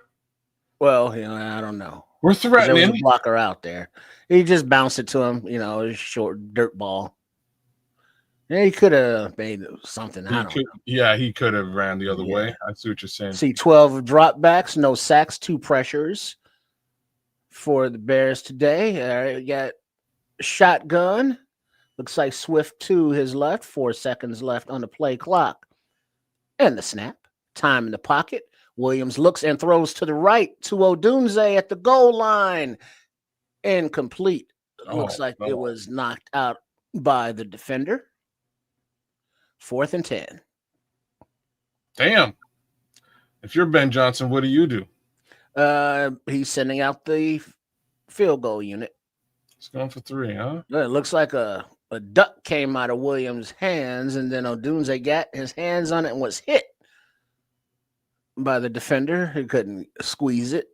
C: well, I don't know.
D: We're threatening.
C: There was a blocker out there. He just bounced it to him, a short dirt ball. Yeah, he could have made something.
D: He could have ran the other way. I see what you're saying.
C: See 12 dropbacks, no sacks, 2 pressures for the Bears today. All right, we got shotgun. Looks like Swift to his left. 4 seconds left on the play clock. And the snap. Time in the pocket. Williams looks and throws to the right to Odunze at the goal line. Incomplete. Looks like it was knocked out by the defender. 4th and 10.
D: Damn. If you're Ben Johnson, what do you do?
C: He's sending out the field goal unit.
D: It's going for 3, huh?
C: It looks like a duck came out of Williams' hands, and then Odunze got his hands on it and was hit by the defender. He couldn't squeeze it.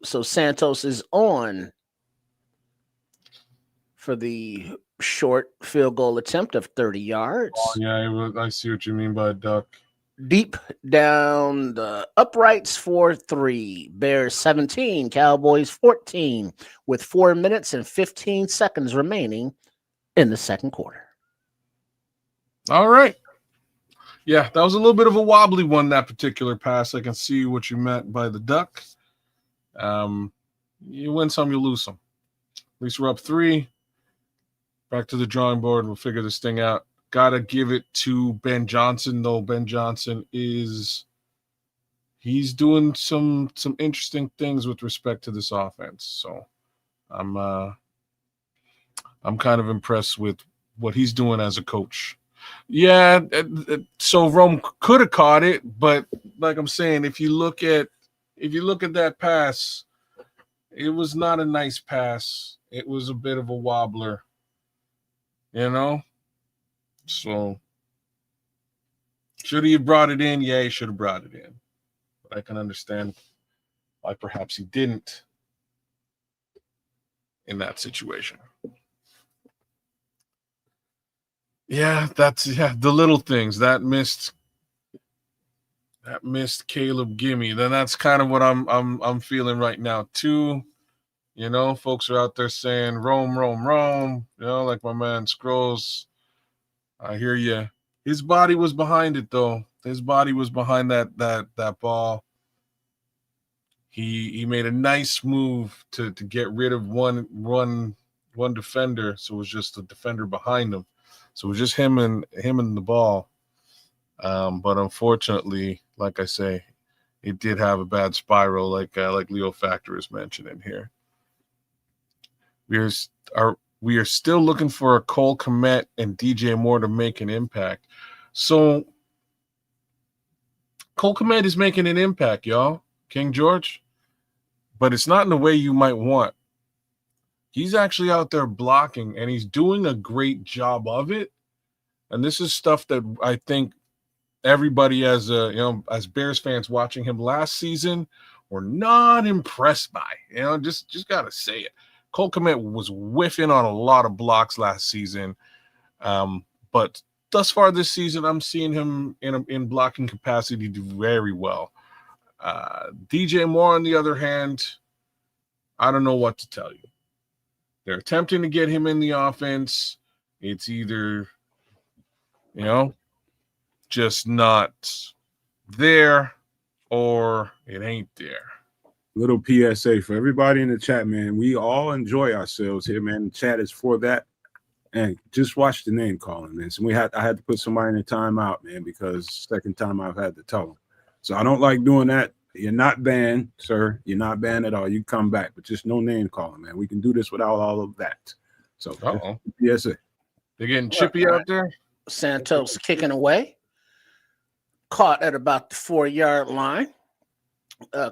C: So Santos is on for the short field goal attempt of 30 yards.
D: Oh, yeah, I see what you mean by duck.
C: Deep down the uprights for 3. Bears 17, Cowboys 14, with 4 minutes and 15 seconds remaining in the second quarter.
D: All right. Yeah, that was a little bit of a wobbly one, that particular pass. I can see what you meant by the duck. You win some, you lose some. At least we're up 3. Back to the drawing board, and we'll figure this thing out. Gotta give it to Ben Johnson, though. Ben Johnson he's doing some interesting things with respect to this offense. So I'm kind of impressed with what he's doing as a coach. Yeah, so Rome could have caught it, but like I'm saying, if you look at that pass, it was not a nice pass. It was a bit of a wobbler. So should he have brought it in? Yeah, he should have brought it in. But I can understand why perhaps he didn't in that situation. Yeah, the little things that missed Caleb Gimme. Then that's kind of what I'm feeling right now too. Folks are out there saying Rome, like my man Scrolls. I hear you. His body was behind it though. His body was behind that ball. He made a nice move to get rid of one defender, so it was just the defender behind him. So it was just him and the ball. But unfortunately, like I say, it did have a bad spiral, like Leo Factor is mentioning here. We are still looking for a Cole Kmet and DJ Moore to make an impact. So Cole Kmet is making an impact, y'all. King George. But it's not in the way you might want. He's actually out there blocking, and he's doing a great job of it. And this is stuff that I think everybody, as Bears fans watching him last season, were not impressed by. Just gotta say it. Cole Kmet was whiffing on a lot of blocks last season, but thus far this season, I'm seeing him in blocking capacity do very well. DJ Moore, on the other hand, I don't know what to tell you. They're attempting to get him in the offense. It's either, just not there or it ain't there.
B: Little PSA for everybody in the chat, man. We all enjoy ourselves here, man. The chat is for that. And just watch the name calling, man. So I had to put somebody in a timeout, man, because second time I've had to tell them. So I don't like doing that. You're not banned, sir. You're not banned at all. You come back, but just no name calling, man. We can do this without all of that. So PSA.
D: They're getting chippy out there.
C: Santos kicking away. Caught at about the 4-yard line.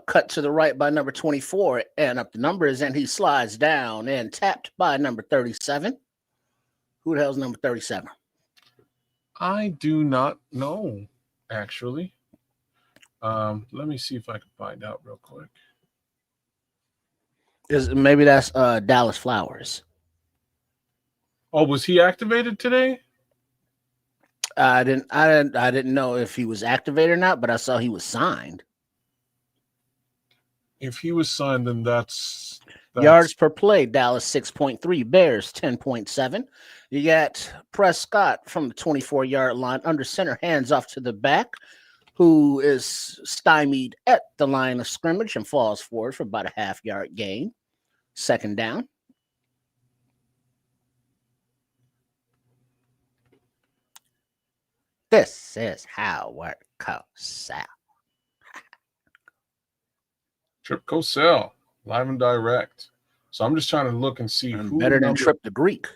C: Cut to the right by number 24 and up the numbers, and he slides down and tapped by number 37. Who the hell's number 37?
D: I do not know, actually. Let me see if I can find out real quick.
C: Maybe that's Dallas Flowers.
D: Oh, was he activated today?
C: I didn't know if he was activated or not, but I saw he was signed.
D: If he was signed, then that's
C: yards per play. Dallas 6.3, Bears 10.7. You got Prescott from the 24-yard line under center, hands off to the back, who is stymied at the line of scrimmage and falls forward for about a half-yard gain. Second down. This is how it goes out.
D: Trip Cosell, live and direct. So I'm just trying to look and see who
C: better than Trip the Greek.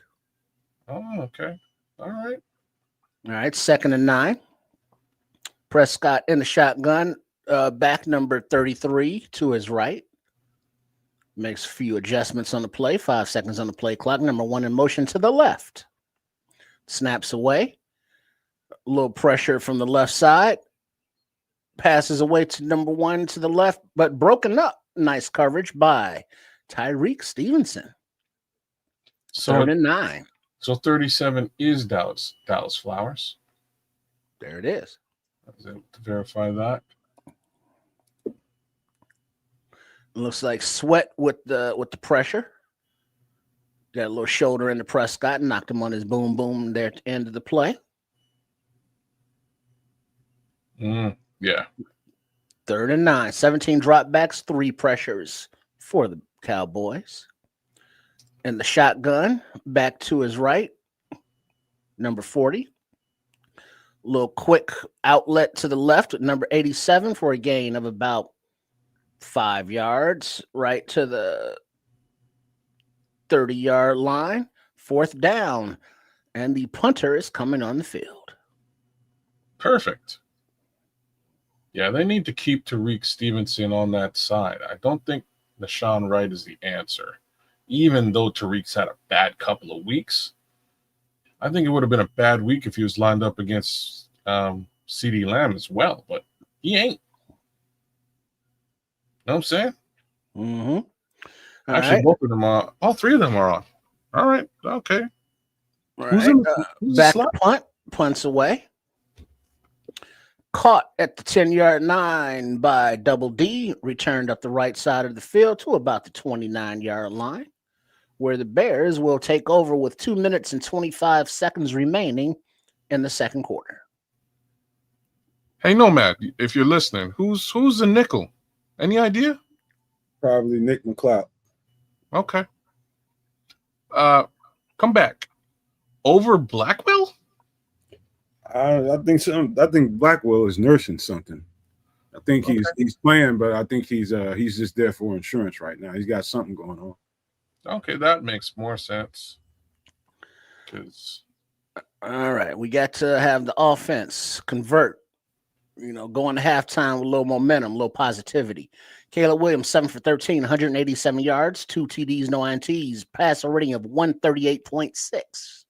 D: Oh, okay. All right.
C: All right, 2nd and 9. Prescott in the shotgun, back number 33 to his right. Makes a few adjustments on the play, 5 seconds on the play clock. Number 1 in motion to the left. Snaps away. A little pressure from the left side. Passes away to number 1 to the left, but broken up. Nice coverage by Tyreek Stevenson.
D: So
C: 3rd and 9.
D: So 37 is Dallas Flowers.
C: There it is.
D: To verify that.
C: Looks like Sweat with the pressure. Got a little shoulder in the Prescott and knocked him on his boom boom there at the end of the play.
D: Yeah.
C: 3rd and 9. 17 dropbacks, 3 pressures for the Cowboys. And the shotgun back to his right, number 40. Little quick outlet to the left with number 87 for a gain of about 5 yards, right to the 30-yard line. 4th down, and the punter is coming on the field.
D: Perfect. Yeah, they need to keep Tyreek Stevenson on that side. I don't think Nashawn Wright is the answer. Even though Tariq's had a bad couple of weeks, I think it would have been a bad week if he was lined up against CeeDee Lamb as well, but he ain't. Know what I'm saying?
C: Mm-hmm.
D: Actually, both of them are. All 3 of them are on. All right. Okay.
C: All
D: Who's
C: right.
D: who's
C: Back to punt. Punts away. Caught at the 10-yard line by Double D. Returned up the right side of the field to about the 29-yard line, where the Bears will take over with 2 minutes and 25 seconds remaining in the second quarter.
D: Hey, Nomad, if you're listening, who's the nickel? Any idea?
B: Probably Nick McLeod.
D: Okay. Come back. Over Blackwell?
B: I think some. I think Blackwell is nursing something. I think
D: Okay.
B: he's playing, but I think he's just there for insurance right now. He's got something going on.
D: Okay, that makes more sense. Because
C: All right, we got to have the offense convert. Going to halftime with a little momentum, a little positivity. Caleb Williams, 7 for 13, 187 yards, 2 TDs, no INTs, passer rating of 138.6.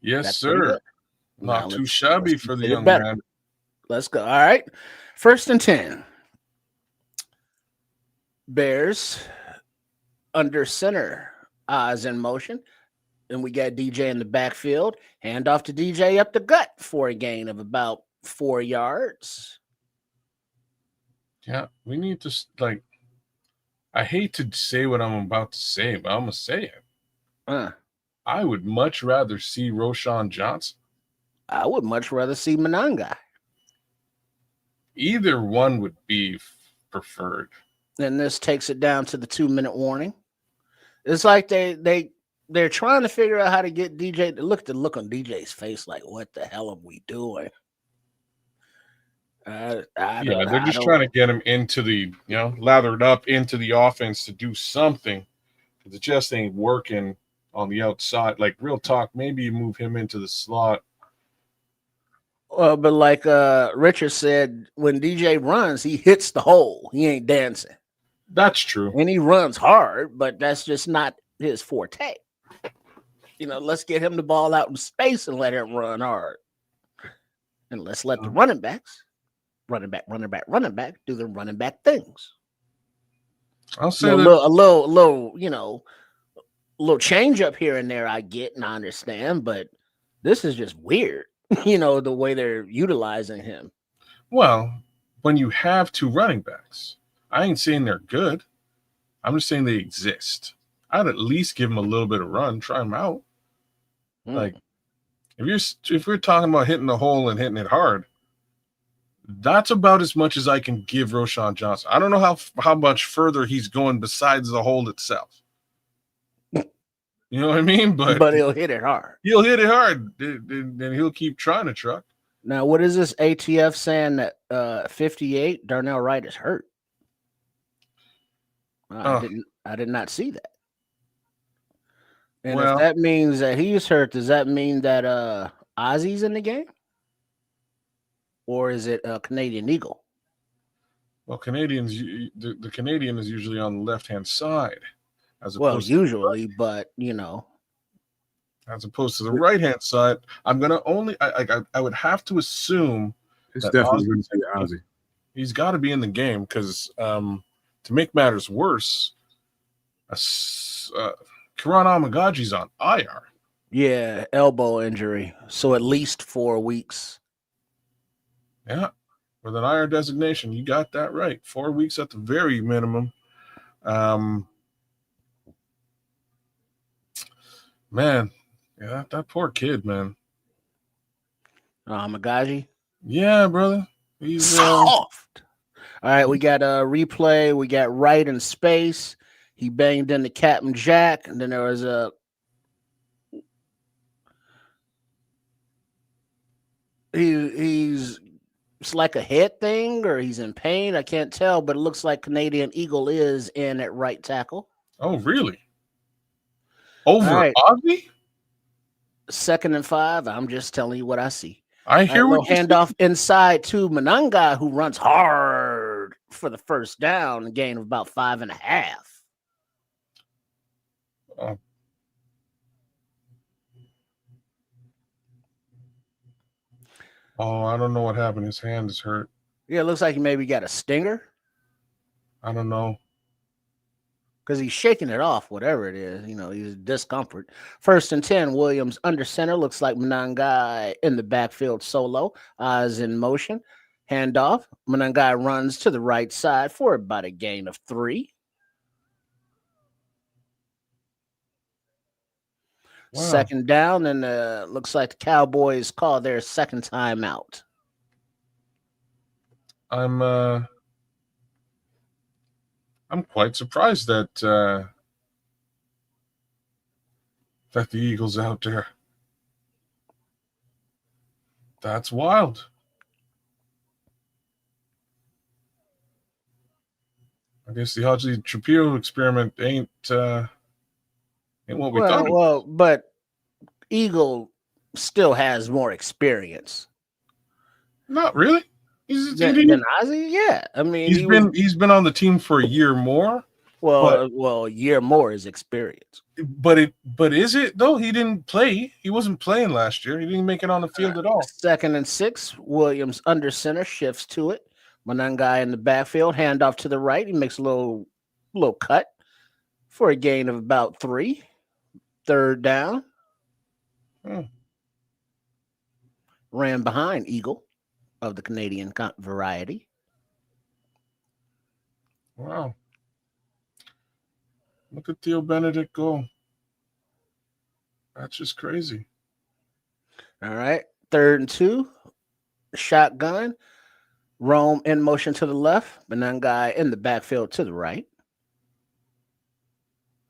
D: yes,
C: That's pretty
D: sir.
C: good.
D: Not
C: Now
D: too
C: let's
D: shabby for the
C: get it
D: young
C: better.
D: man.
C: Let's go. All right. 1st and 10. Bears under center. Oz in motion. And we got DJ in the backfield. Hand off to DJ up the gut for a gain of about 4 yards.
D: Yeah, we need to I hate to say what I'm about to say, but I'm gonna say it. I would much rather see Roschon Johnson.
C: I would much rather see Mananga.
D: Either one would be preferred.
C: And this takes it down to the 2-minute warning. It's like they're trying to figure out how to get DJ to look on DJ's face like, what the hell are we doing?
D: They're just trying to get him into the, lathered up into the offense to do something. Because it just ain't working on the outside. Like, real talk, maybe you move him into the slot.
C: Well, but like Richard said, when DJ runs, he hits the hole. He ain't dancing.
D: That's true.
C: And he runs hard, but that's just not his forte. Let's get him the ball out in space and let him run hard. And let's let the running backs, running back, do the running back things.
D: I'll say
C: a little change up here and there I get and I understand, but this is just weird, the way they're utilizing him.
D: Well, when you have 2 running backs, I ain't saying they're good. I'm just saying they exist. I'd at least give them a little bit of run, try them out. Like, if we're talking about hitting the hole and hitting it hard, that's about as much as I can give Roschon Johnson. I don't know how much further he's going besides the hole itself. You know what I mean?
C: But he'll hit it hard.
D: He'll hit it hard. Then he'll keep trying to truck.
C: Now, what is this ATF saying that 58 Darnell Wright is hurt? I did not see that. And if that means that he's hurt, does that mean that Ozzy's in the game? Or is it a Canadian Eagle?
D: Well, the Canadian is usually on the left-hand side. But as opposed to the right-hand side, I'm gonna I would have to assume
B: it's definitely going to be Ozzy.
D: He's got to be in the game because to make matters worse, Karan Amagaji's on IR.
C: Yeah, elbow injury. So at least 4 weeks.
D: Yeah, with an IR designation, you got that right. 4 weeks at the very minimum. Man, yeah, that poor kid, man.
C: Amagaji?
D: Yeah, brother. He's
C: soft. All right, we got a replay. We got Wright in space. He banged into Captain Jack, and then there was it's like a head thing, or he's in pain. I can't tell, but it looks like Canadian Eagle is in at right tackle.
D: Oh, really? Over Ozzy?
C: 2nd and 5. I'm just telling you what I see.
D: I hear what you
C: handoff inside to Mananga, who runs hard for the first down, a gain of about 5.5.
D: Oh, I don't know what happened. His hand is hurt.
C: Yeah, it looks like he maybe got a stinger.
D: I don't know.
C: Because he's shaking it off, whatever it is. He's discomfort. 1st and 10, Williams under center. Looks like Mananga in the backfield solo. Is in motion. Handoff. Mananga runs to the right side for about a gain of 3. Wow. 2nd down, and looks like the Cowboys call their second time out.
D: I'm quite surprised that the Eagles out there. That's wild. I guess the Hodgley Trapiro experiment ain't what we thought it was.
C: But Eagle still has more experience
D: Not really.
C: than Ozzy. Yeah, I mean,
D: he's been on the team for a year more.
C: a year more is experience.
D: But is it though? He didn't play. He wasn't playing last year. He didn't make it on the field at all.
C: 2nd and 6. Williams under center shifts to it. Manangai in the backfield, handoff to the right. He makes a little cut for a gain of about 3. 3rd down. Ran behind Eagle of the Canadian variety.
D: Wow. Look at Theo Benedict go. That's just crazy.
C: All right. 3rd and 2. Shotgun. Rome in motion to the left. Manangai in the backfield to the right.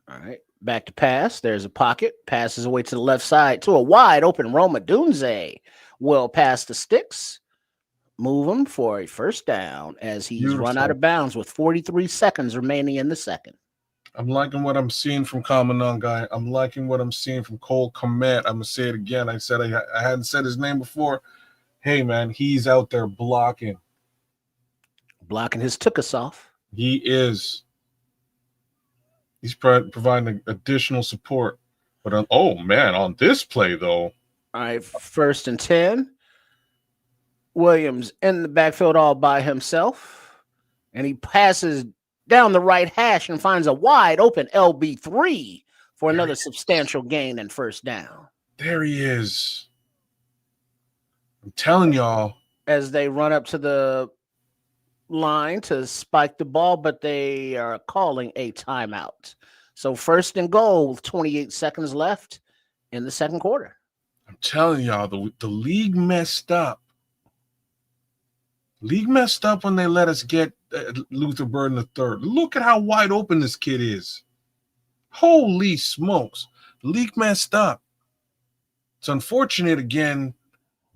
C: All right. Back to pass. There's a pocket. Passes away to the left side to a wide open Roma Dunze. Well past the sticks. Move him for a 1st down as he's run out of bounds with 43 seconds remaining in the second.
D: I'm liking what I'm seeing from Kamanangai. I'm liking what I'm seeing from Cole Komet. I'm going to say it again. I said I hadn't said his name before. Hey, man, he's out there blocking.
C: Blocking his took us off.
D: He is. He's providing additional support. But, on this play, though.
C: All right, 1st and 10. Williams in the backfield all by himself. And he passes down the right hash and finds a wide open LB3 for another substantial gain and 1st down.
D: There he is. I'm telling y'all.
C: As they run up to the line to spike the ball, but they are calling a timeout. So 1st and goal with 28 seconds left in the second quarter.
D: I'm telling y'all, the league messed up. League messed up when they let us get Luther Burden III. Look at how wide open this kid is. Holy smokes. The league messed up. It's unfortunate, again,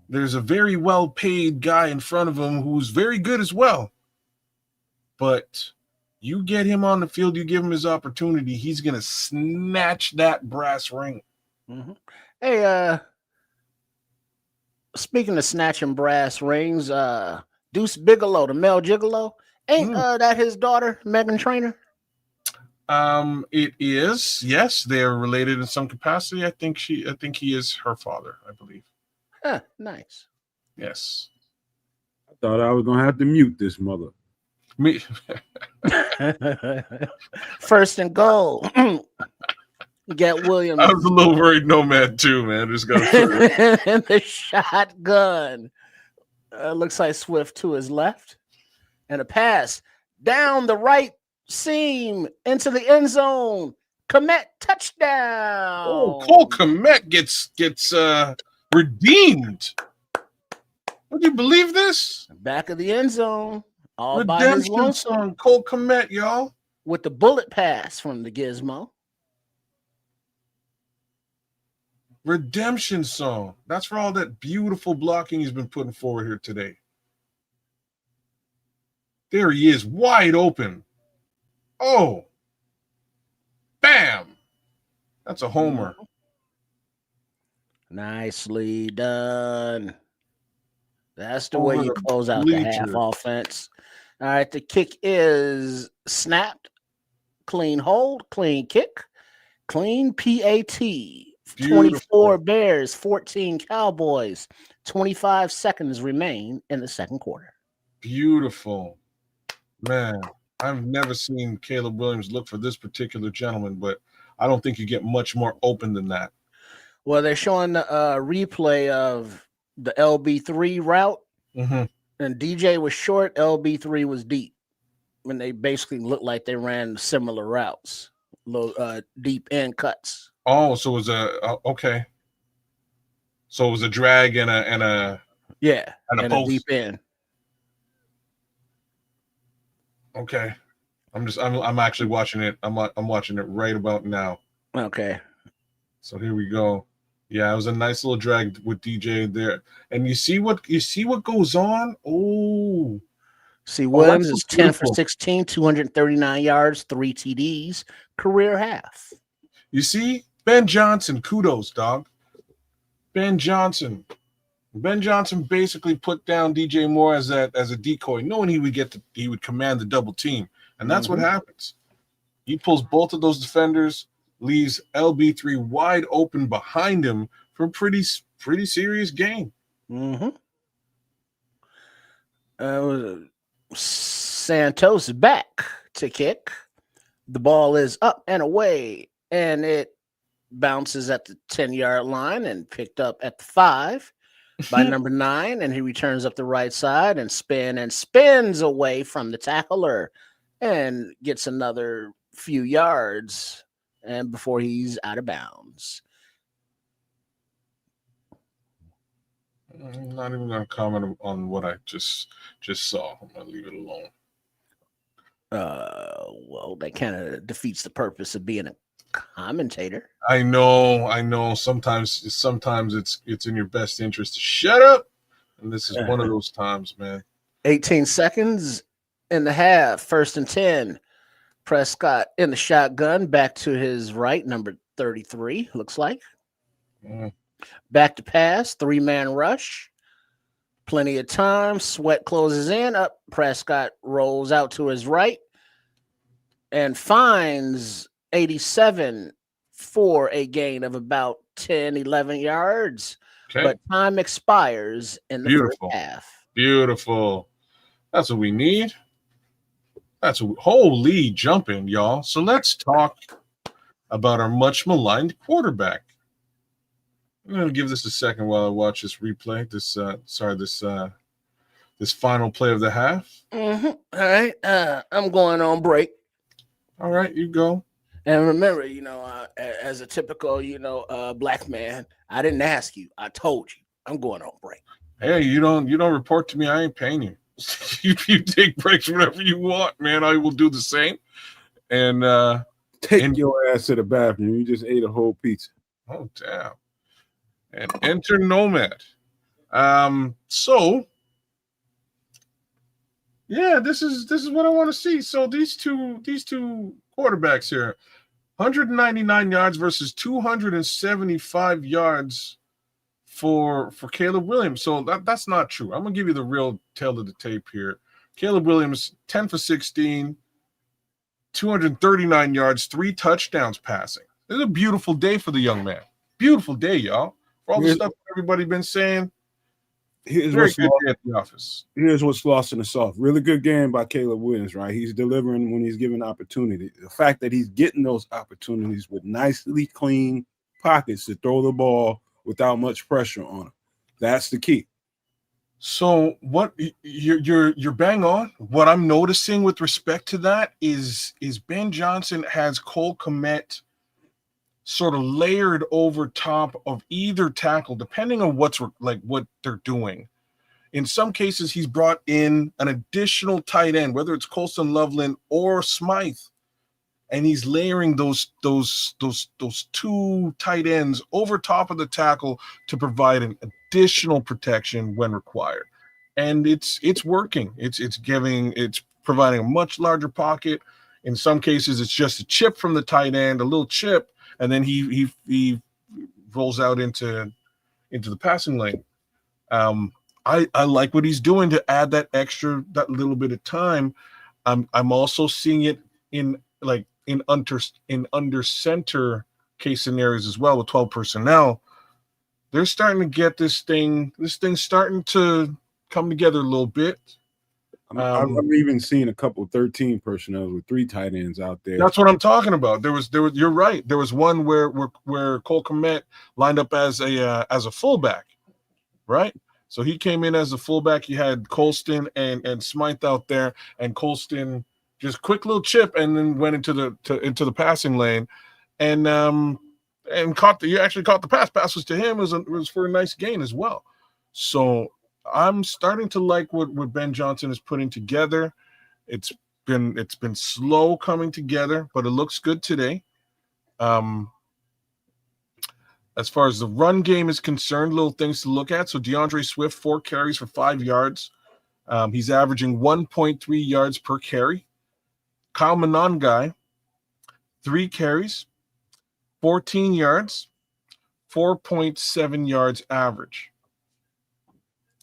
D: there's a very well-paid guy in front of him who's very good as well. But you get him on the field, you give him his opportunity, he's going to snatch that brass ring.
C: Mm-hmm. Hey, speaking of snatching brass rings, Deuce Bigelow, the male gigolo, ain't that his daughter, Megan Trainor?
D: It is. Yes, they're related in some capacity. I think he is her father, I believe.
C: Huh, nice.
D: Yes.
B: I thought I was gonna have to mute this mother.
D: Me.
C: 1st and goal. You get Williams.
D: I was a little worried, Nomad too, man. Just got
C: and the shotgun. Looks like Swift to his left, and a pass down the right seam into the end zone. Komet touchdown.
D: Oh, Cole Komet gets redeemed. Would you believe this?
C: Back of the end zone, all
D: Redemption
C: by his lonesome.
D: song, Cole Komet, y'all.
C: With the bullet pass from the Gizmo.
D: Redemption song. That's for all that beautiful blocking he's been putting forward here today. There he is, wide open. Oh. Bam. That's a homer.
C: Nicely done. That's the way you close out the half offense. All right, the kick is snapped. Clean hold, clean kick, clean PAT.
D: Beautiful.
C: 24 Bears, 14 Cowboys. 25 seconds remain in the second quarter.
D: Beautiful. Man, I've never seen Caleb Williams look for this particular gentleman, but I don't think you get much more open than that.
C: Well, they're showing the replay of the LB3 route,
D: and
C: DJ was short, LB3 was deep. And they basically looked like they ran similar routes, little deep end cuts.
D: Oh, so it was okay. So it was a drag and a
C: a deep end.
D: Okay. I'm actually watching it. I'm watching it right about now.
C: Okay.
D: So here we go. Yeah, it was a nice little drag with DJ there. And you see what goes on? Oh,
C: See,
D: oh,
C: Williams
D: that's so
C: is 10 for
D: beautiful.
C: 16, 239 yards, 3 TDs, career half.
D: You see? Ben Johnson, kudos, dog. Ben Johnson. Ben Johnson basically put down DJ Moore as a decoy, knowing he would command the double team. And that's what happens. He pulls both of those defenders, leaves LB3 wide open behind him for a pretty serious game.
C: Santos back to kick. The ball is up and away, and it bounces at the 10-yard line and picked up at the 5 by number 9, and he returns up the right side and spins away from the tackler and gets another few yards and before he's out of bounds.
D: I'm not even going to comment on what I just saw. I'm going to leave it alone.
C: Well, that kind of defeats the purpose of being a commentator.
D: I know. Sometimes it's in your best interest to shut up, and this is one of those times, man.
C: 18 seconds in the half, 1st and 10. Prescott in the shotgun, back to his right, number 33, looks like. Back to pass, 3-man rush. Plenty of time. Sweat closes in. Up. Prescott rolls out to his right and finds 87 for a gain of about 10, 11 yards.
D: Okay.
C: But time expires in the first half.
D: Beautiful. That's what we need. That's a holy jumping, y'all. So let's talk about our much maligned quarterback. I'm going to give this a second while I watch this replay. This final play of the half.
C: All right. I'm going on break.
D: All right, you go.
C: And remember, as a typical, black man, I didn't ask you. I told you. I'm going on break.
D: Hey, you don't report to me. I ain't paying you. You take breaks whenever you want, man. I will do the same. And
B: take your ass to the bathroom. You just ate a whole pizza.
D: Oh, damn. And enter Nomad. So yeah, this is what I want to see. So these two quarterbacks here, 199 yards versus 275 yards for Caleb Williams. So that's not true. I'm gonna give you the real tail of the tape here. Caleb Williams, 10 for 16, 239 yards, 3 touchdowns passing. This is a beautiful day for the young man. Beautiful day, y'all. For all the stuff everybody been saying.
B: Here's what's lost in the sauce. Really good game by Caleb Williams, right? He's delivering when he's given opportunity. The fact that he's getting those opportunities with nicely clean pockets to throw the ball without much pressure on him. That's the key.
D: So what you're bang on. What I'm noticing with respect to that is Ben Johnson has Cole Kmet sort of layered over top of either tackle, depending on what they're doing. In some cases, he's brought in an additional tight end, whether it's Colston Loveland or Smythe, and he's layering those 2 tight ends over top of the tackle to provide an additional protection when required. And it's working. It's providing a much larger pocket. In some cases, it's just a chip from the tight end, a little chip, and then he rolls out into the passing lane. I like what he's doing to add that little bit of time. I'm also seeing it in under center case scenarios as well with 12 personnel. They're starting to get this thing starting to come together a little bit.
B: I've even seen a couple 13 personnel with 3 tight ends out there.
D: That's what I'm talking about. There was. You're right. There was one where Cole Kmet lined up as a fullback, right? So he came in as a fullback. You had Colston and Smythe out there, and Colston just quick little chip, and then went into the passing lane, and he actually caught the pass. Pass was to him. It was for a nice gain as well. So I'm starting to like what Ben Johnson is putting together. It's been slow coming together, but it looks good today. As far as the run game is concerned, little things to look at. So DeAndre Swift, 4 carries for 5 yards. He's averaging 1.3 yards per carry. Kyle Monangai, 3 carries, 14 yards, 4.7 yards average.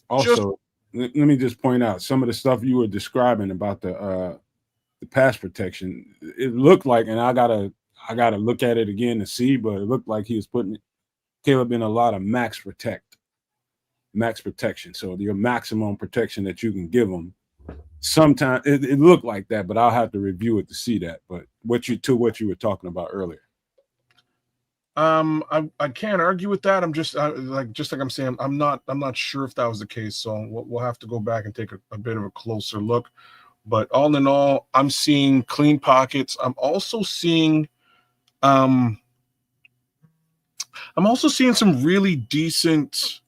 B: Also, let me just point out some of the stuff you were describing about the pass protection. It looked like, and I gotta look at it again to see, but it looked like he was putting Caleb in a lot of max protection. So your maximum protection that you can give him. Sometimes it looked like that, but I'll have to review it to see that. But what you were talking about earlier.
D: I can't argue with that. I'm just like I'm saying, I'm not sure if that was the case. So we'll have to go back and take a bit of a closer look. But all in all, I'm seeing clean pockets. I'm also seeing some really decent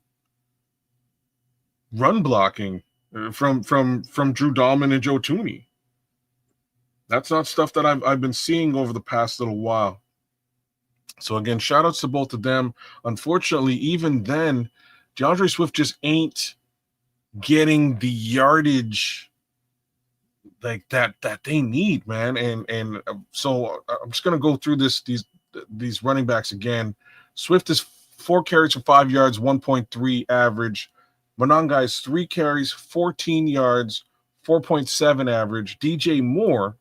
D: run blocking from Drew Dahlman and Joe Tooney. That's not stuff that I've been seeing over the past little while. So again, shout outs to both of them. Unfortunately, even then, DeAndre Swift just ain't getting the yardage like that they need, man. And so I'm just gonna go through these running backs again. Swift is 4 carries for 5 yards, 1.3 average. Monangai is 3 carries, 14 yards, 4.7 average. DJ Moore,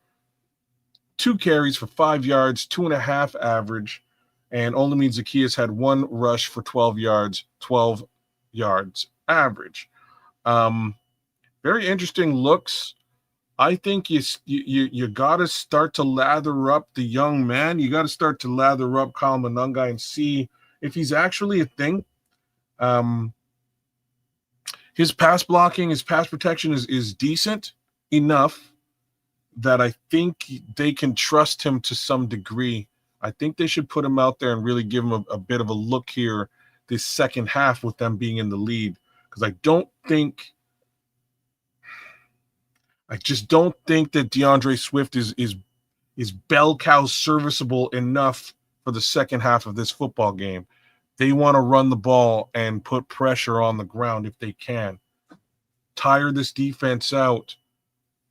D: 2 carries for 5 yards, 2.5 average. And Olamide Zaccheaus had 1 rush for 12 yards, 12 yards average. Very interesting looks. I think you got to start to lather up the young man. You got to start to lather up Kyle Monangai and see if he's actually a thing. His pass blocking, his pass protection is decent enough that I think they can trust him to some degree. I think they should put him out there and really give him a bit of a look here this second half with them being in the lead, because I just don't think that DeAndre Swift is bell cow serviceable enough for the second half of this football game. They want to run the ball and put pressure on the ground if they can. Tire this defense out.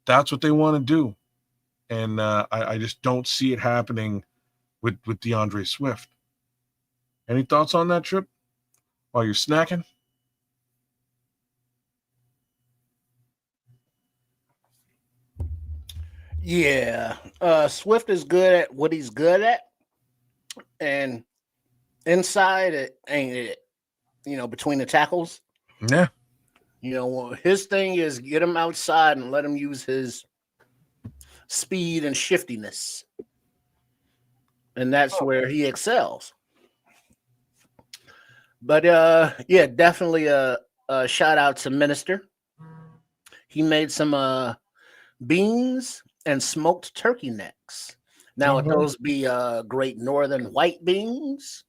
D: That's what they want to do. And I just don't see it happening with DeAndre Swift. Any thoughts on that, Trip, while you're snacking?
C: Yeah. Swift is good at what he's good at. And inside, it ain't it. Between the tackles.
D: Yeah.
C: His thing is get him outside and let him use his speed and shiftiness. And that's where he excels. But yeah, definitely a shout out to Minister. He made some beans and smoked turkey necks. Now, would those be Great Northern white beans,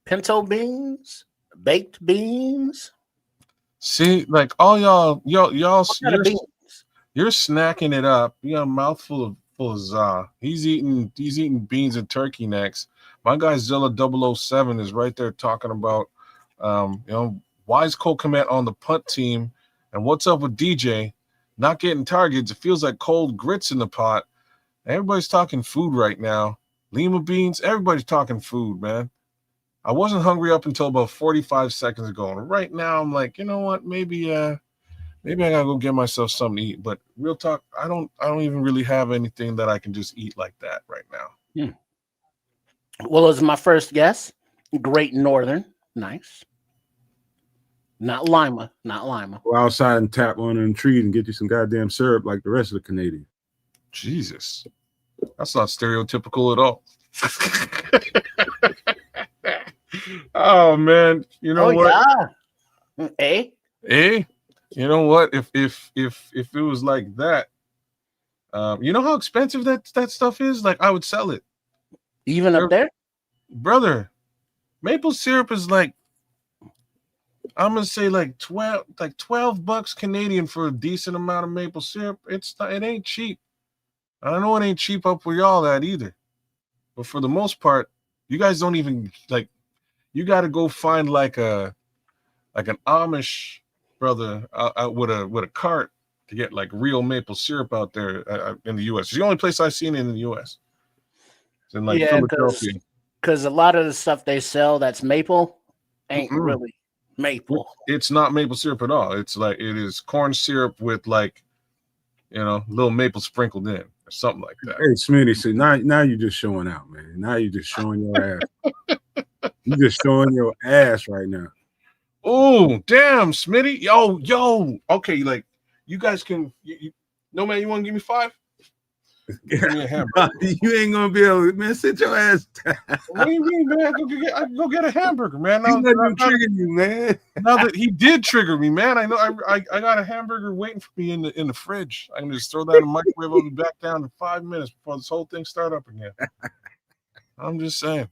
C: pinto beans, baked beans?
D: See, like all y'all, you're snacking it up. You got a mouthful full of za. He's eating beans and turkey necks. My guy Zilla 007 is right there talking about, why is Cole Kmet on the punt team, and what's up with DJ not getting targets? It feels like cold grits in the pot. Everybody's talking food right now. Lima beans, everybody's talking food, man. I wasn't hungry up until about 45 seconds ago, and right now I'm like, you know what? Maybe I gotta go get myself something to eat. But real talk, I don't even really have anything that I can just eat like that right now.
C: Well, as my first guess, Great Northern, nice. Not Lima.
B: Go outside and tap one of them trees and get you some goddamn syrup like the rest of the Canadians.
D: Jesus, that's not stereotypical at all. Oh man, you know what?
C: Yeah.
D: You know what? If it was like that, you know how expensive that stuff is? Like, I would sell it.
C: Even up there?
D: Brother, maple syrup is like, I'm gonna say like $12 Canadian for a decent amount of maple syrup. It ain't cheap. I know it ain't cheap up for y'all that either. But for the most part, you guys don't even like. You got to go find like an Amish brother out with a cart to get like real maple syrup out there in the U.S. It's the only place I've seen it in the U.S. It's in like
C: Yeah,
D: Philadelphia.
C: because a lot of the stuff they sell that's maple ain't
D: Mm-mm.
C: really maple.
D: It's not maple syrup at all. It's like it is corn syrup with like, little maple sprinkled in or something like that.
B: Hey, Smitty, see now you're just showing out, man. Now you're just showing your ass. You're just showing your ass right now.
D: Oh, damn, Smitty. Yo. Okay, like you guys can no man, you want to give me 5? Give me a hamburger.
B: You ain't gonna be able to, man. Sit your ass down.
D: What do you mean, man? I can go get a hamburger, man.
B: He's not even triggering you, man.
D: Now that he did trigger me, man, I know I got a hamburger waiting for me in the fridge. I can just throw that in the microwave. I'll be back down in 5 minutes before this whole thing start up again. I'm just saying.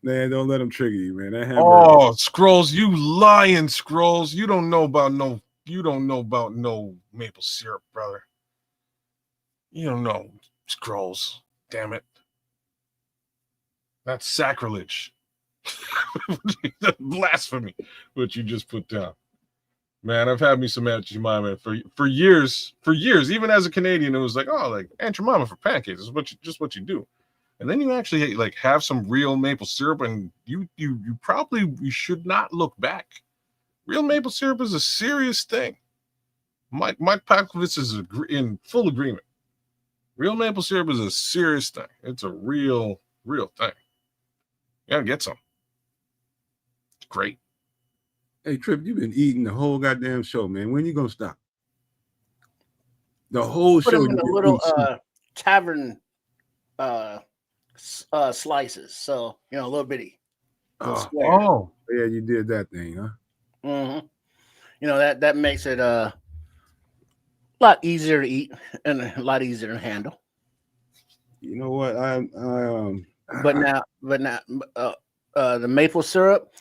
B: Man, don't let him trigger you, man. That hamburger.
D: Oh, Scrolls, you lying, Scrolls. You don't know about no maple syrup, brother. You don't know, Scrolls. Damn it. That's sacrilege. Blasphemy, what you just put down. Man, I've had me some Aunt Jemima for years, even as a Canadian. It was like, oh, like Aunt Jemima for pancakes is what you do. And then you actually like have some real maple syrup, and you should not look back. Real maple syrup is a serious thing. Mike Pakovitz is in full agreement. Real maple syrup is a serious thing. It's a real thing. You gotta get some. It's great.
B: Hey, Trip, you've been eating the whole goddamn show, man. When you gonna stop? The whole
C: Put
B: show.
C: them in a little tavern slices, so a little bitty.
B: Oh, yeah, you did that thing, huh?
C: Mm-hmm. That makes it a lot easier to eat and a lot easier to handle.
B: You know what?
C: But now, the maple syrup,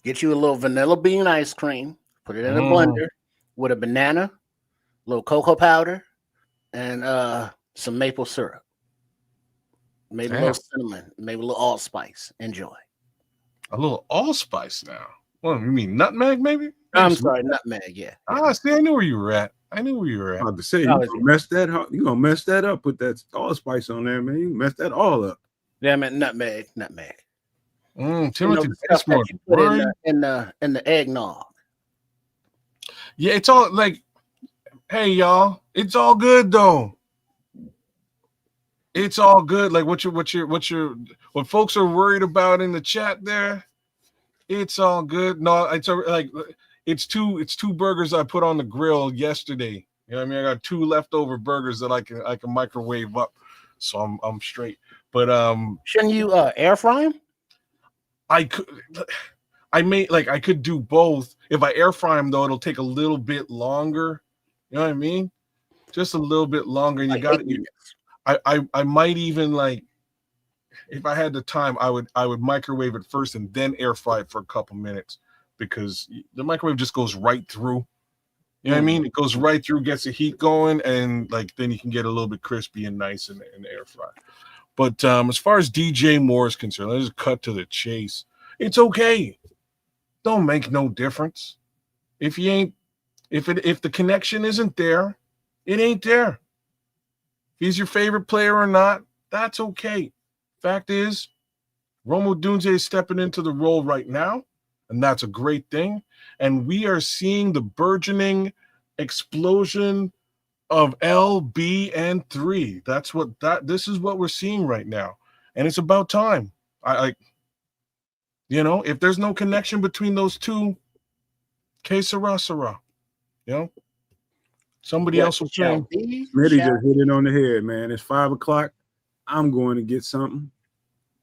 C: get you a little vanilla bean ice cream, put it in a blender with a banana, a little cocoa powder, and some maple syrup. Maybe a little cinnamon, maybe a little allspice. Enjoy.
D: A little allspice now. What, you mean nutmeg, maybe?
C: I'm sorry, nutmeg, yeah.
D: See, I knew where you were at.
B: I was about to say, you're gonna mess that up. Put that allspice on there, man. You mess that all up.
C: Yeah, I meant nutmeg.
D: Timothy,
C: stuff that you put in the eggnog.
D: Yeah, it's all like, hey y'all, it's all good though. It's all good. Like what folks are worried about in the chat there, it's all good. No, it's two burgers I put on the grill yesterday. You know what I mean? I got 2 leftover burgers that I can microwave up, so I'm straight. But
C: shouldn't you air fry them?
D: I could do both. If I air fry them though, it'll take a little bit longer. You know what I mean? Just a little bit longer. And I might even like, if I had the time, I would microwave it first and then air fry it for a couple minutes, because the microwave just goes right through. You know what I mean? It goes right through, gets the heat going, and like then you can get a little bit crispy and nice in the air fry. But as far as DJ Moore is concerned, let's just cut to the chase. It's okay. Don't make no difference. If the connection isn't there, it ain't there. If he's your favorite player or not, that's okay. Fact is, Rome Odunze is stepping into the role right now, and that's a great thing. And we are seeing the burgeoning explosion of L, B, and 3. This is what we're seeing right now. And it's about time. If there's no connection between those two, que sera, sera. Somebody else will say.
B: Smitty just hit it on the head, man. It's 5 o'clock. I'm going to get something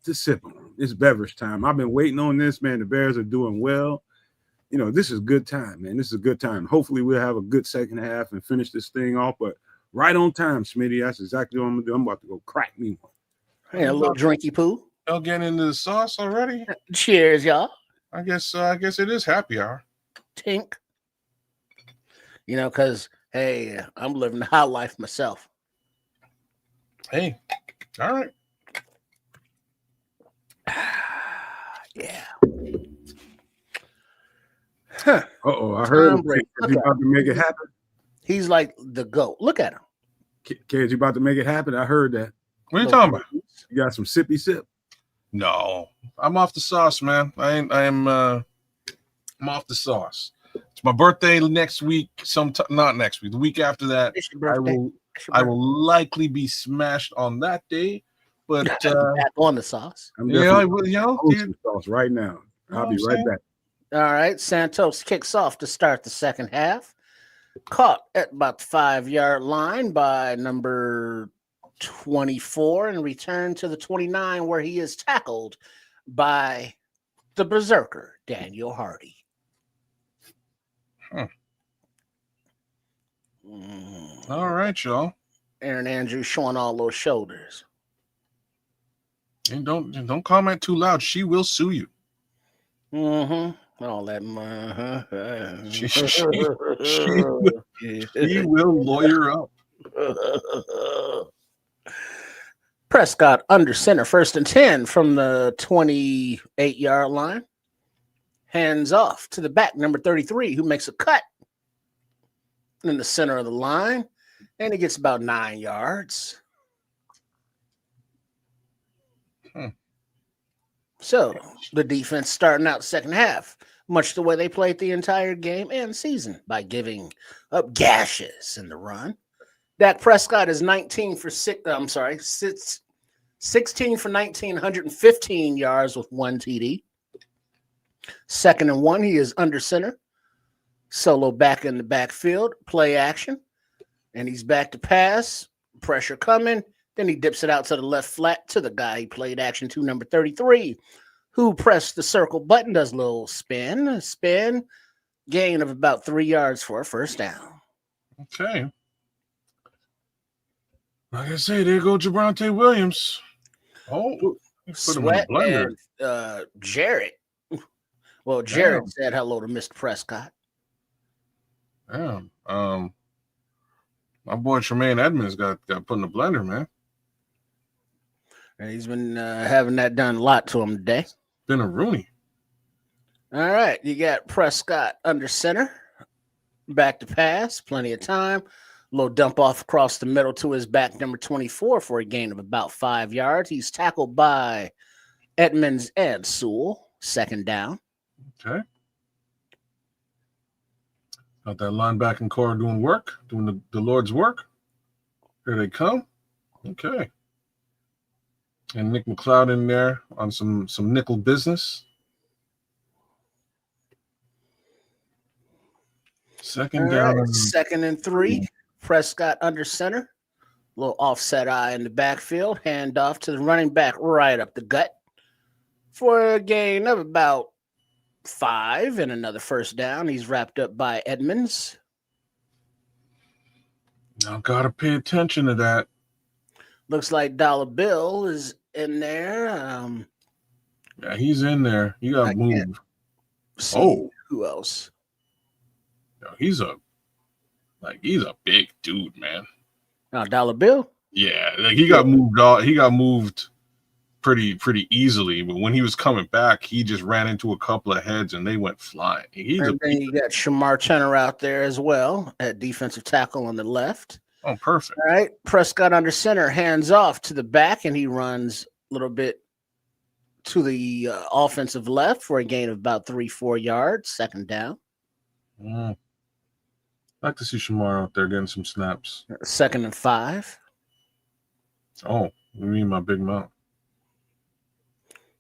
B: to sip on. It's beverage time. I've been waiting on this, man. The Bears are doing well. This is a good time, man. This is a good time. Hopefully we'll have a good second half and finish this thing off, but right on time, Smitty. That's exactly what I'm going to do. I'm about to go crack me one.
C: Hey, a little drinky poo.
D: Y'all getting into the sauce already?
C: Cheers, y'all.
D: I guess it is happy hour.
C: Tink. Because, hey, I'm living the high life myself.
D: Hey, all right.
C: Yeah. Huh.
B: I heard
C: Tom
B: him.
C: Brady.
B: Is he about to make it happen?
C: He's like the GOAT. Look at him.
B: Kids, you about to make it happen? I heard that.
D: What are you talking about?
B: You got some sippy sip.
D: No, I'm off the sauce, man. I'm off the sauce. It's my birthday next week. Not next week. The week after that,
C: It's your birthday.
D: I will likely be smashed on that day. But
C: back on the sauce.
B: I'm
D: yeah,
B: definitely some sauce right now. I'll be right back.
C: All right. Santos kicks off to start the second half. Caught at about the 5-yard line by number 24 and returned to the 29 where he is tackled by the berserker, Daniel Hardy.
D: All right, y'all.
C: Aaron Andrews showing all those shoulders.
D: And don't comment too loud. She will sue you.
C: All that.
D: She will lawyer up.
C: Prescott under center, 1st and 10 from the 28-yard line. Hands off to the back, number 33, who makes a cut in the center of the line, and he gets about 9 yards. So the defense starting out second half, much the way they played the entire game and season, by giving up gashes in the run. Dak Prescott is 16 for 19, 115 yards with 1 TD. 2nd and 1, he is under center. Solo back in the backfield, play action. And he's back to pass. Pressure coming. Then he dips it out to the left flat to the guy he played action to, number 33, who pressed the circle button, does a little spin, gain of about 3 yards for a first down.
D: Okay. Like I say, there go Javonte Williams. Oh,
C: Sweat and Jarrett. Well, Jarrett said hello to Mr. Prescott.
D: Damn. My boy Tremaine Edmonds got put in the blender, man.
C: And he's been having that done a lot to him today.
D: Been a Rooney.
C: All right, you got Prescott under center, back to pass, plenty of time. Little dump off across the middle to his back, number 24, for a gain of about 5 yards. He's tackled by Edmonds and Sewell. 2nd down.
D: Okay. Got that linebacking core doing the Lord's work. Here they come. Okay. And Nick McLeod in there on some nickel business. 2nd down.
C: Right, 2nd and 3. Prescott under center. Little offset eye in the backfield. Hand off to the running back right up the gut for a gain of about 5 and another first down. He's wrapped up by Edmonds.
D: Now gotta pay attention to that.
C: Looks like Dollar Bill is in there.
D: Yeah, he's in there. You gotta move.
C: Who else?
D: No, he's a big dude, man.
C: Oh, Dollar Bill?
D: Yeah, like he got moved pretty easily, but when he was coming back, he just ran into a couple of heads and they went flying.
C: And then you got Shemar Turner out there as well at defensive tackle on the left.
D: Oh, perfect.
C: All right, Prescott under center, hands off to the back, and he runs a little bit to the offensive left for a gain of about 3-4 yards. 2nd down.
D: I'd like to see Shemar out there getting some snaps.
C: 2nd and 5.
D: Oh, you mean my big mouth.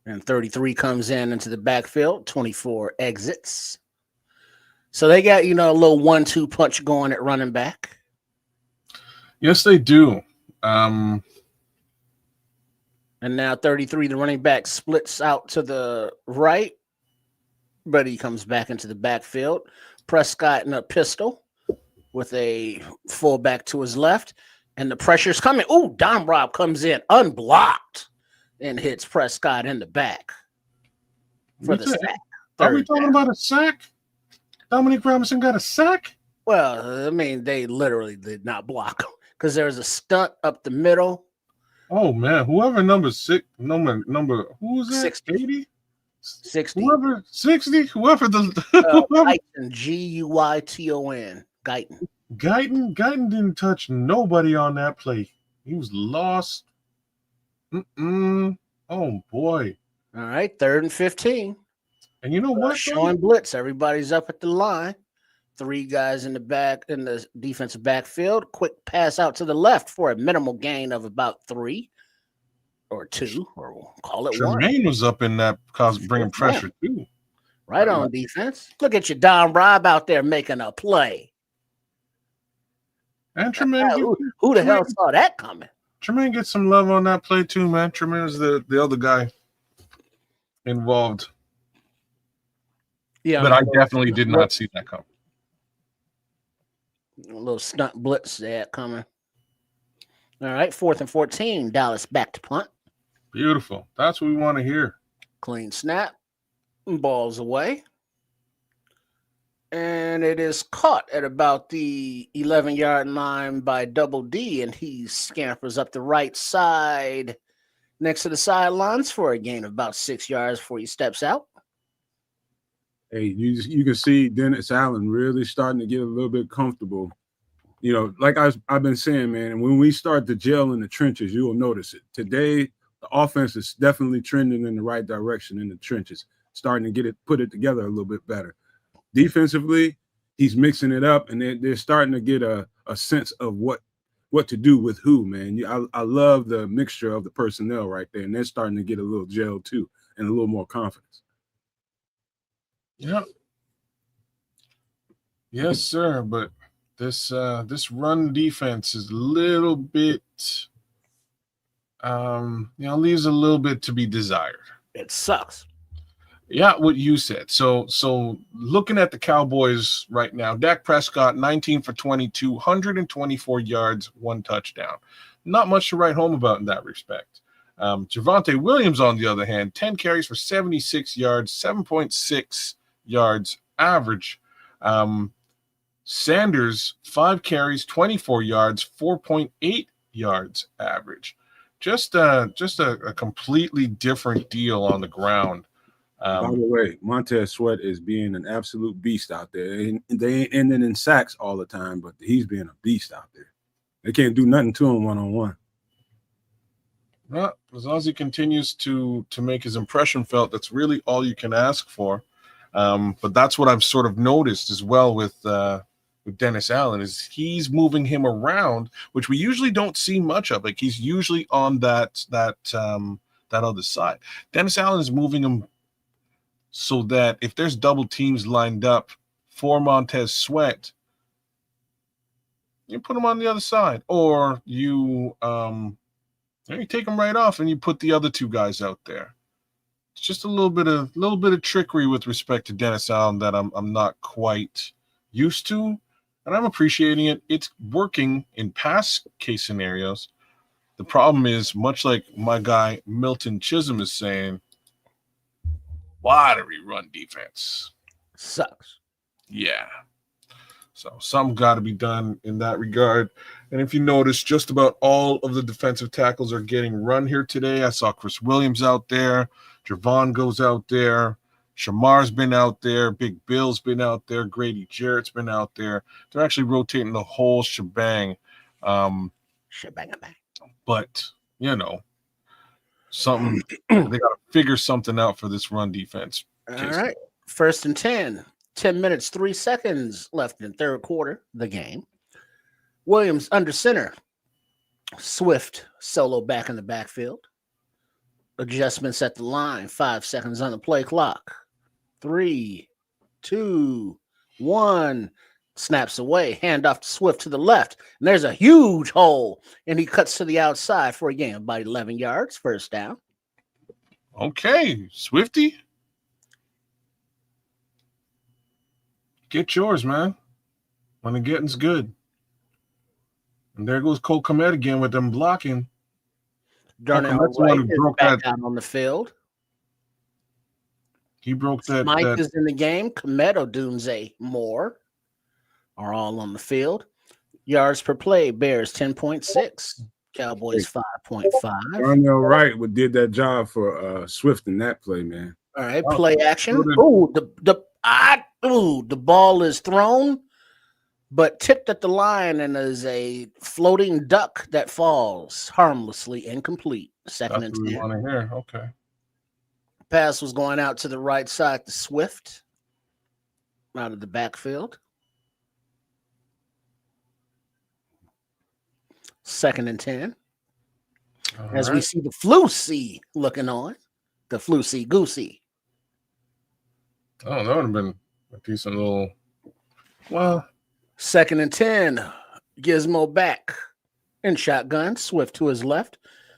C: And 33 comes into the backfield. 24 exits. So they got, a little 1-2 punch going at running back.
D: Yes, they do.
C: And now 33, the running back, splits out to the right, but he comes back into the backfield. Prescott in a pistol with a fullback to his left, and the pressure's coming. Oh, Dom Rob comes in unblocked and hits Prescott in the back for the sack.
D: Are we talking about a sack? Dominic Robinson got a sack?
C: Well, I mean, they literally did not block him because there was a stunt up the middle
D: Oh man, whoever number who was that?
C: 60.
D: 80?
C: 60.
D: Whoever 60, whoever the whoever
C: Guyton, Guyton. Guyton.
D: Guyton didn't touch nobody on that play. He was lost. Oh boy.
C: All right, 3rd and 15.
D: And you know what?
C: Showing blitz. Everybody's up at the line. 3 guys in the defensive backfield. Quick pass out to the left for a minimal gain of about 3 or 2, or we'll call it 1.
D: Tremaine was up in that bringing pressure too.
C: Right on defense. Look at you, Don Rob out there making a play.
D: And Tremaine,
C: who the hell saw that coming?
D: Tremaine gets some love on that play too, man. Tremaine is the other guy involved.
C: Yeah,
D: but I definitely did not see that coming.
C: A little stunt blitz there coming. All right, 4th and 14. Dallas back to punt.
D: Beautiful. That's what we want to hear.
C: Clean snap. Ball's away. And it is caught at about the 11-yard line by Double D, and he scampers up the right side next to the sidelines for a gain of about 6 yards before he steps out.
B: Hey, you can see Dennis Allen really starting to get a little bit comfortable. You know, like I've been saying, man, when we start to gel in the trenches, you will notice it. Today, the offense is definitely trending in the right direction in the trenches, starting to put it together a little bit better. Defensively, he's mixing it up, and they're starting to get a sense of what to do with who, man. I love the mixture of the personnel right there, and they're starting to get a little gel too and a little more confidence.
D: Yeah. Yes, sir. But this run defense is a little bit, leaves a little bit to be desired.
C: It sucks.
D: Yeah, what you said. So looking at the Cowboys right now, Dak Prescott, 19 for 22, 124 yards, 1 touchdown. Not much to write home about in that respect. Javonte Williams, on the other hand, 10 carries for 76 yards, 7.6 yards average. Sanders, 5 carries, 24 yards, 4.8 yards average. Just a completely different deal on the ground.
B: By the way, Montez Sweat is being an absolute beast out there. They ain't ending in sacks all the time, but he's being a beast out there. They can't do nothing to him one-on-one.
D: Well, as long as he continues to make his impression felt, that's really all you can ask for. But that's what I've sort of noticed as well with Dennis Allen, is he's moving him around, which we usually don't see much of. Like, he's usually on that other side. Dennis Allen is moving him so that if there's double teams lined up for Montez Sweat, you put him on the other side, or you take him right off and you put the other 2 guys out there. It's just a little bit of trickery with respect to Dennis Allen that I'm not quite used to, and I'm appreciating it. It's working in pass case scenarios. The problem is, much like my guy Milton Chisholm is saying, watery run defense
C: sucks.
D: Yeah. So something got to be done in that regard. And if you notice, just about all of the defensive tackles are getting run here today. I saw Chris Williams out there. Javon goes out there. Shemar's been out there. Big Bill's been out there. Grady Jarrett's been out there. They're actually rotating the whole shebang.
C: Shebang-a-bang.
D: But, something they got to figure something out for this run defense.
C: All right. 1st and 10. 10 minutes, 3 seconds left in 3rd quarter, the game. Williams under center. Swift solo back in the backfield. Adjustments at the line. 5 seconds on the play clock. 3, 2, 1. Snaps away. Handoff to Swift to the left. And there's a huge hole. And he cuts to the outside for a gain of about 11 yards. 1st down.
D: Okay, Swifty. Get yours, man. When the getting's good. And there goes Cole Kmet again with them blocking.
C: Darnell Wright is back out on the field.
D: He broke that.
C: Mike is in the game. Kmet, Odunze, Moore are all on the field. Yards per play, Bears 10.6. Cowboys 5.5.
B: Darnell Wright did that job for Swift in that play, man.
C: All right,
D: Oh,
C: play action.
D: so did-
C: The ball is thrown, but tipped at the line and is a floating duck that falls harmlessly incomplete. Second
D: That's
C: and
D: what we
C: 10.
D: want to hear. Okay.
C: Pass was going out to the right side to Swift out of the backfield. Second and 10.
D: All
C: As we
D: right.
C: see the Flusy looking on. The Flusy Goosey.
D: Oh, that would have been a decent little. Well,
C: Second and 10. Gizmo back in shotgun. Swift to his left.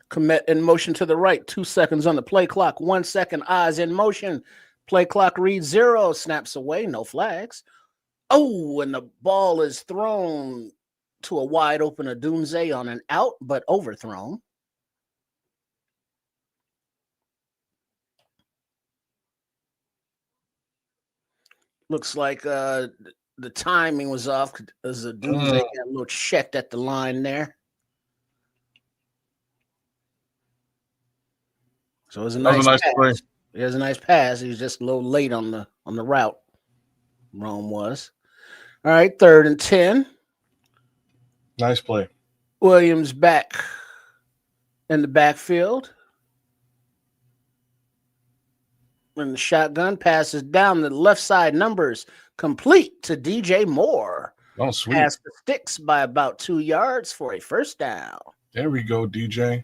C: Commit in motion to the right. 2 seconds on the play clock. 1 second. Eyes in motion. Play clock reads 0. Snaps away. No flags. Oh, and the ball is thrown to a wide open Adunze on an out, but overthrown. Looks like the timing was off as Adunze got a little checked at the line there. So it was a nice pass.
D: play.
C: It was a nice pass. He was just a little late on the route. Rome was. All right, 3rd and 10.
D: Nice play.
C: Williams back in the backfield. And the shotgun passes down the left side, numbers complete to DJ Moore.
D: Oh, sweet.
C: Pass the sticks by about 2 yards for a first down.
D: There we go, DJ.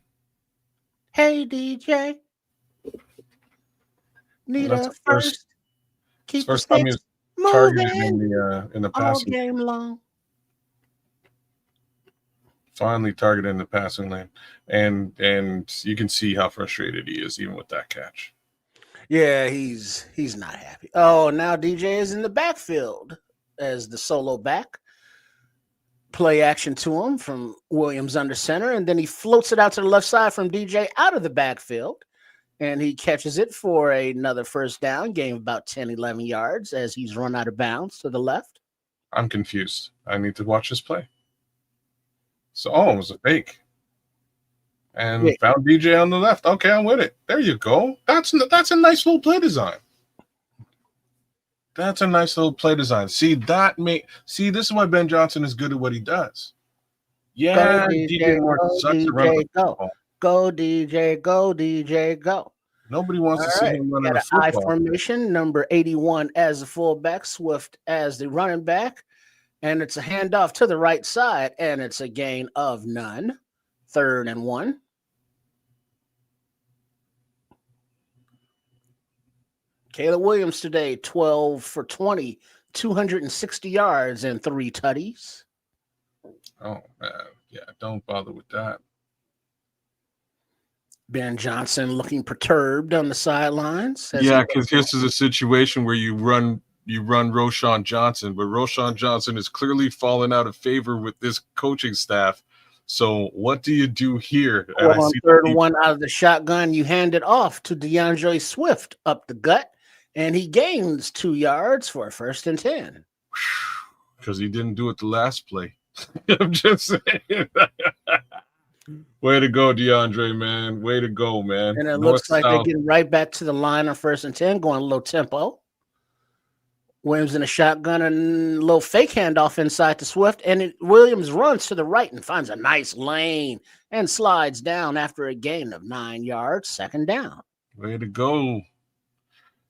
C: Hey, DJ. Need
D: That's
C: a
D: the first-
C: first. Keep the
D: First time he
C: sticks
D: was targeted
C: moving
D: in the
C: all
D: passing.
C: game long.
D: Finally targeted in the passing lane, and you can see how frustrated he is even with that catch.
C: Yeah, he's not happy. Oh, now DJ is in the backfield as the solo back. Play action to him from Williams under center, and then he floats it out to the left side from DJ out of the backfield, and he catches it for another first down, gain about 10, 11 yards as he's run out of bounds to the left.
D: I'm confused. I need to watch this play. So, it was a fake. And
C: Yeah.
D: found DJ on the left. Okay, I'm with it. There you go. That's a nice little play design. That's a nice little play design. See, this is why Ben Johnson is good at what he does. Yeah,
C: Go,
D: DJ Moore
C: go,
D: sucks to run
C: DJ,
D: the
C: go.
D: football.
C: Go, DJ, go, DJ, go.
D: Nobody wants to
C: All
D: see
C: right.
D: him running
C: Got
D: a
C: an I
D: football.
C: formation, number 81 as the fullback, Swift as the running back, and it's a handoff to the right side, and it's a gain of none. 3rd and 1. Caleb Williams today, 12 for 20, 260 yards and 3 tutties.
D: Oh, man. Yeah, don't bother with that.
C: Ben Johnson looking perturbed on the sidelines.
D: Yeah, because this is a situation where you run Roshan Johnson, but Roshan Johnson is clearly fallen out of favor with this coaching staff. So what do you do here?
C: Well, on 3rd and 1 out of the shotgun, you hand it off to DeAndre Swift up the gut, and he gains 2 yards for a 1st and 10.
D: Because he didn't do it the last play. I'm just saying. Way to go, DeAndre, man. Way to go, man.
C: And it looks like they're getting right back to the line on 1st and 10, going a little tempo. Williams in a shotgun and a little fake handoff inside to Swift. And Williams runs to the right and finds a nice lane and slides down after a gain of 9 yards. 2nd down.
D: Way to go,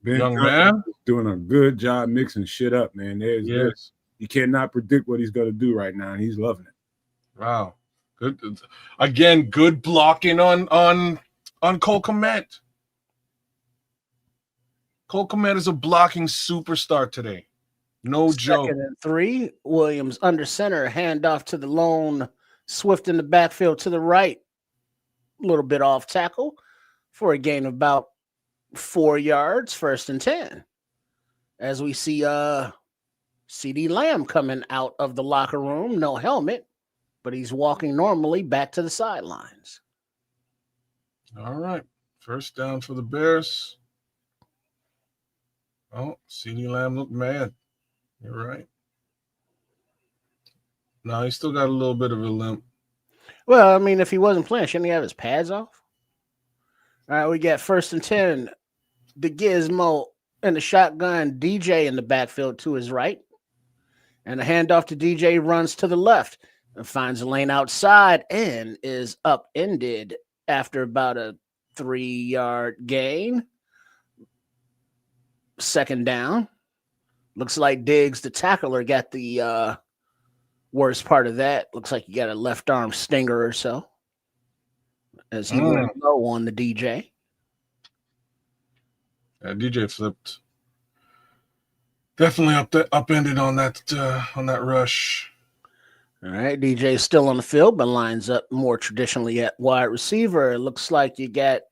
B: Ben
D: young
B: Johnson
D: man.
B: is doing a good job mixing shit up, man.
D: Yes.
B: You cannot predict what he's going to do right now, and he's loving it.
D: Wow. Good. Again, good blocking on Cole Kmet. Cole Kmet is a blocking superstar today. No joke.
C: 2nd and 3. Williams under center. Handoff to the lone Swift in the backfield to the right. A little bit off tackle for a gain of about 4 yards. 1st and 10. As we see CeeDee Lamb coming out of the locker room. No helmet, but he's walking normally back to the sidelines.
D: All right. 1st down for the Bears. Oh, CeeDee Lamb looked mad. You're right. No, he still got a little bit of a limp.
C: Well, I mean, if he wasn't playing, shouldn't he have his pads off? All right, we got 1st and 10. The Gizmo and the shotgun. DJ in the backfield to his right. And the handoff to DJ runs to the left and finds a lane outside and is upended after about a 3-yard gain. 2nd down. Looks like Diggs, the tackler, got the worst part of that. Looks like he got a left arm stinger or so as he went low on the DJ.
D: Yeah, DJ flipped. Definitely upended on that rush.
C: All right, DJ is still on the field, but lines up more traditionally at wide receiver. It looks like you got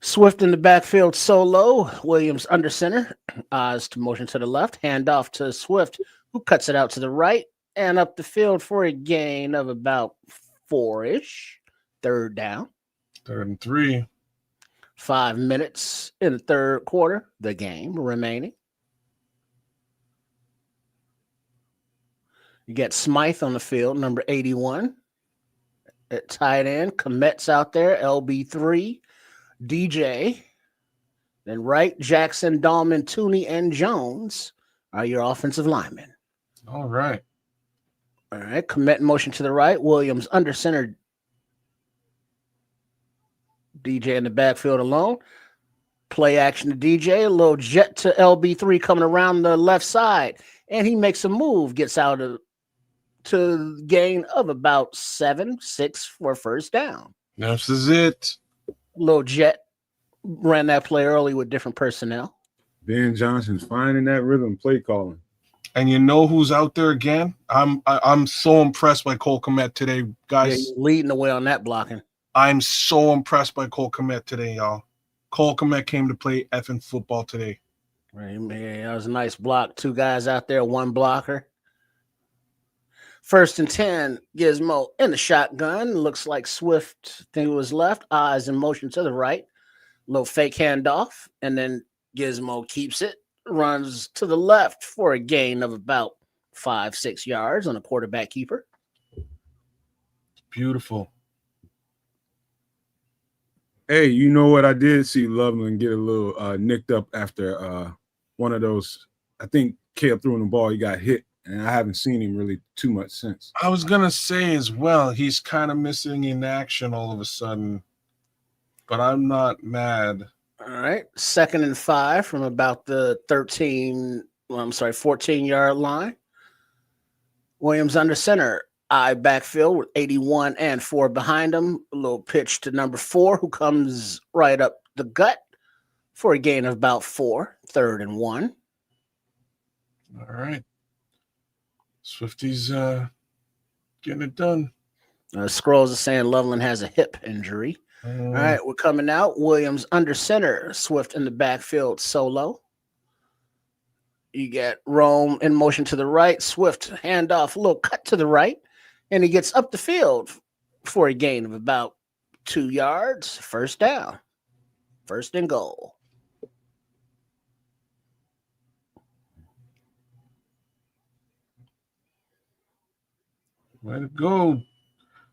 C: Swift in the backfield solo. Williams under center. Oz to motion to the left. Handoff to Swift, who cuts it out to the right and up the field for a gain of about 4-ish. 3rd down.
D: 3rd and 3.
C: 5 minutes in the 3rd quarter. The game remaining. You get Smythe on the field, number 81. At tight end, Komet's out there, LB3. DJ. Then right, Jackson, Dahlman, Tooney, and Jones are your offensive linemen.
D: All right.
C: All right, Komet motion to the right. Williams under center. DJ in the backfield alone. Play action to DJ. A little jet to LB3 coming around the left side. And he makes a move, gets out to gain of about 7-6 for 1st down.
D: This is it.
C: Little jet ran that play early with different personnel.
B: Ben Johnson's finding that rhythm, play calling.
D: And you know who's out there again? I'm so impressed by Cole Kmet today, guys.
C: Yeah, he's leading the way on that blocking.
D: I'm so impressed by Cole Kmet today, y'all. Cole Kmet came to play effing football today.
C: Right, man, that was a nice block. 2 guys out there, 1 blocker. 1st and 10, Gizmo in the shotgun. Looks like Swift, I think it was left. Eyes in motion to the right. Little fake handoff. And then Gizmo keeps it. Runs to the left for a gain of about 5-6 yards on a quarterback keeper.
D: Beautiful.
B: Hey, you know what? I did see Loveland get a little nicked up after one of those. I think Caleb threw him the ball. He got hit, and I haven't seen him really too much since.
D: I was going to say as well, he's kind of missing in action all of a sudden, but I'm not mad.
C: All right. 2nd and 5 from about the 14-yard line. Williams under center. I backfield with 81 and 4 behind him. A little pitch to number 4, who comes right up the gut for a gain of about 4. 3rd and 1.
D: All right. Swifty's getting it done.
C: Scrolls is saying Loveland has a hip injury. All right, we're coming out. Williams under center. Swift in the backfield solo. You get Rome in motion to the right. Swift handoff, a little cut to the right. And he gets up the field for a gain of about 2 yards. 1st down. 1st and goal.
D: Way to go.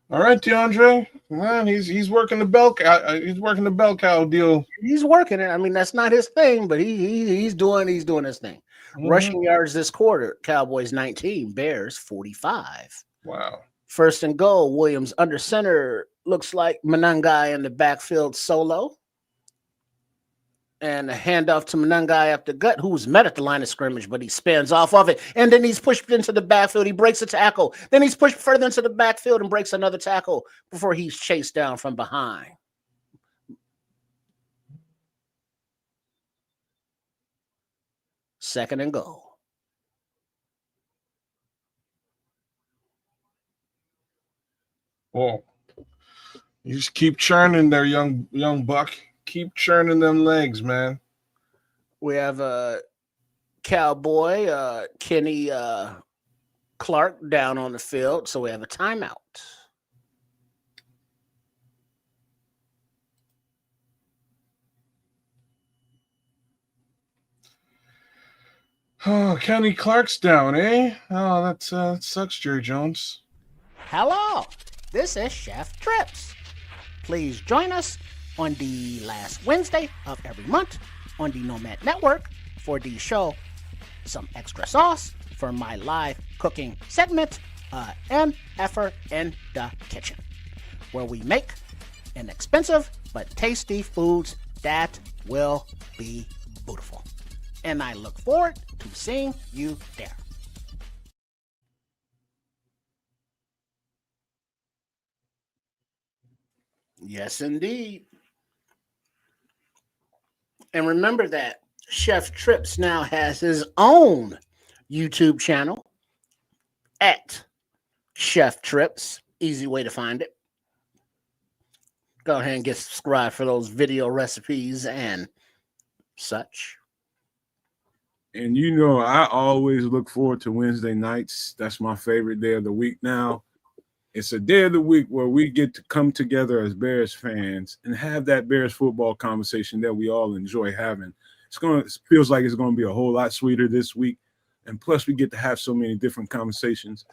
D: All right, DeAndre. Man, he's working the bell cow. He's working the bell cow deal.
C: He's working it. I mean, that's not his thing, but he's doing his thing. Mm-hmm. Rushing yards this quarter, Cowboys 19, Bears 45.
D: Wow.
C: 1st and goal, Williams under center. Looks like Manungai in the backfield solo. And a handoff to Manungai up the gut, who was met at the line of scrimmage, but he spins off of it. And then he's pushed into the backfield. He breaks a tackle. Then he's pushed further into the backfield and breaks another tackle before he's chased down from behind. Second and goal.
D: Whoa. You just keep churning there, young buck. Keep churning them legs, man.
C: We have a Cowboy, Kenny Clark down on the field, so we have a timeout.
D: Oh, Kenny Clark's down, eh? Oh, that sucks, Jerry Jones.
C: Hello. This is Chef Trips. Please join us on the last Wednesday of every month on the Nomad Network for the show Some Extra Sauce for my live cooking segment, MFer in the Kitchen, where we make inexpensive but tasty foods that will be beautiful. And I look forward to seeing you there. Yes, indeed. And remember that Chef Trips now has his own YouTube channel at Chef Trips. Easy way to find it. Go ahead and get subscribed for those video recipes and such.
B: And you know, I always look forward to Wednesday nights. That's my favorite day of the week now. It's a day of the week where we get to come together as Bears fans and have that Bears football conversation that we all enjoy having. It feels like it's going to be a whole lot sweeter this week. And plus, we get to have so many different conversations.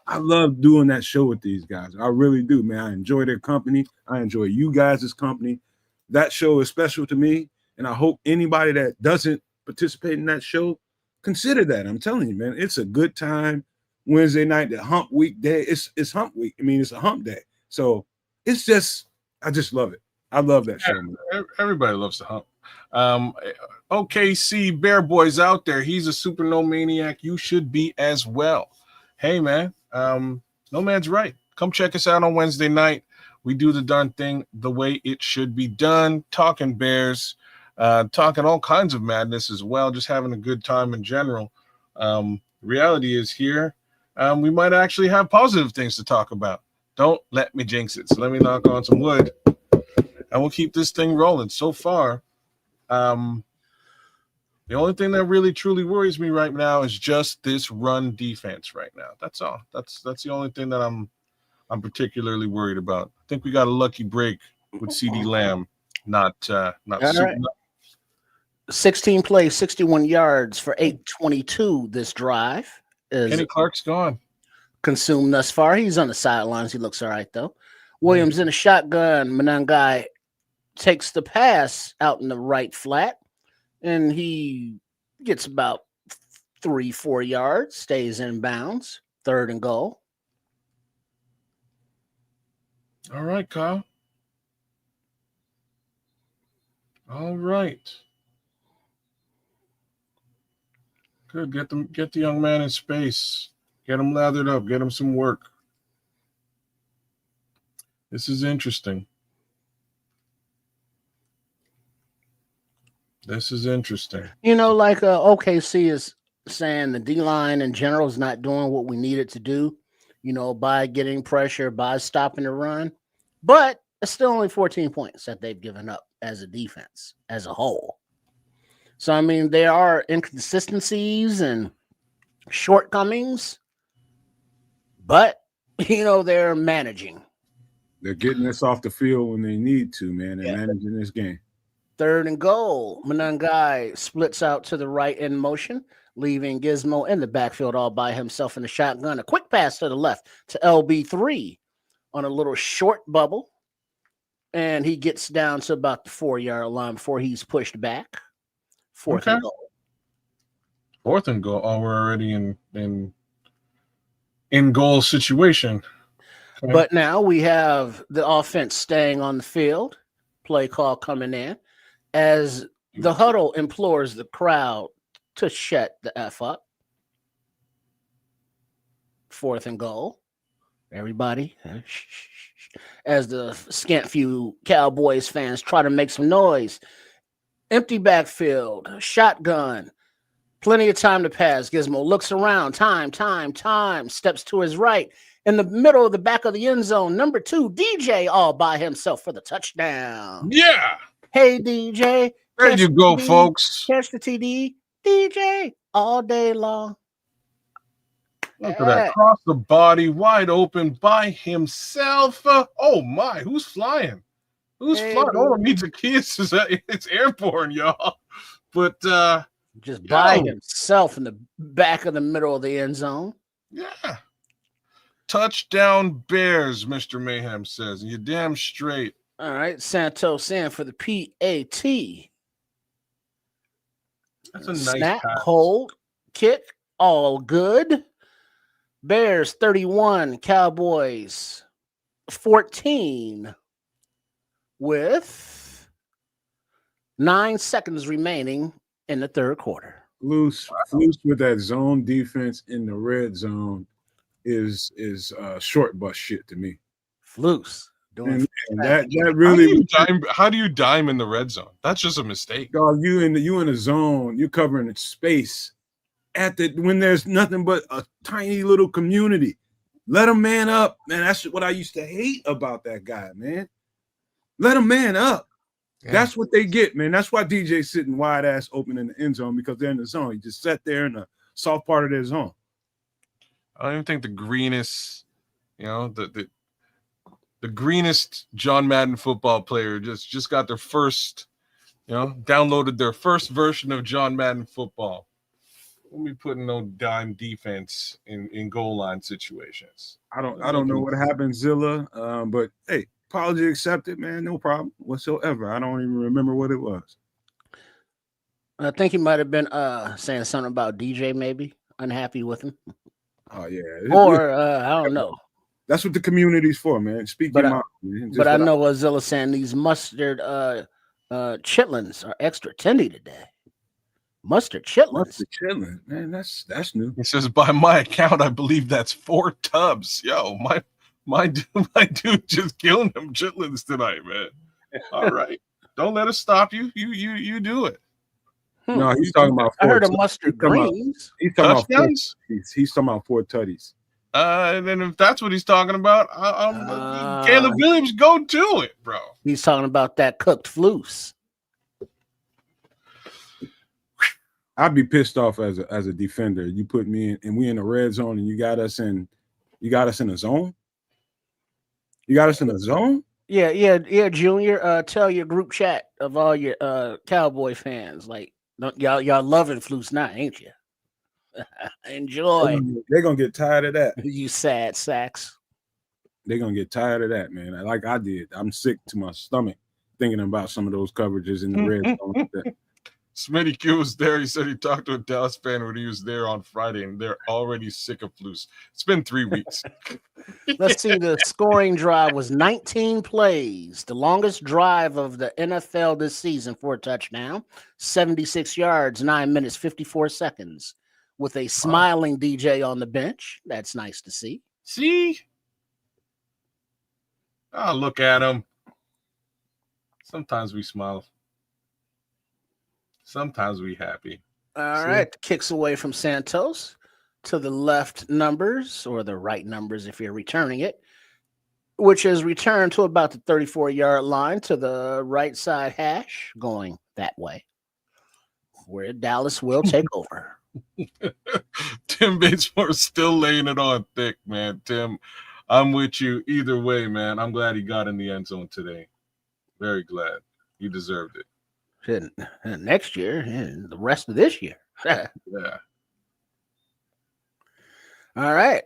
B: I love doing that show with these guys. I really do, man. I enjoy their company. I enjoy you guys' company. That show is special to me. And I hope anybody that doesn't participate in that show, consider that. I'm telling you, man, it's a good time. Wednesday night, the hump week day. It's hump week. I mean, it's a hump day. So it's just, I just love it. I love that show, man.
D: Everybody loves the hump. OKC Bear Boys out there. He's a super no maniac. You should be as well. Hey, man. No man's right. Come check us out on Wednesday night. We do the darn thing the way it should be done. Talking Bears, talking all kinds of madness as well. Just having a good time in general. Reality is here. We might actually have positive things to talk about. Don't let me jinx it. So let me knock on some wood, and we'll keep this thing rolling. So far, the only thing that really truly worries me right now is just this run defense right now. That's all. That's the only thing that I'm particularly worried about. I think we got a lucky break with CD Lamb, not
C: right. 16 plays, 61 yards for 822 this drive.
D: Kenny Clark's gone.
C: Consumed thus far. He's on the sidelines. He looks all right, though. Williams in a shotgun. Manangai takes the pass out in the right flat, and he gets about 3-4 yards, stays in bounds. 3rd and goal.
D: All right, Kyle. All right. Good. Get the young man in space. Get him lathered up. Get him some work. This is interesting.
C: You know, like OKC is saying the D-line in general is not doing what we need it to do, you know, by getting pressure, by stopping the run. But it's still only 14 points that they've given up as a defense, as a whole. So, I mean, there are inconsistencies and shortcomings, but, you know, they're managing.
B: They're getting us off the field when they need to, man. They're managing this game.
C: 3rd and goal. Manangai splits out to the right in motion, leaving Gizmo in the backfield all by himself in the shotgun. A quick pass to the left to LB3 on a little short bubble. And he gets down to about the 4-yard line before he's pushed back. 4th and goal.
D: 4th and goal. Oh, we're already in goal situation. Okay.
C: But now we have the offense staying on the field. Play call coming in as the huddle implores the crowd to shut the F up. 4th and goal. Everybody, as the scant few Cowboys fans try to make some noise. Empty backfield, shotgun, plenty of time to pass. Gizmo looks around, time, steps to his right. In the middle of the back of the end zone, number 2, DJ all by himself for the touchdown.
D: Yeah.
C: Hey, DJ.
D: There you go, folks.
C: Catch the TD. DJ all day long.
D: Look at that. Cross the body, wide open by himself. Oh, my. Who's flying? Who's flying? Oh, it needs a kiss. It's airborne, y'all. But
C: just by himself in the back of the middle of the end zone.
D: Yeah. Touchdown Bears, Mr. Mayhem says. You're damn straight.
C: All right, Santos in for the PAT.
D: That's a nice
C: snap,
D: pass.
C: hold, kick, all good. Bears 31, Cowboys 14 with 9 seconds remaining in the third quarter.
B: Flus with that zone defense in the red zone is short bus shit to me.
C: Flus doing
B: and that really
D: how do you dime in the red zone? That's just a mistake.
B: Dog, you in the zone, you're covering space when there's nothing but a tiny little community. Let him man up, man. That's what I used to hate about that guy, man. Let him man up. Yeah. That's what they get, man. That's why DJ's sitting wide ass open in the end zone, because they're in the zone. He just sat there in the soft part of their zone.
D: I don't even think the greenest, the greenest John Madden football player just got their first, downloaded their first version of John Madden football. We'll be putting no dime defense in goal line situations.
B: I don't know what happened, Zilla, but hey, apology accepted, man. No problem whatsoever. I don't even remember what it was.
C: I think he might have been saying something about DJ, maybe unhappy with him.
B: Oh yeah,
C: or I don't know.
B: That's what the community's for, man. Speak your mind.
C: But I know what Zilla's saying. These mustard chitlins are extra tendy today. Mustard chitlins.
B: Man, that's new.
D: He says, by my account, I believe that's 4 tubs. Yo, my dude just killing them chitlins tonight, man. All right, don't let us stop you. You do it.
B: No, he's talking about.
C: I heard of mustard greens.
B: He's talking about. He's talking about 4 tutties.
D: And then if that's what he's talking about, Caleb Williams, go do it, bro.
C: He's talking about that cooked flus.
B: I'd be pissed off as a defender. You put me in, and we in the red zone, and you got us in a zone. You got us in a zone.
C: Yeah, Junior. Tell your group chat of all your Cowboy fans, like, y'all loving flus now, ain't you? Enjoy.
B: They're gonna get tired of that.
C: You sad sacks.
B: They're gonna get tired of that, man. Like I did. I'm sick to my stomach thinking about some of those coverages in the red zone.
D: Smitty Q was there. He said he talked to a Dallas fan when he was there on Friday, and they're already sick of flus. It's been 3 weeks.
C: Let's see. The scoring drive was 19 plays, the longest drive of the NFL this season for a touchdown, 76 yards, 9 minutes, 54 seconds, with a smiling DJ on the bench. That's nice to see.
D: See? Oh, look at him. Sometimes we smile. Sometimes we happy.
C: All right. Kicks away from Santos to the left numbers, or the right numbers if you're returning it, which is returned to about the 34-yard line to the right side hash, going that way, where Dallas will take over.
D: Tim Batesmore still laying it on thick, man. Tim, I'm with you either way, man. I'm glad he got in the end zone today. Very glad. He deserved it.
C: Next year and the rest of this year.
D: Yeah.
C: All right.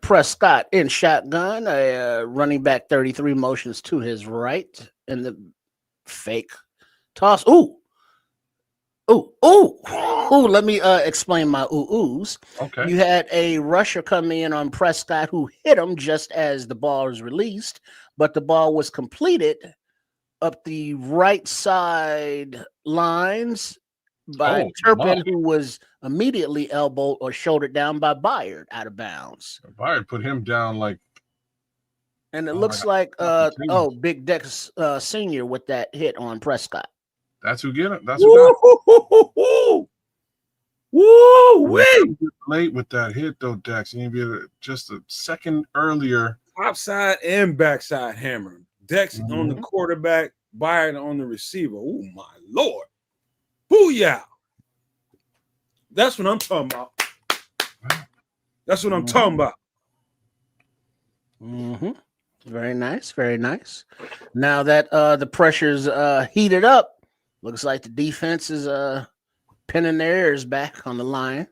C: Prescott in shotgun, a running back 33 motions to his right, and the fake toss. Ooh. Let me explain my oohs.
D: Okay.
C: You had a rusher come in on Prescott who hit him just as the ball was released, but the ball was completed up the right side lines by Turpin, who was immediately elbowed or shouldered down by Byard out of bounds.
D: Byard put him down like.
C: And it looks like Big Dex Sr. with that hit on Prescott.
D: That's who get it. That's who
B: Woo!
D: Late with that hit though, Dex. You need to be just a second earlier.
B: Topside and backside hammer. Dex on the quarterback, Byard on the receiver. Oh my Lord. Booyah. That's what I'm talking about. That's what I'm talking about.
C: Very nice. Very nice. Now that the pressure's heated up, looks like the defense is pinning their ears back on the line.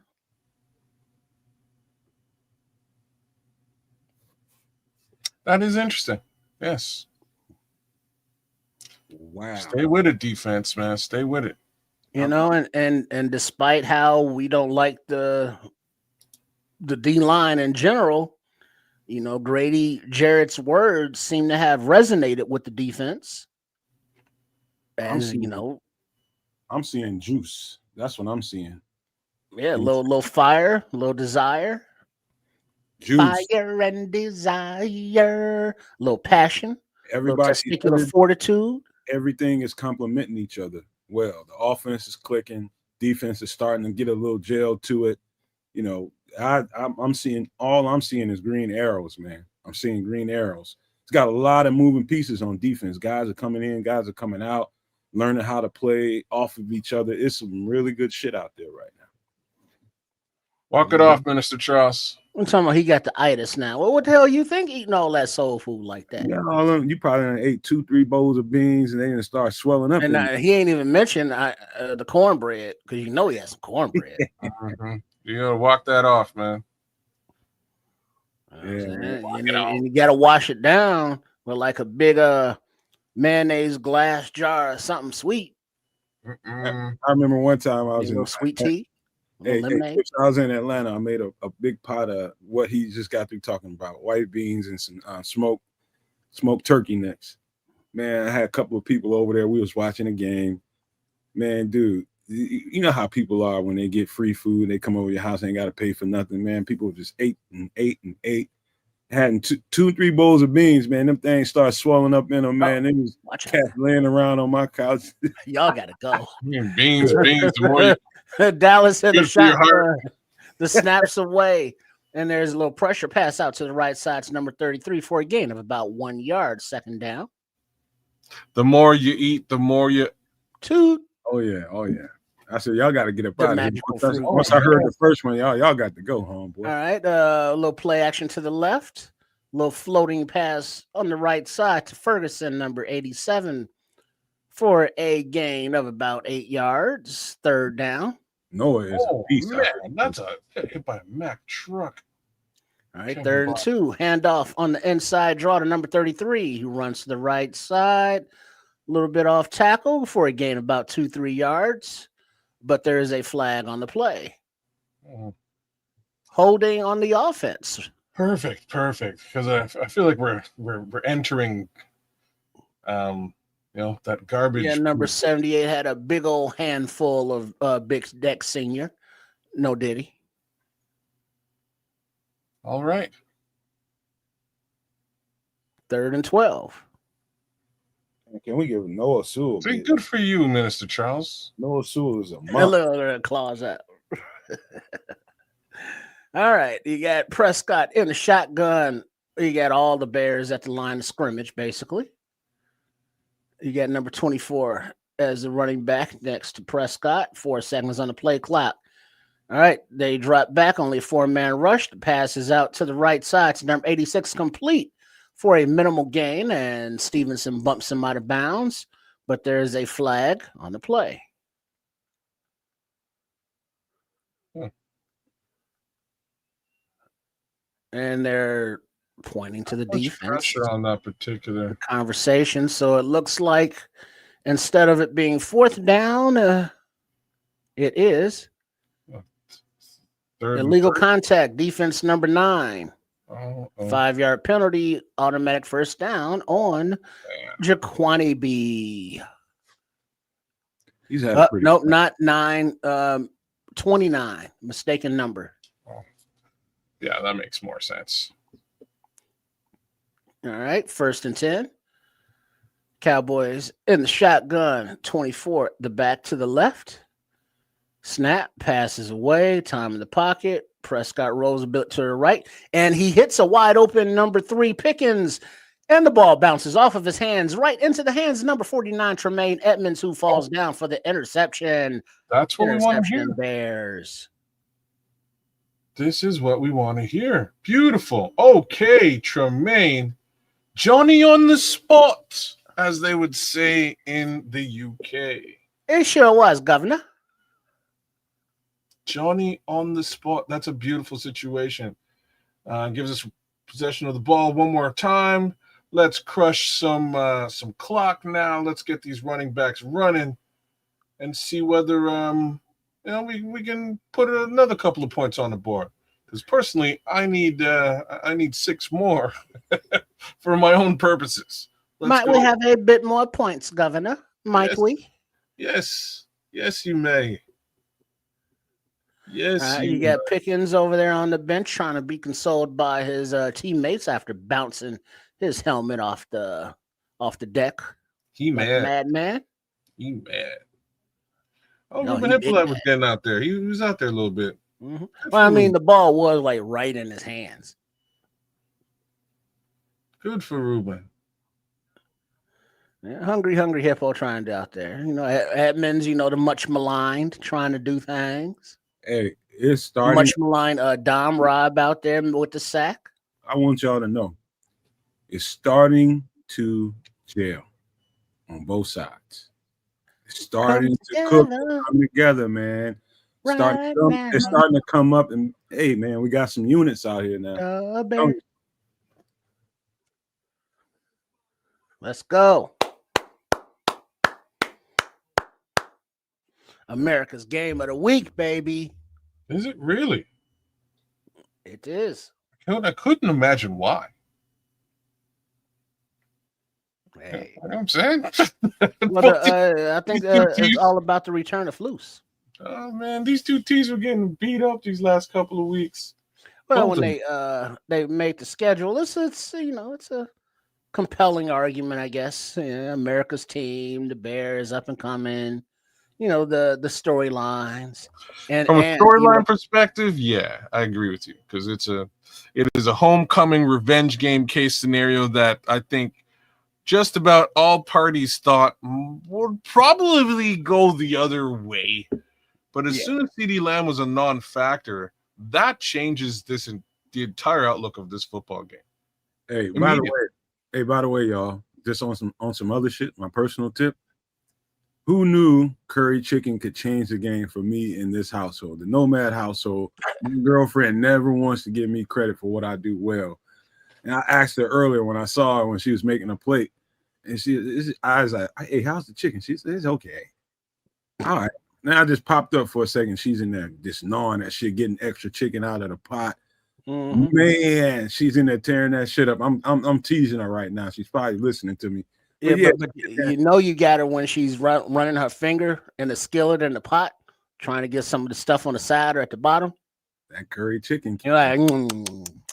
D: That is interesting. Yes.
B: Wow.
D: Stay with it, defense, man. Stay with it.
C: You know, and despite how we don't like the D line in general, you know, Grady Jarrett's words seem to have resonated with the defense. And you know,
B: I'm seeing juice. That's what I'm seeing.
C: Yeah, little fire, little desire.
B: Juice.
C: Fire and desire. Little passion.
B: Everybody,
C: little testicular fortitude.
B: Everything is complementing each other well. The offense is clicking. Defense is starting to get a little gel to it. You know, I'm seeing, all I'm seeing is green arrows, man. I'm seeing green arrows. It's got a lot of moving pieces on defense. Guys are coming in, guys are coming out, learning how to play off of each other. It's some really good shit out there right now.
D: Walk it off, Minister Charles.
C: I'm talking about he got the itis now. Well, what the hell you think eating all that soul food like that?
B: Yeah, you probably ate 2-3 bowls of beans and they didn't start swelling up.
C: And he ain't even mentioned the cornbread, because you know he has some cornbread.
D: You gotta walk that off, man.
C: And you gotta wash it down with like a big mayonnaise glass jar or something sweet.
B: I remember one time I was in
C: sweet tea.
B: I was in Atlanta. I made a big pot of what he just got through talking about: white beans and some smoked turkey necks. Man, I had a couple of people over there. We was watching a game. Man, dude, you know how people are when they get free food. They come over your house, ain't got to pay for nothing. Man, people just ate and ate and ate. Had 2-3 bowls of beans, man. Them things start swelling up in them, man. They was cats laying around on my couch.
C: Y'all gotta go.
D: Beans. The more you
C: Dallas hit the shot. The snaps away, and there's a little pressure pass out to the right side to number 33 for a gain of about 1 yard. Second down.
D: The more you eat, the more you
C: toot.
B: Oh yeah. I said y'all got to get up out of here. Once I heard the first one, y'all got to go home, boy.
C: All right, a little play action to the left, a little floating pass on the right side to Ferguson, number 87, for a gain of about 8 yards. Third down.
B: Noah is a beast.
D: Man, that's a hit by a Mack truck.
C: All right, 3rd and 2. Handoff on the inside draw to number 33, who runs to the right side. A little bit off tackle for a gain of about 2-3 yards. But there is a flag on the play. Holding on the offense.
D: Perfect. Because I feel like we're entering, that garbage.
C: Yeah, number 78 had a big old handful of Big Deck Senior. No diddy.
D: All right.
C: 3rd and 12.
B: Can we give Noah Sewell?
D: Good for you, Minister Charles.
B: Noah Sewell is a
C: monster. Little claws out. All right, you got Prescott in the shotgun. You got all the Bears at the line of scrimmage, basically. You got number 24 as the running back next to Prescott. 4 seconds on the play clock. All right, they drop back, only a 4-man rush. The pass is out to the right side to number 86, complete for a minimal gain, and Stevenson bumps him out of bounds, but there is a flag on the play. And they're pointing to the defense.
D: Pressure on that particular
C: conversation. So it looks like instead of it being 4th down, it is illegal contact. Defense number 9. 5-yard penalty, automatic first down on Jaquani B.
B: He's had
C: nope, not 9, 29. Mistaken number.
D: Yeah, that makes more sense.
C: All right, 1st and 10. Cowboys in the shotgun, 24, the back to the left. Snap, passes away, time in the pocket. Prescott rolls a bit to the right, and he hits a wide open number 3 Pickens, and the ball bounces off of his hands right into the hands of number 49 Tremaine Edmonds, who falls down for the interception.
D: That's what we want to hear.
C: Bears.
D: This is what we want to hear. Beautiful. Okay, Tremaine. Johnny on the spot, as they would say in the UK.
C: It sure was, Governor.
D: Johnny on the spot. That's a beautiful situation. Gives us possession of the ball one more time. Let's crush some clock now. Let's get these running backs running and see whether we can put another couple of points on the board. Because personally, I need 6 more for my own purposes.
C: Might we have a bit more points, Governor? Might we?
D: Yes, you may. Yes,
C: you got Pickens over there on the bench trying to be consoled by his teammates after bouncing his helmet off the deck.
D: He mad.
C: Madman.
D: He mad. Oh, no, Ruben Hippolyte was getting out there. He was out there a little bit.
C: Mm-hmm. Well, I mean, the ball was like right in his hands.
D: Good for Ruben.
C: Yeah, hungry Hippo trying to out there. Edmonds, the much maligned, trying to do things.
B: Hey, it's starting.
C: Much maligned Dom Rob out there with the sack.
B: I want y'all to know it's starting to gel on both sides. It's starting to come together, man. It's starting to come up, and hey, man, we got some units out here now.
C: Let's go. America's game of the week, baby.
D: Is it really?
C: It is.
D: I couldn't imagine why.
C: Hey.
D: You know what I'm saying?
C: I think it's all about the return of Flus.
D: Oh man, these two teams were getting beat up these last couple of weeks.
C: Well, when they made the schedule, it's a compelling argument, I guess. America's team, the Bears up and coming. The storylines, and
D: from a storyline perspective, yeah, I agree with you because it is a homecoming revenge game case scenario that I think just about all parties thought would probably go the other way. But as soon as CeeDee Lamb was a non-factor, that changes the entire outlook of this football game.
B: Hey, by the way, y'all, just on some other shit, my personal tip. Who knew curry chicken could change the game for me in this household? The Nomad household. My girlfriend never wants to give me credit for what I do well. And I asked her earlier when I saw her when she was making a plate, and I was like, "Hey, how's the chicken?" She said, "It's okay." All right. Now I just popped up for a second. She's in there just gnawing that shit, getting extra chicken out of the pot. Mm-hmm. Man, she's in there tearing that shit up. I'm teasing her right now. She's probably listening to me.
C: But you got her when she's running her finger in the skillet in the pot, trying to get some of the stuff on the side or at the bottom.
B: That curry chicken.
C: You're like,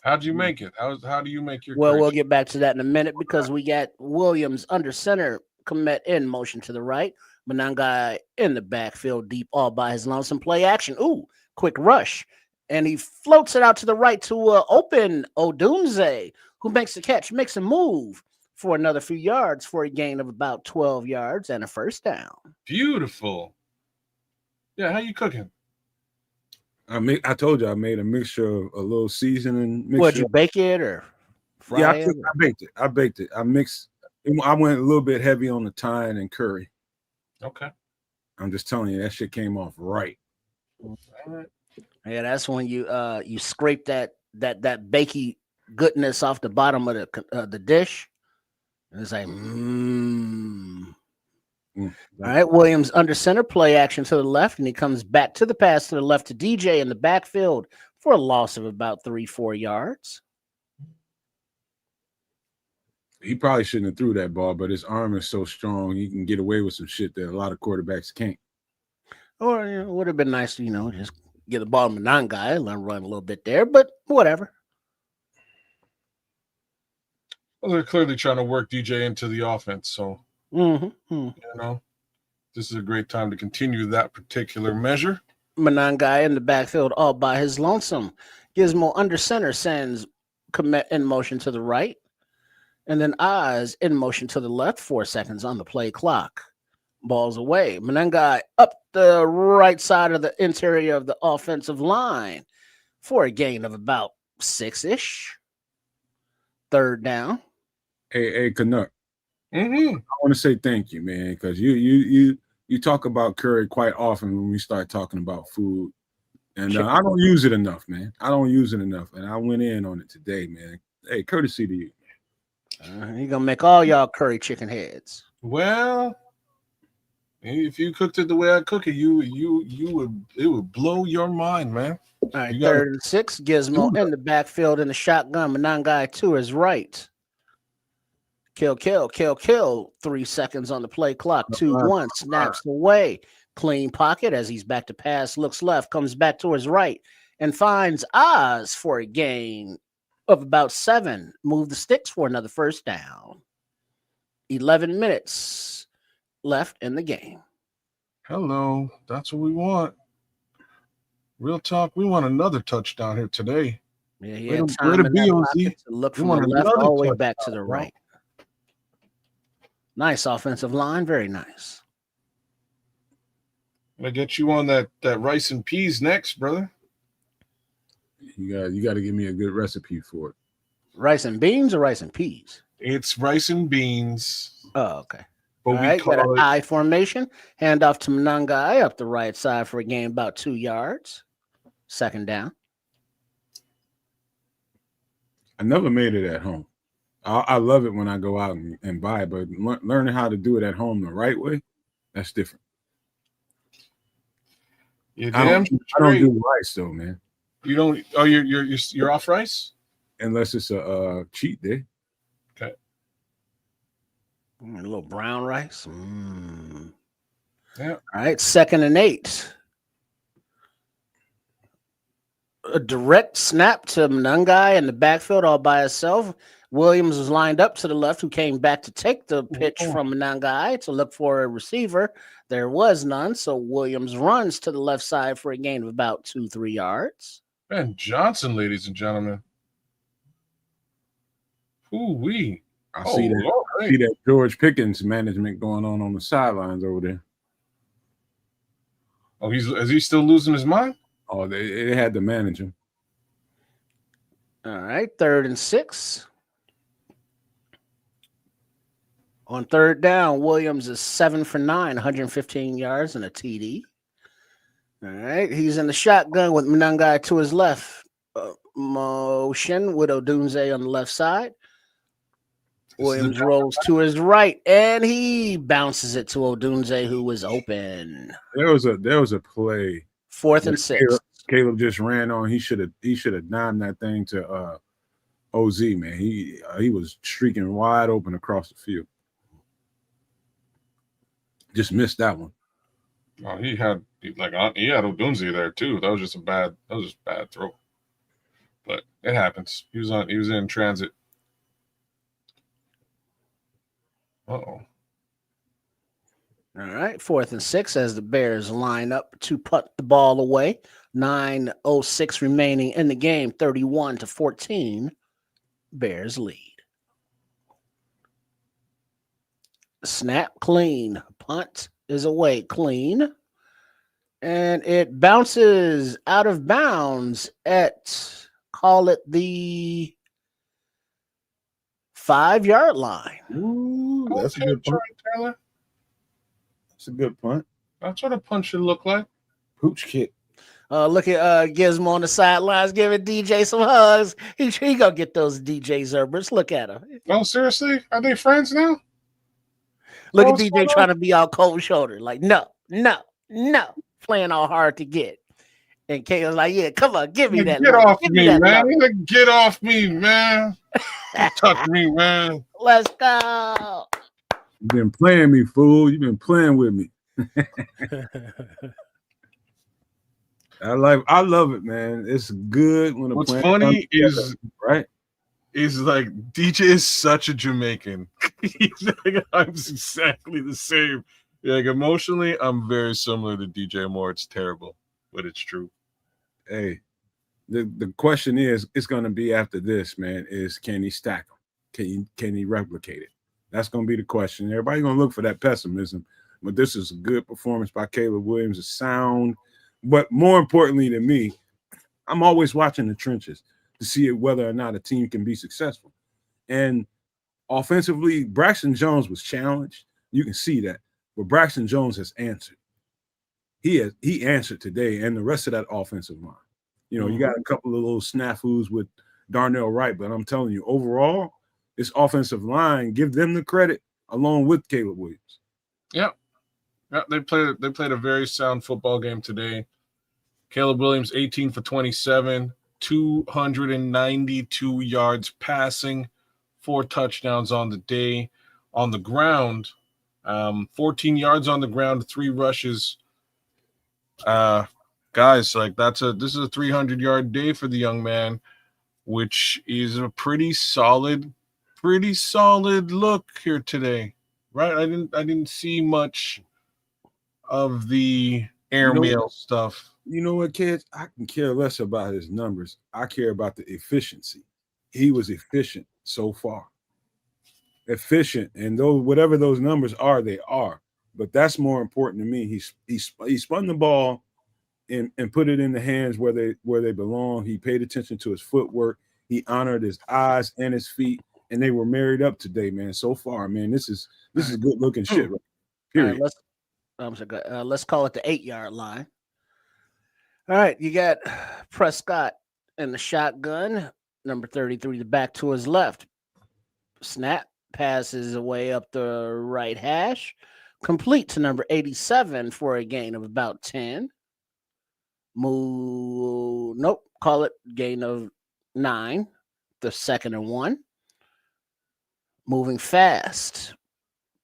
D: how'd you make it? How do you make your?
C: Well, we'll get back to that in a minute because we got Williams under center, commit in motion to the right, Manangai in the backfield deep all by his lonesome play action. Ooh, quick rush, and he floats it out to the right to open Odunze, who makes the catch, makes a move for another few yards for a gain of about 12 yards and a first down.
D: Beautiful. Yeah, how you cooking?
B: I told you I made a mixture of a little seasoning.
C: Would you bake it or fry it?
B: I baked it. I mixed. I went a little bit heavy on the thyme and curry.
D: Okay.
B: I'm just telling you that shit came off right.
D: All right.
C: Yeah, that's when you scrape that bakey goodness off the bottom of the dish. And it's like, All right, Williams under center, play action to the left, and he comes back to the pass to the left to DJ in the backfield for a loss of about 3-4 yards.
B: He probably shouldn't have threw that ball, but his arm is so strong, he can get away with some shit that a lot of quarterbacks can't.
C: Or it would have been nice to, just get the ball to the non-guy and let him run a little bit there, but whatever.
D: Well, they're clearly trying to work DJ into the offense, so this is a great time to continue that particular measure.
C: Manangai in the backfield all by his lonesome. Gizmo under center sends commit in motion to the right. And then Oz in motion to the left, 4 seconds on the play clock. Ball's away. Manangai up the right side of the interior of the offensive line for a gain of about 6-ish. Third down.
B: Hey, Canuck. I want to say thank you, man, because you talk about curry quite often when we start talking about food, and I don't use it enough, man. I don't use it enough, and I went in on it today, man. Hey, courtesy to you.
C: He gonna make all y'all curry chicken heads.
D: Well, if you cooked it the way I cook it, it would blow your mind, man.
C: All right,
D: You gotta
C: 3rd and 6. Gizmo in the backfield in the shotgun. Manangai to his right. Kill. 3 seconds on the play clock. 2-1. Snaps away. Clean pocket as he's back to pass. Looks left. Comes back to his right. And finds Oz for a gain of about 7. Move the sticks for another first down. 11 minutes left in the game.
D: Hello. That's what we want. Real talk. We want another touchdown here today.
C: Yeah, he had time in that pocket to look from the left all the way back to the right. Nice offensive line. Very nice.
D: Gonna get you on that rice and peas next, brother.
B: You got to give me a good recipe for it.
C: Rice and beans or rice and peas?
D: It's rice and beans.
C: Oh, okay.
D: But
C: All right, got an I formation. Hand off to Manangai up the right side for a gain about 2 yards. 2nd down.
B: I never made it at home. I love it when I go out and buy it, but learning how to do it at home the right way, that's different.
D: I
B: don't do rice though, man.
D: You don't? Oh, you're off rice?
B: Unless it's a cheat day.
D: Okay.
C: A little brown rice.
D: Yeah.
C: All right, 2nd and 8. A direct snap to Manangai in the backfield all by himself. Williams was lined up to the left, who came back to take the pitch from Manangai to look for a receiver. There was none, so Williams runs to the left side for a gain of about 2-3 yards.
D: Ben Johnson, ladies and gentlemen. Ooh-wee.
B: I see that George Pickens management going on the sidelines over there.
D: Oh, is he still losing his mind?
B: Oh, they had to manage him.
C: All right, 3rd and 6. On 3rd down, Williams is 7 for 9, 115 yards and a TD. All right, he's in the shotgun with Manangai to his left. Motion with Odunze on the left side. Williams rolls to his right, and he bounces it to Odunze, who was open.
B: There was a play.
C: 4th and 6.
B: Caleb just ran on. He should have dimed that thing to OZ, man. He was streaking wide open across the field. Just missed that one.
D: Oh, he had Odunze there too. That was just a bad throw. But it happens. He was in transit. Uh-oh.
C: All right, 4th and 6 as the Bears line up to punt the ball away. 9:06 remaining in the game, 31-14. Bears lead. Snap clean. Punt is away clean. And it bounces out of bounds at, call it the 5-yard line.
B: Ooh, that's a good punt.
D: Taylor.
B: That's a good punt.
D: That's what a punt should look like.
B: Pooch kick.
C: Look at Gizmo on the sidelines giving DJ some hugs. He gonna get those DJ Zerbers. Look at him.
D: Oh, seriously? Are they friends now?
C: Look at DJ trying to be all cold shoulder. Like, no. Playing all hard to get. And Kayla's like, yeah, come on, give me that.
D: Get off me, man. Get off me, man. Touch me, man.
C: Let's go.
B: You've been playing me, fool. You've been playing with me. I love it, man. It's good when
D: what's funny is
B: right.
D: Is like DJ is such a Jamaican. He's like, I'm exactly the same. Like emotionally, I'm very similar to DJ Moore. It's terrible, but it's true.
B: Hey, the question is, it's going to be after this, man. Is can he stack them? Can he replicate it? That's going to be the question. Everybody's going to look for that pessimism, but this is a good performance by Caleb Williams. A sound, but more importantly to me, I'm always watching the trenches to see whether or not a team can be successful. And offensively, Braxton Jones was challenged. You can see that. But Braxton Jones has answered. He answered today, and the rest of that offensive line. You know, you got a couple of little snafus with Darnell Wright. But I'm telling you, overall, this offensive line, give them the credit along with Caleb Williams.
D: Yeah, they played a very sound football game today. Caleb Williams, 18 for 27, 292 yards passing, 4 touchdowns on the day. On the ground, 14 yards on the ground, 3 rushes. Guys, like this is a 300-yard day for the young man, which is a pretty solid look here today, right? I didn't see much of the airmail stuff.
B: You know what, kids? I can care less about his numbers. I care about the efficiency. He was efficient so far. Efficient, and those whatever those numbers are, they are. But that's more important to me. He spun the ball and put it in the hands where they belong. He paid attention to his footwork. He honored his eyes and his feet, and they were married up today, man. So far, man, this is good looking shit. Right? Period.
C: All right, let's call it the 8-yard line. All right, you got Prescott in the shotgun, number 33, the back to his left. Snap, passes away up the right hash, complete to number 87 for a gain of about 10. Call it gain of 9, the 2nd and 1. Moving fast.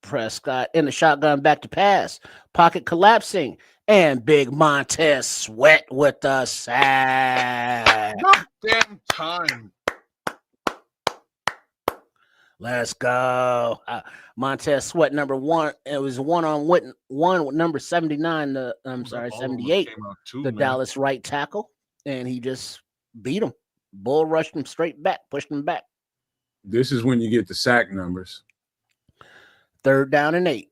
C: Prescott in the shotgun, back to pass. Pocket collapsing. And Big Montez Sweat with the sack.
D: Damn time.
C: Let's go. Montez Sweat, number 1. It was one with number 79. 78. The Dallas right tackle. And he just beat him. Bull rushed him straight back, pushed him back.
B: This is when you get the sack numbers.
C: 3rd down and 8.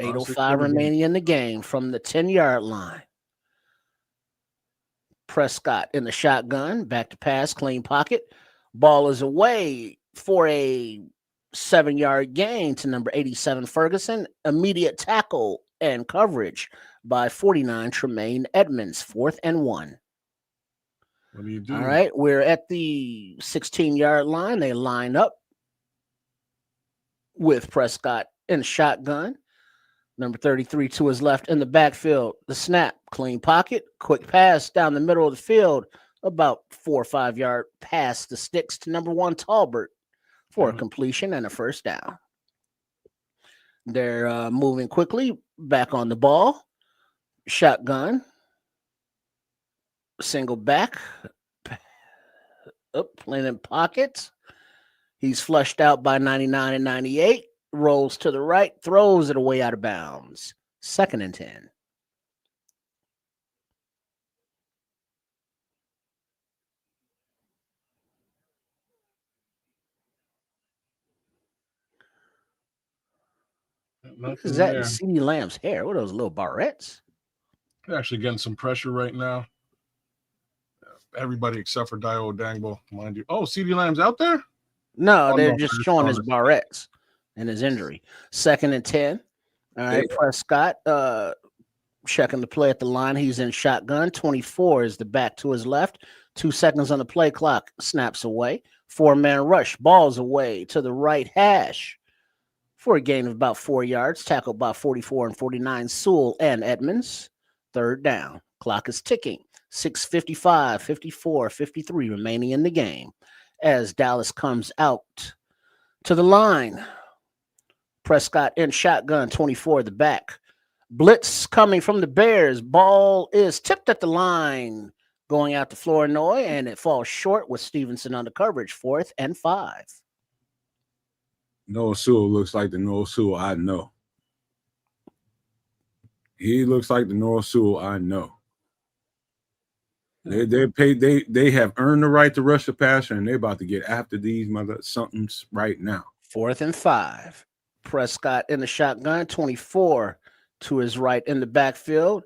C: 8:05 remaining in the game from the 10-yard line. Prescott in the shotgun, back to pass, clean pocket. Ball is away for a 7-yard gain to number 87 Ferguson. Immediate tackle and coverage by 49 Tremaine Edmonds. 4th and 1.
D: What do you do?
C: All right, we're at the 16-yard line. They line up with Prescott in shotgun. Number 33 to his left in the backfield. The snap, clean pocket, quick pass down the middle of the field, about 4 or 5 yard pass the sticks to number 1 Talbert for a completion and a 1st down. They're moving quickly back on the ball. Shotgun, single back, playing in pockets. He's flushed out by 99 and 98. Rolls to the right, throws it away out of bounds. 2nd and 10. What is that in CeeDee Lamb's hair? What are those little barrettes?
D: They're actually getting some pressure right now. Everybody except for Dio Dangbo, mind you. Oh, CeeDee Lamb's out there?
C: No, they're just showing his barrettes and his injury. 2nd and 10. All right, Prescott checking the play at the line. He's in shotgun. 24 is the back to his left. 2 seconds on the play clock. Snaps away. 4-man rush. Balls away to the right hash for a gain of about 4 yards. Tackled by 44 and 49 Sewell and Edmonds. 3rd down. Clock is ticking. 6:55, 54, 53 remaining in the game as Dallas comes out to the line. Prescott in shotgun, 24 the back. Blitz coming from the Bears. Ball is tipped at the line, going out to Flournoy, and it falls short with Stevenson under coverage. 4th and 5.
B: Noah Sewell looks like the Noah Sewell I know. He looks like the Noah Sewell I know. They have earned the right to rush the passer, and they're about to get after these somethings right now.
C: 4th and 5. Prescott in the shotgun, 24 to his right in the backfield,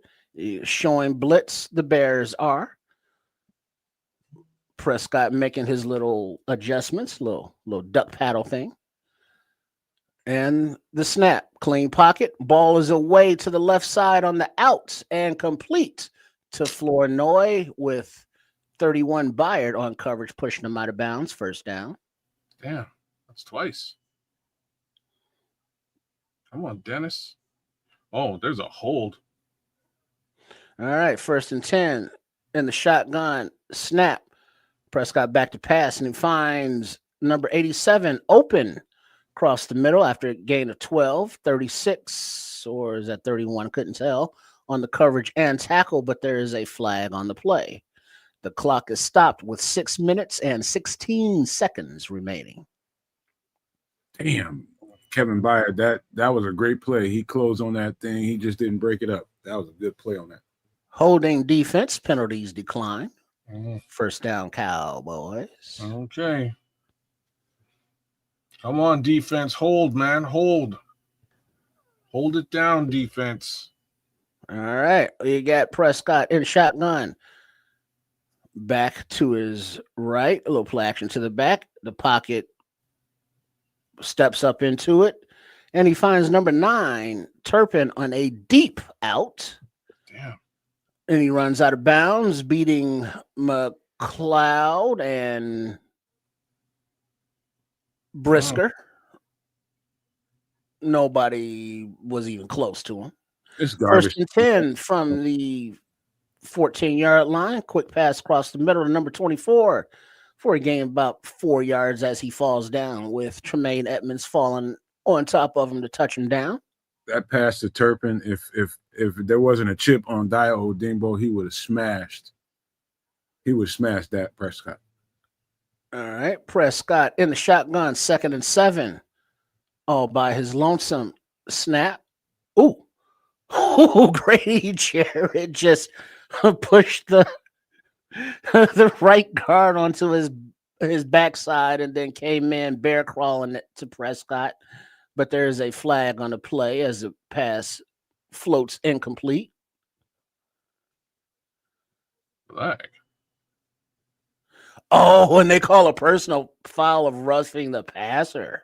C: showing blitz. The Bears are. Prescott making his little adjustments, little duck paddle thing. And the snap, clean pocket. Ball is away to the left side on the outs and complete to Flournoy with 31 Byard on coverage, pushing him out of bounds. First down.
D: Damn, that's twice. Come on, Dennis. Oh, there's a hold.
C: All right, 1st and 10 in the shotgun snap. Prescott back to pass, and he finds number 87 open across the middle after a gain of 12, 36, or is that 31? Couldn't tell on the coverage and tackle, but there is a flag on the play. The clock is stopped with 6 minutes and 16 seconds remaining.
B: Damn, Kevin Byard, that was a great play. He closed on that thing. He just didn't break it up. That was a good play on that.
C: Holding defense, penalties decline.
D: Mm-hmm.
C: First down, Cowboys.
D: Okay. Come on, defense. Hold, man. Hold. Hold it down, defense.
C: All right. You got Prescott in shotgun. Back to his right. A little play action to the back. The pocket steps up into it. And he finds number 9, Turpin, on a deep out.
D: Damn.
C: And he runs out of bounds, beating McLeod and Brisker. Nobody was even close to him.
B: It's garbage.
C: 1st and 10 from the 14-yard line. Quick pass across the middle to number 24 for a gain about 4 yards as he falls down, with Tremaine Edmonds falling on top of him to touch him down.
B: That pass to Turpin, if there wasn't a chip on Dio Odimbo, he would have smashed. He would smash that Prescott.
C: All right. Prescott in the shotgun, 2nd and 7. All by his lonesome. Snap. Ooh. Grady Jarrett just pushed the right guard onto his backside and then came in bear crawling to Prescott. But there is a flag on the play as the pass floats incomplete.
D: Flag.
C: Oh, and they call a personal foul of roughing the passer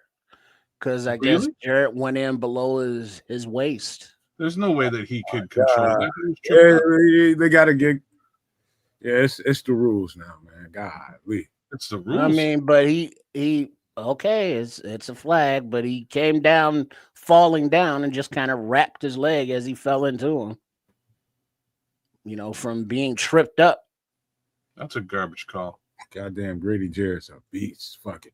C: because I guess Jarrett went in below his waist.
D: There's no way that he could control that.
B: Yeah, they got to get. Yeah, it's the rules now, man. God,
D: it's the rules.
C: I mean, but he okay, it's a flag, but he came down, falling down, and just kind of wrapped his leg as he fell into him. You know, from being tripped up.
D: That's a garbage call.
B: Goddamn, Grady Jarrett's a beast. Fuck it.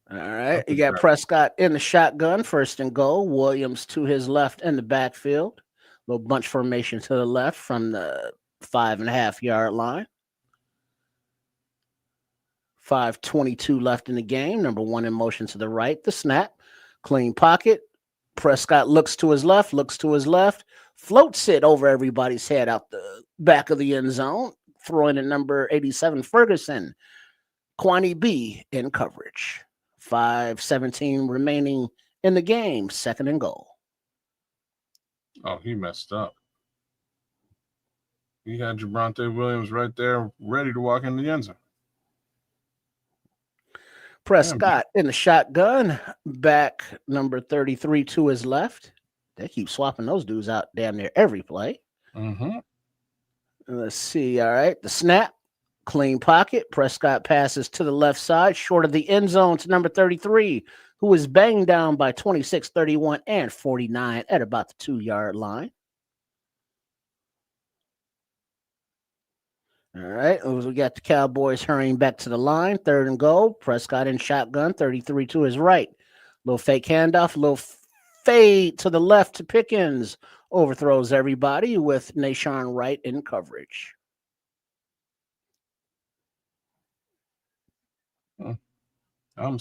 C: All right, you got Prescott in the shotgun, 1st and goal. Williams to his left in the backfield. Little bunch formation to the left from the 5.5-yard line. 5:22 left in the game. Number 1 in motion to the right. The snap. Clean pocket. Prescott looks to his left, floats it over everybody's head out the back of the end zone, throwing at number 87, Ferguson. Kwani B in coverage. 5:17 remaining in the game. 2nd and goal.
D: Oh, he messed up. He had Javonte Williams right there ready to walk in the end zone.
C: Prescott in the shotgun, back number 33 to his left. They keep swapping those dudes out damn near every play.
D: Mm-hmm.
C: Let's see. All right. The snap, clean pocket. Prescott passes to the left side, short of the end zone to number 33, who is banged down by 26, 31, and 49 at about the 2-yard line. All right, we got the Cowboys hurrying back to the line. 3rd and goal. Prescott in shotgun, 33 to his right. Little fake handoff, little fade to the left to Pickens. Overthrows everybody with Nashawn Wright in coverage.
D: I'm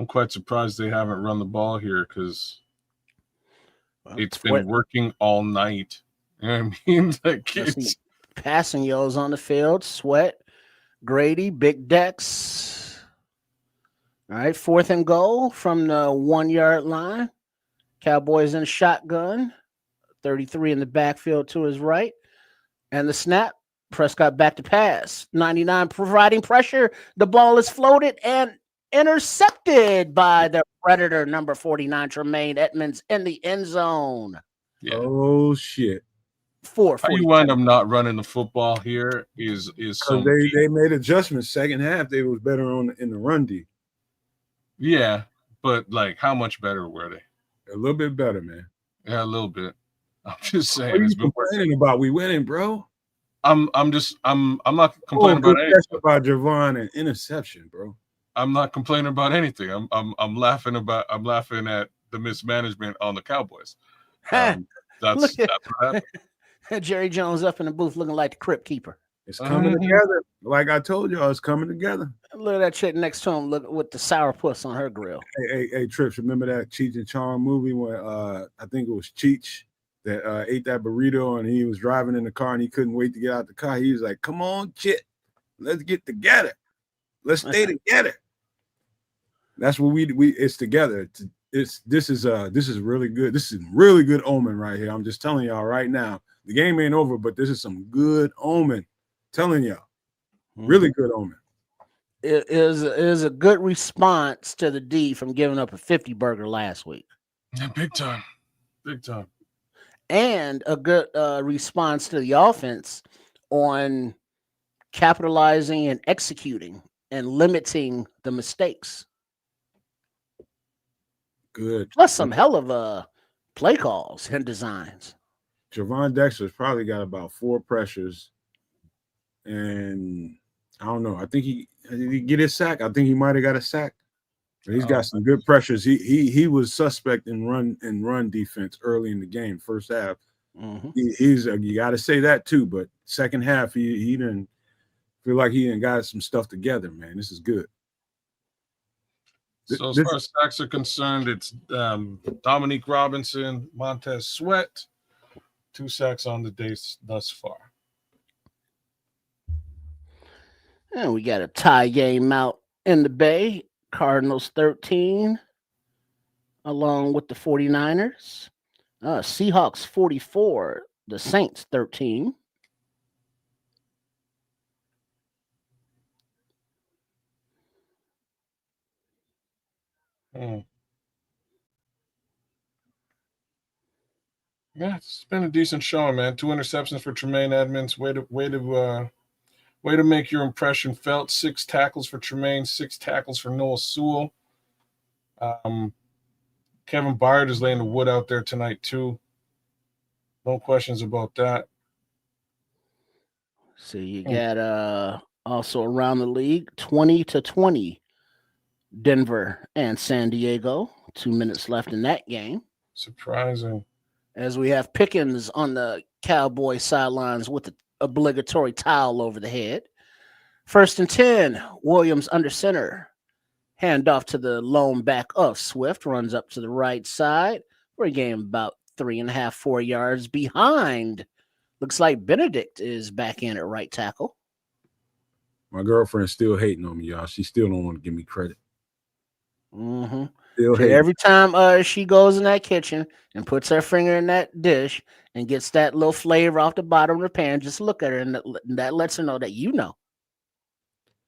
D: quite surprised they haven't run the ball here because it's been working all night. You know what I mean? Like it's
C: passing yos on the field. Sweat, Grady, Big Dex. All right, 4th and goal from the 1-yard line. Cowboys in shotgun. 33 in the backfield to his right. And the snap. Prescott back to pass. 99 providing pressure. The ball is floated and intercepted by the Predator, number 49, Tremaine Edmonds, in the end zone.
B: Yeah. Oh, shit.
C: 4
D: How you
C: 40.
D: wind up not running the football here is
B: Because
D: some
B: they made adjustments. Second half, they was better in the run D.
D: yeah, but like how much better were they?
B: A little bit better, man.
D: Yeah, a little bit. I'm just
B: What
D: saying
B: are
D: it's
B: you
D: been worse.
B: complaining about? We winning, bro.
D: I'm not complaining
B: Good
D: about anything.
B: catch about Javon and interception, bro.
D: I'm not complaining about anything. I'm laughing at the mismanagement on the Cowboys. That's
C: Look
D: what happened.
C: at Jerry Jones up in the booth looking like the crypt keeper.
B: It's coming together. Like I told y'all, it's coming together.
C: Look at that chick next to him, look with the sourpuss on her grill.
B: Hey, Trips, remember that Cheech and Chong movie when I think it was Cheech that ate that burrito and he was driving in the car and he couldn't wait to get out the car. He was like, "Come on, Chit, let's get together. Let's stay together." That's what we it's together. This is really good. This is really good omen right here. I'm just telling y'all right now. The game ain't over, but this is some good omen. Telling y'all, really good omen.
C: It is a good response to the D from giving up a 50 burger last week.
D: Yeah, big time.
C: And a good response to the offense on capitalizing and executing and limiting the mistakes.
B: Good.
C: Plus some hell of play calls and designs.
B: Javon Dexter's probably got about 4 pressures. And I don't know. I think did he get his sack? I think he might have got a sack. But he's got some good pressures. He was suspect in run defense early in the game, first half.
C: Mm-hmm.
B: He's you got to say that too. But second half, he didn't feel like he didn't got some stuff together. Man, this is good.
D: So as far as sacks are concerned, it's Dominique Robinson, Montez Sweat, 2 sacks on the day thus far.
C: And we got a tie game out in the Bay. Cardinals 13, along with the 49ers. Seahawks 44, the Saints 13.
D: Yeah, it's been a decent showing, man. 2 interceptions for Tremaine Edmonds. Way to make your impression felt. 6 tackles for Tremaine, 6 tackles for Noah Sewell. Kevin Byard is laying the wood out there tonight too. No questions about that.
C: So you got also around the league 20-20, Denver and San Diego. 2 minutes left in that game.
D: Surprising.
C: As we have Pickens on the Cowboy sidelines with the obligatory towel over the head. 1st and 10, Williams under center. Hand off to the lone back of Swift, runs up to the right side. We're a game about 3.5, 4 yards behind. Looks like Benedict is back in at right tackle.
B: My girlfriend's still hating on me, y'all. She still don't want to give me credit.
C: Mm-hmm.
B: Still hating.
C: Every time she goes in that kitchen and puts her finger in that dish and gets that little flavor off the bottom of the pan, just look at her, and that lets her know that you know.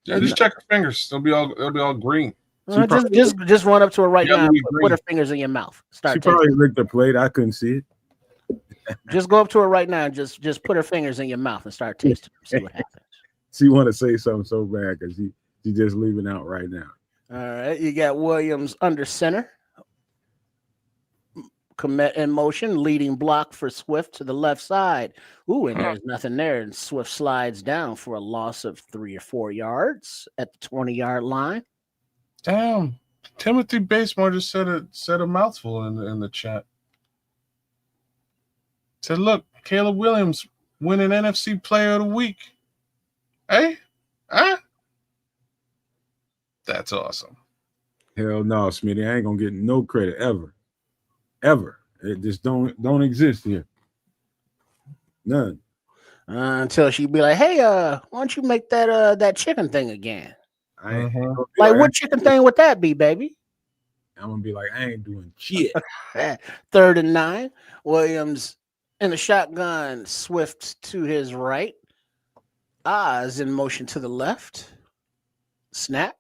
D: Yeah, just check her fingers. They'll be all green.
C: Just run up to her right now and put her fingers in your mouth.
B: She probably licked the plate. I couldn't see it.
C: Just go up to her right now and just put her fingers in your mouth and start tasting them. See what happens.
B: She want to say something so bad because she just leaving out right now.
C: All right, you got Williams under center. Commit in motion, leading block for Swift to the left side. Ooh, and there's nothing there. And Swift slides down for a loss of 3 or 4 yards at the 20-yard line.
D: Damn, Timothy Basemore just said a mouthful in the chat. Said, "Look, Caleb Williams winning NFC Player of the Week." Hey, that's awesome.
B: Hell no, Smitty. I ain't gonna get no credit ever. It just don't exist here. None.
C: Until she'd be like, "Hey, why don't you make that chicken thing again?"
B: I ain't
C: like, what chicken thing would that be, baby?
B: I'm gonna be like, I ain't doing shit.
C: 3rd and 9. Williams in the shotgun. Swift to his right. Oz in motion to the left. Snap.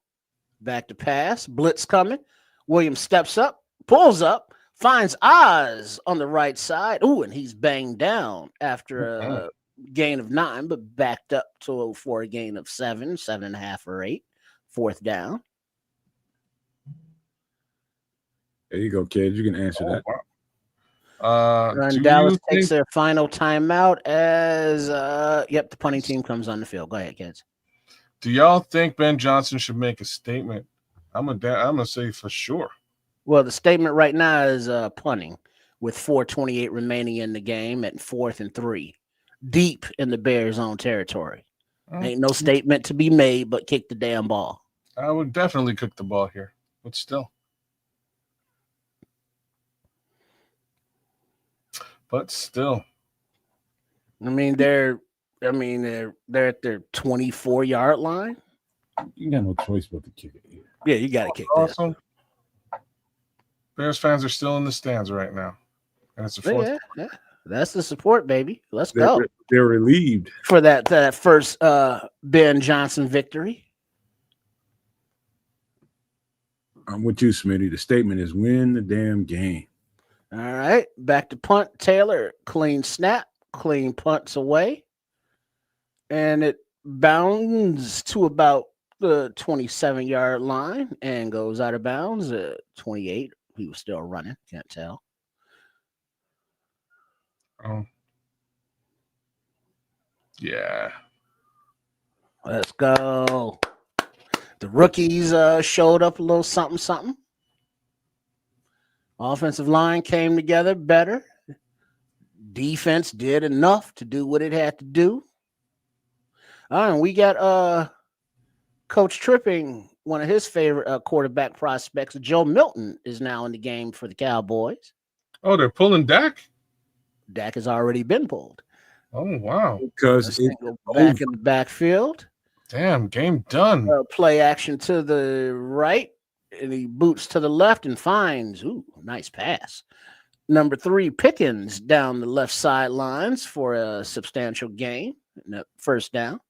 C: Back to pass. Blitz coming. Williams steps up, pulls up, finds Oz on the right side. Ooh, and he's banged down after a gain of 9, but backed up for a gain of 7, 7.5 or 8. 4th down.
B: There you go, kid. You can answer that.
D: Wow.
C: And Dallas takes their final timeout as the punting team comes on the field. Go ahead, kids.
D: Do y'all think Ben Johnson should make a statement? I'm gonna say for sure.
C: Well, the statement right now is punting with 4:28 remaining in the game at 4th and 3, deep in the Bears' own territory. Ain't no statement to be made, but kick the damn ball.
D: I would definitely kick the ball here, but still.
C: I mean, they're at their 24-yard line.
B: You got no choice but to kick it here.
C: Yeah, you got to kick
D: awesome. Bears fans are still in the stands right now, and it's a 4th.
C: Yeah. That's the support, baby. Let's go.
B: They're relieved
C: for that first Ben Johnson victory.
B: I'm with you, Smitty. The statement is win the damn game.
C: All right, back to punt. Taylor, clean snap, clean punts away, and it bounds to about the 27-yard line and goes out of bounds at 28. He was still running. Can't tell.
D: Oh. Yeah.
C: Let's go. The rookies showed up a little something. Offensive line came together better. Defense did enough to do what it had to do. And we got Coach Tripping, one of his favorite quarterback prospects. Joe Milton is now in the game for the Cowboys.
D: Oh, they're pulling Dak?
C: Dak has already been pulled.
D: Oh, wow.
B: Because
C: back in the backfield.
D: Damn, game done.
C: Play action to the right, and he boots to the left and finds, nice pass. Number 3, Pickens down the left sidelines for a substantial gain. First down.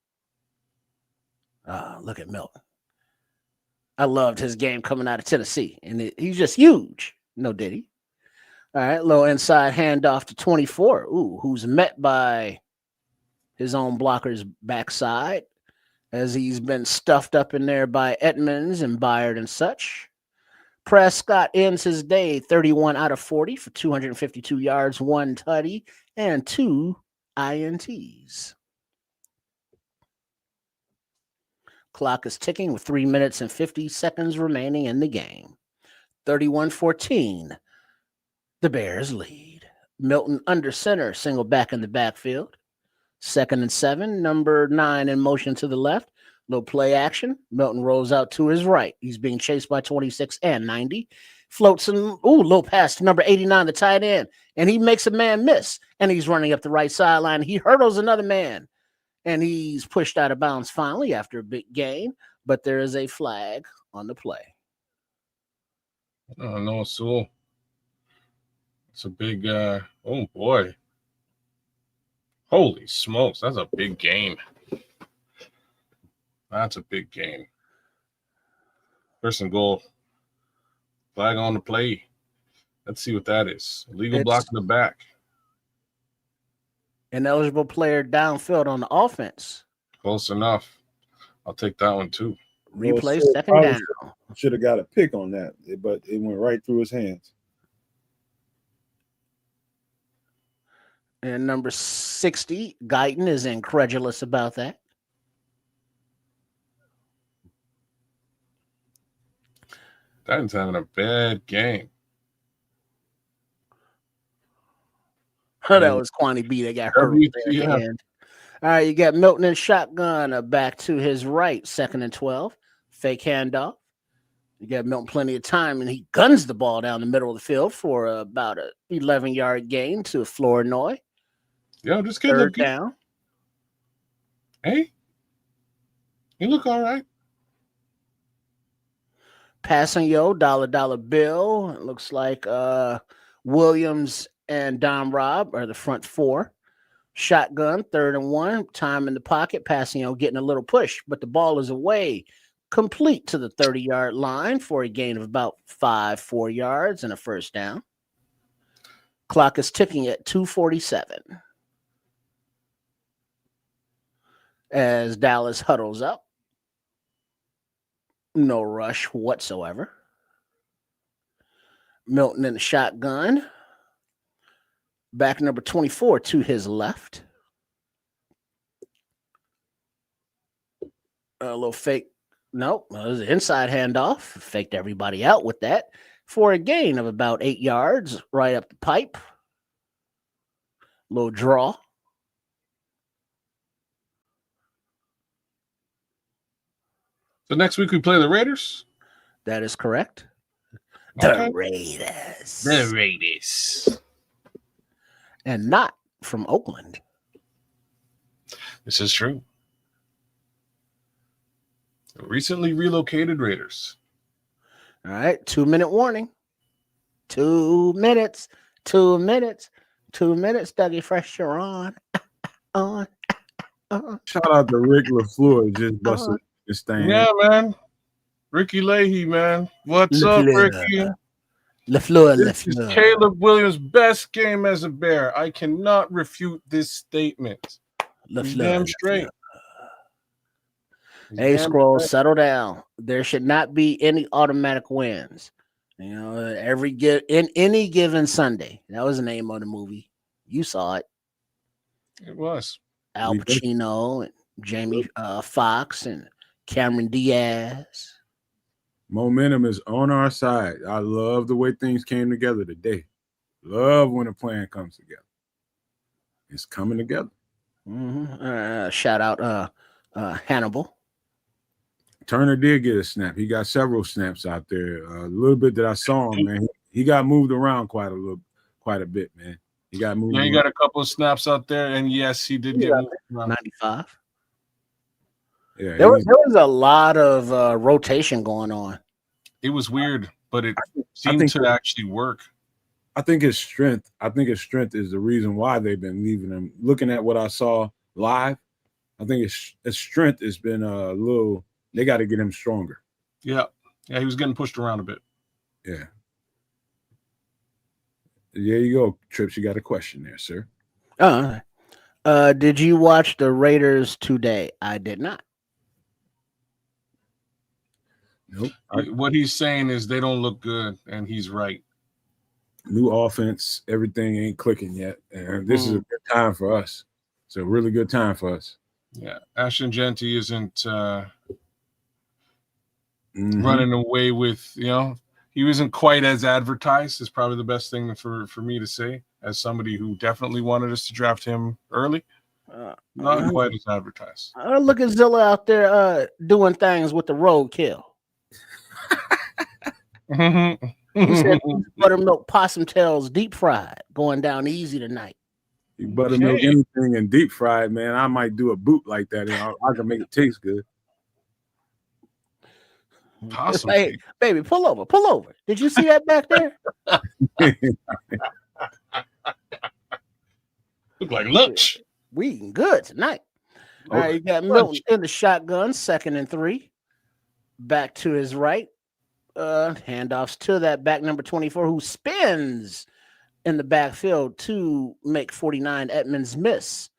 C: Look at Milton. I loved his game coming out of Tennessee, and he's just huge. No, did he? All right, little inside handoff to 24. Who's met by his own blocker's backside as he's been stuffed up in there by Edmonds and Byard and such. Prescott ends his day 31 out of 40 for 252 yards, 1 tutty, and 2 INTs. Clock is ticking with 3 minutes and 50 seconds remaining in the game. 31-14. The Bears lead. Milton under center, single back in the backfield. 2nd and 7, number 9 in motion to the left. Little play action. Milton rolls out to his right. He's being chased by 26 and 90. Floats him. Low pass to number 89, the tight end. And he makes a man miss. And he's running up the right sideline. He hurdles another man. And he's pushed out of bounds finally after a big gain. But there is a flag on the play.
D: Oh, no, Sewell. It's a big, oh, boy. Holy smokes, that's a big game. That's a big game. 1st and goal. Flag on the play. Let's see what that is. Illegal block in the back.
C: Ineligible player downfield on the offense.
D: Close enough. I'll take that one too.
C: Replay 2nd down.
B: Should have got a pick on that, but it went right through his hands.
C: And number 60, Guyton, is incredulous about that.
D: Guyton's having a bad game.
C: That was Kwani B that got hurt there at the end. All right, you got Milton in shotgun back to his right, 2nd and 12. Fake handoff. You got Milton plenty of time, and he guns the ball down the middle of the field for about a 11-yard gain to Flournoy.
D: Yo, this kid look down. Hey, you look all right.
C: Passing dollar bill. It looks like Williams and Dom Robb are the front 4. Shotgun, 3rd and 1. Time in the pocket. Passing getting a little push, but the ball is away. Complete to the 30-yard line for a gain of about 4 yards and a first down. Clock is ticking at 2:47 as Dallas huddles up. No rush whatsoever. Milton in the shotgun. Back number 24 to his left. A little fake. Nope. It was an inside handoff. Faked everybody out with that for a gain of about 8 yards right up the pipe. Little draw.
D: So next week we play the Raiders?
C: That is correct.
D: Okay.
C: The Raiders.
D: The Raiders.
C: And not from Oakland.
D: This is true. Recently relocated Raiders.
C: All right. 2-minute warning. 2 minutes. 2 minutes. 2 minutes, Dougie Fresh, you're on. On.
B: Shout out to Rick LaFleur, just busted this thing.
D: Yeah, man. Ricky Leahy, man. What's up, Ricky?
C: LaFleur,
D: This is Caleb Williams' best game as a Bear. I cannot refute this statement. He's damn straight.
C: Hey, Scroll, settle down. There should not be any automatic wins. You know, in any given Sunday. That was the name of the movie. You saw it.
D: It was.
C: Al Pacino and Jamie Foxx and Cameron Diaz.
B: Momentum is on our side. I love the way things came together today. Love when a plan comes together. It's coming together.
C: Shout out Hannibal.
B: Turner did get a snap. He got several snaps out there. A little bit that I saw him, man. He got moved around quite a bit, man. He got moved.
D: Yeah, he got a couple of snaps out there, and yes, he did get moved around.
C: 95.
B: Yeah,
C: there was a lot of rotation going on.
D: It was weird, but it seemed to actually work.
B: I think his strength is the reason why they've been leaving him. Looking at what I saw live, I think his strength has been a little. They got to get him stronger.
D: Yeah, he was getting pushed around a bit.
B: Yeah. There you go, Trips. You got a question there, sir.
C: Did you watch the Raiders today? I did not.
B: Nope.
D: What he's saying is they don't look good, and he's right.
B: New offense, everything ain't clicking yet, and this is a good time for us. It's a really good time for us.
D: Yeah, Ashton Genty isn't running away with, he wasn't quite as advertised. Is probably the best thing for me to say as somebody who definitely wanted us to draft him early. Not quite as advertised.
C: Look at Zilla out there doing things with the roadkill. He said buttermilk possum tails deep fried, going down easy tonight.
B: You buttermilk anything and deep fried, man. I might do a boot like that. I can make it taste good.
D: Possum.
C: Hey, baby, pull over. Did you see that back there?
D: Look like lunch.
C: We eating good tonight. All right, you got Milton in the shotgun, 2nd and 3. Back to his right. Handoffs to that back number 24 who spins in the backfield to make 49 Edmonds miss.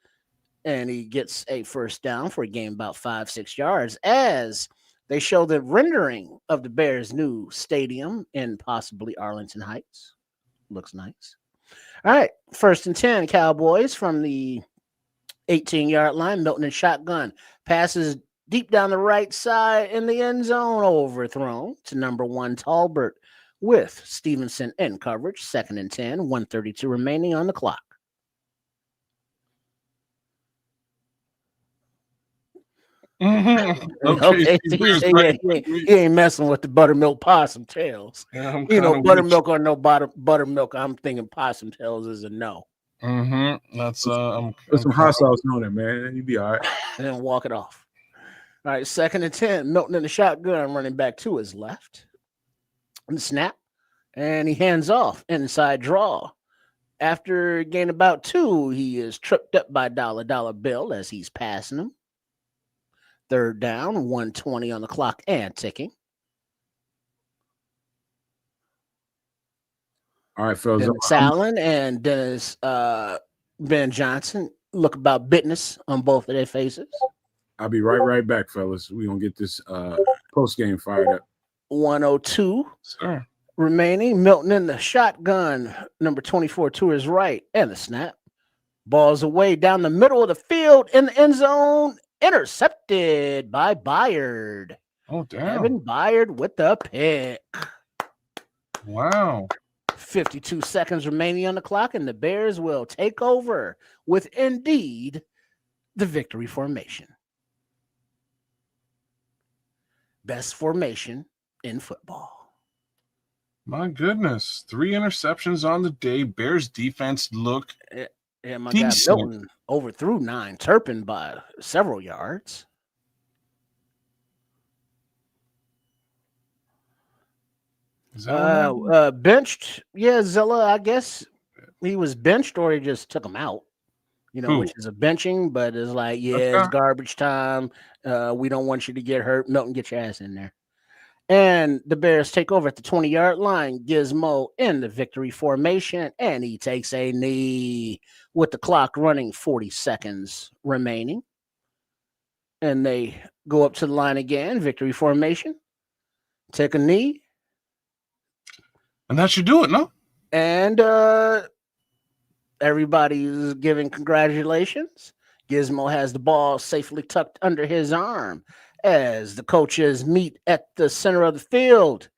C: And he gets a first down for a gain about 5-6 yards as they show the rendering of the Bears' new stadium in possibly Arlington Heights. Looks nice. All right, 1st and 10, Cowboys from the 18-yard line. Milton in shotgun. Passes deep down the right side in the end zone, overthrown to number 1, Talbert, with Stevenson in coverage. 2nd and 10, 1:32 remaining on the clock. Okay, he ain't messing with the buttermilk possum tails. Buttermilk or no buttermilk. I'm thinking possum tails is a no.
D: That's
B: put some hot sauce on it, man. You be all right.
C: And then walk it off. All right, 2nd and 10. Milton in the shotgun, running back to his left. And snap. And he hands off. Inside draw. After gain about 2, he is tripped up by Dollar Bill as he's passing him. 3rd down, 1:20 on the clock and ticking.
B: All right, fellas.
C: Dennis Allen and Dennis Ben Johnson look about business on both of their faces.
B: I'll be right back, fellas. We're going to get this post game fired up.
C: 102
D: Sir.
C: remaining. Milton in the shotgun, number 24 to his right, and the snap. Ball's away down the middle of the field in the end zone, intercepted by Byard.
D: Oh, damn.
C: Evan Byard with the pick.
D: Wow.
C: 52 seconds remaining on the clock, and the Bears will take over with indeed the victory formation. Best formation in football.
D: My goodness. 3 interceptions on the day. Bears defense look
C: Yeah, my
D: decent.
C: guy Milton overthrew 9. Turpin by several yards. Benched. Yeah, Zilla, I guess he was benched or he just took him out.
D: Who?
C: Which is a benching, but it's like, it's garbage time. We don't want you to get hurt. Milton, get your ass in there. And the Bears take over at the 20-yard line. Gizmo in the victory formation, and he takes a knee with the clock running 40 seconds remaining. And they go up to the line again, victory formation. Take a knee.
D: And that should do it, no?
C: And everybody's giving congratulations. Gizmo has the ball safely tucked under his arm as the coaches meet at the center of the field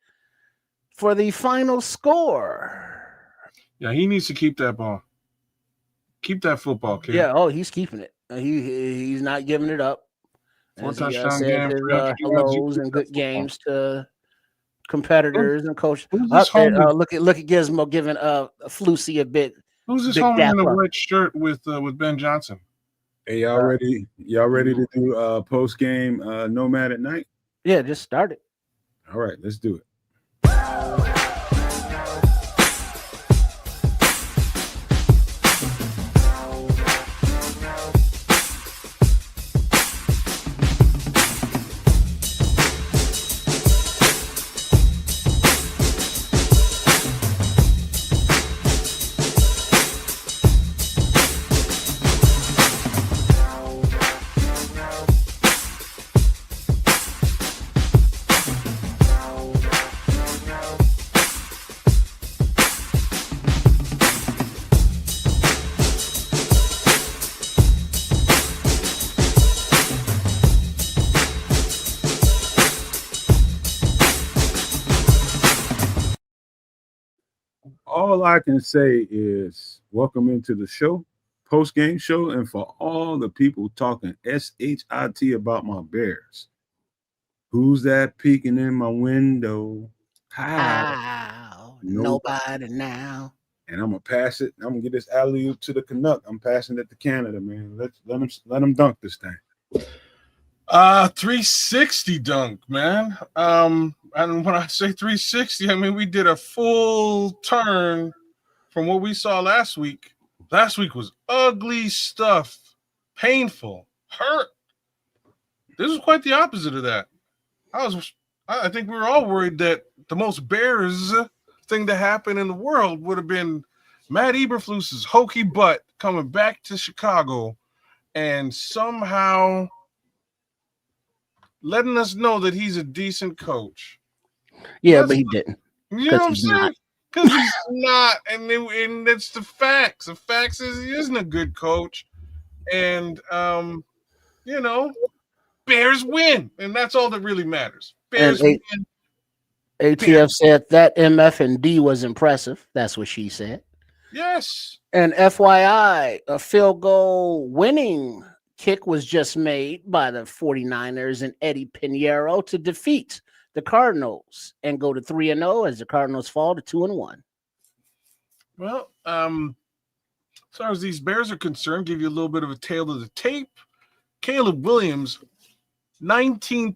C: for the final score.
D: Yeah, he needs to keep that ball. Keep that football, kid.
C: Yeah, he's keeping it. He's not giving it up.
D: 4
C: As
D: touchdown
C: he
D: game.
C: said,
D: 300
C: hellos and good games to competitors and coaches.
D: Who's this homie?
C: Look at Gizmo giving Flusy a bit.
D: Who's this
C: big
D: homie in the
C: dapper.
D: white shirt with Ben Johnson?
B: Hey, y'all ready? Y'all ready to do post game Nomad at night?
C: Yeah, just start it.
B: All right, let's do it. All I can say is welcome into the show, post-game show, and for all the people talking shit about my Bears. Who's that peeking in my window?
C: How? Nobody now.
B: And I'm gonna pass it. I'm gonna get this alley-oop to the Canuck. I'm passing it to Canada, man. Let them dunk this thing.
D: 360 dunk, man. And when I say 360, I mean we did a full turn from what we saw last week. Last week was ugly stuff, painful, hurt. This was quite the opposite of that. I think we were all worried that the most Bears thing to happen in the world would have been Matt Eberflus's hokey butt coming back to Chicago and somehow letting us know that he's a decent coach.
C: Yeah, but he didn't.
D: You know what I'm saying? Because he's not, and that's the facts. The facts is he isn't a good coach, and Bears win, and that's all that really matters. Bears win.
C: ATF said that MF and D was impressive. That's what she said.
D: Yes.
C: And FYI, a field goal winning kick was just made by the 49ers and Eddie Pinheiro to defeat the Cardinals and go to 3-0 as the Cardinals fall to 2-1.
D: Well, as far as these Bears are concerned, give you a little bit of a tale of the tape. Caleb Williams, 19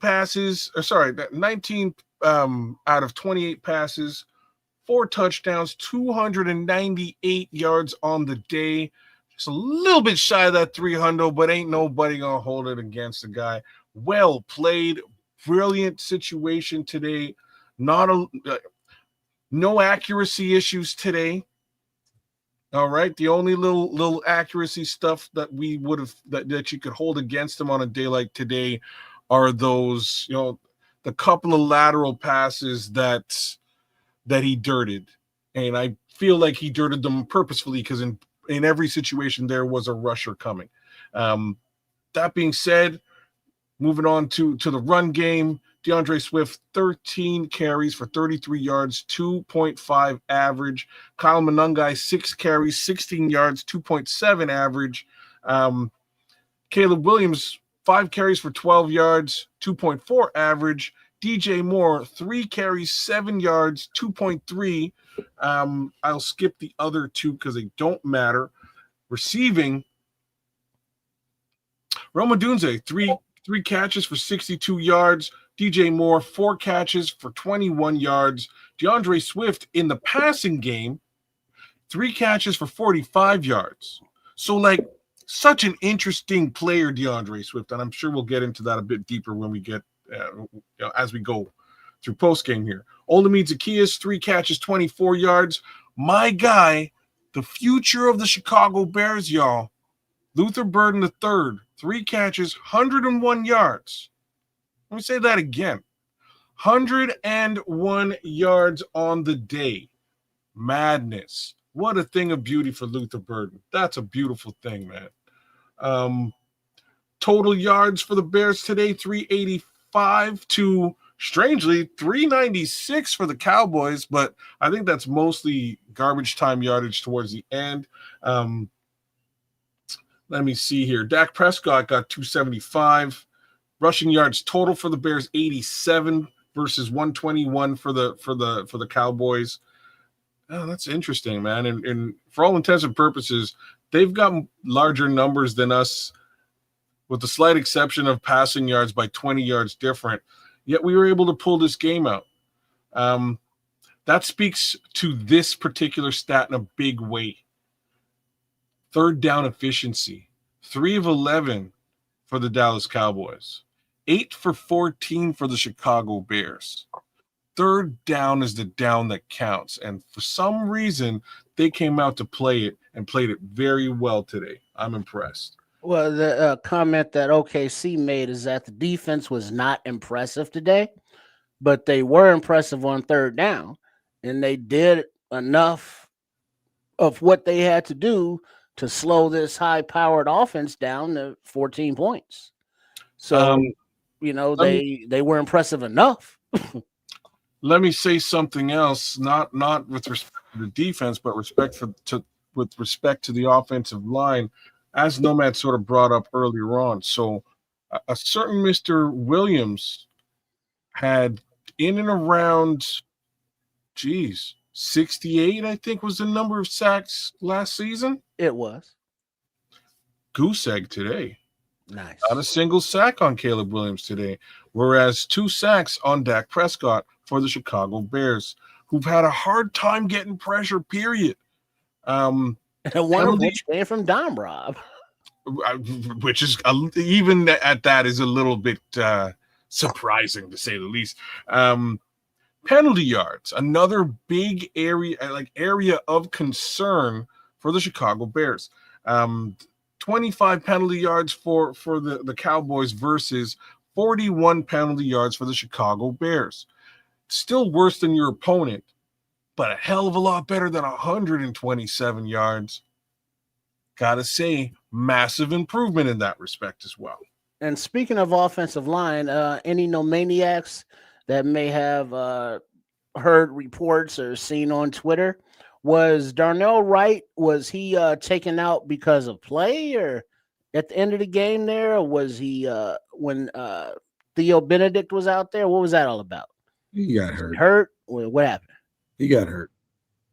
D: out of 28 passes, 4 touchdowns, 298 yards on the day. Just a little bit shy of that 300, but ain't nobody going to hold it against the guy. Well played. Brilliant situation today. No accuracy issues today. All right. The only little accuracy stuff that we would have that you could hold against him on a day like today are those, the couple of lateral passes that he dirted. And I feel like he dirted them purposefully because in every situation there was a rusher coming. That being said, moving on to the run game, DeAndre Swift, 13 carries for 33 yards, 2.5 average. Kyle Monangai, 6 carries, 16 yards, 2.7 average. Caleb Williams, 5 carries for 12 yards, 2.4 average. DJ Moore, 3 carries, 7 yards, 2.3. I'll skip the other two because they don't matter. Receiving, Roma Dunze, three catches for 62 yards. DJ Moore, 4 catches for 21 yards. DeAndre Swift in the passing game, 3 catches for 45 yards. So, such an interesting player, DeAndre Swift, and I'm sure we'll get into that a bit deeper when we get, as we go through postgame here. Olamide Zaccheaus, 3 catches, 24 yards. My guy, the future of the Chicago Bears, y'all. Luther Burden III, 3 catches, 101 yards. Let me say that again. 101 yards on the day. Madness. What a thing of beauty for Luther Burden. That's a beautiful thing, man. Total yards for the Bears today, 385 to, strangely, 396 for the Cowboys, but I think that's mostly garbage time yardage towards the end. Let me see here. Dak Prescott got 275. Rushing yards total for the Bears, 87 versus 121 for the Cowboys. Oh, that's interesting, man. And for all intents and purposes, they've got larger numbers than us, with the slight exception of passing yards by 20 yards different. Yet we were able to pull this game out. That speaks to this particular stat in a big way. Third down efficiency, 3 of 11 for the Dallas Cowboys, 8 for 14 for the Chicago Bears. Third down is the down that counts. And for some reason, they came out to play it and played it very well today. I'm impressed.
C: Well, the comment that OKC made is that the defense was not impressive today, but they were impressive on third down, and they did enough of what they had to do to slow this high-powered offense down to 14 points. So, they were impressive enough.
D: Let me say something else, not with respect to the defense, but with respect to the offensive line, as Nomad sort of brought up earlier on. So a certain Mr. Williams had in and around, 68, I think, was the number of sacks last season.
C: It was.
D: Goose egg today.
C: Nice.
D: Not a single sack on Caleb Williams today, whereas 2 sacks on Dak Prescott for the Chicago Bears, who've had a hard time getting pressure, period.
C: And one of which came from Dom Rob.
D: Which is, even at that, is a little bit surprising, to say the least. Penalty yards, another big area of concern for the Chicago Bears. 25 penalty yards for the Cowboys versus 41 penalty yards for the Chicago Bears. Still worse than your opponent, but a hell of a lot better than 127 yards. Gotta say, massive improvement in that respect as well.
C: And speaking of offensive line, any maniacs that may have heard reports or seen on Twitter, was Darnell Wright, was he taken out because of play or at the end of the game there? Or was he when Theo Benedict was out there? What was that all about?
B: He got hurt.
C: Hurt? What happened?
B: He got hurt.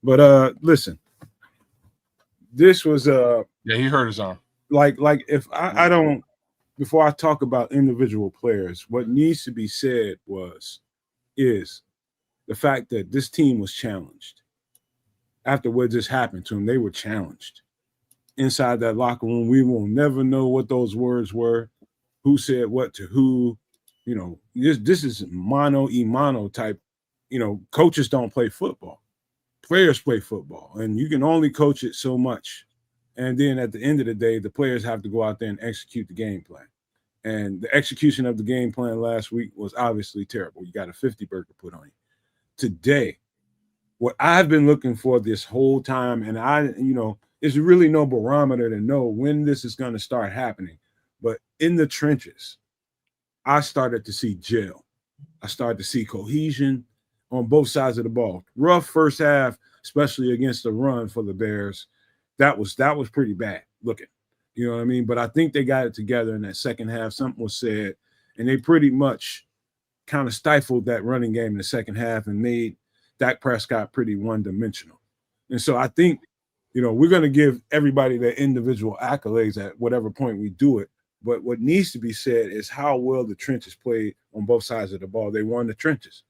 B: But listen, this was
D: yeah, he hurt his arm.
B: Like if I don't, before I talk about individual players, what needs to be said is the fact that this team was challenged. After what just happened to them, they were challenged. Inside that locker room, we will never know what those words were, who said what to who. This is mano y mano type. Coaches don't play football. Players play football, and you can only coach it so much. And then at the end of the day, the players have to go out there and execute the game plan. And the execution of the game plan last week was obviously terrible. You got a 50 burger put on you. Today, what I've been looking for this whole time, and there's really no barometer to know when this is going to start happening. But in the trenches, I started to see gel. I started to see cohesion on both sides of the ball. Rough first half, especially against the run for the Bears. That was pretty bad looking. You know what I mean? But I think they got it together in that second half. Something was said, and they pretty much kind of stifled that running game in the second half and made Dak Prescott pretty one-dimensional. And so I think, we're going to give everybody their individual accolades at whatever point we do it. But what needs to be said is how well the trenches played on both sides of the ball. They won the trenches.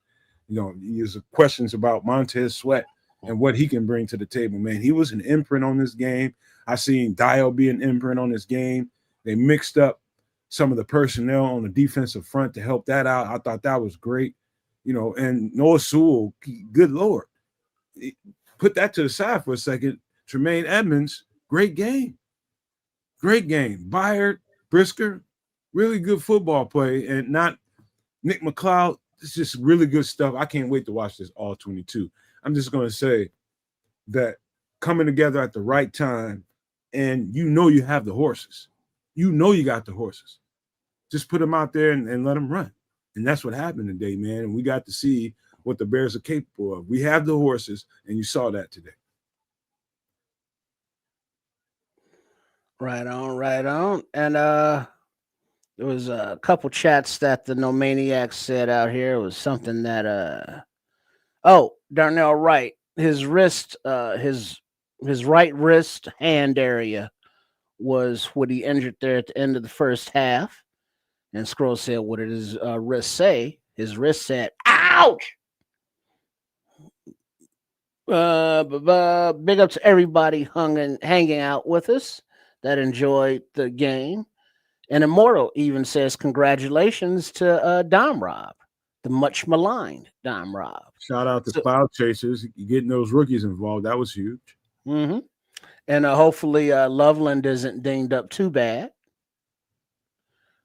B: There's questions about Montez Sweat and what he can bring to the table. Man, he was an imprint on this game. I seen Dial be an imprint on this game. They mixed up some of the personnel on the defensive front to help that out. I thought that was great. And Noah Sewell, good Lord. Put that to the side for a second. Tremaine Edmonds, great game. Great game. Byard, Brisker, really good football play. And not Nick McLeod. It's just really good stuff. I can't wait to watch this all 22. I'm just going to say that coming together at the right time, and you have the horses. You got the horses. Just put them out there and let them run. And that's what happened today, man. And we got to see what the Bears are capable of. We have the horses, and you saw that today.
C: Right on. And there was a couple chats that the No Maniacs said out here. It was something that Darnell Wright, his wrist, his right wrist hand area was what he injured there at the end of the first half. And Scroll said, what did his wrist say? His wrist said, ouch! Big up to everybody hanging out with us that enjoyed the game. And Immortal even says, congratulations to Dom Rob, the much maligned Dom Rob.
B: Shout out to Cloud Chasers, getting those rookies involved. That was huge.
C: Mm-hmm. And hopefully Loveland isn't dinged up too bad.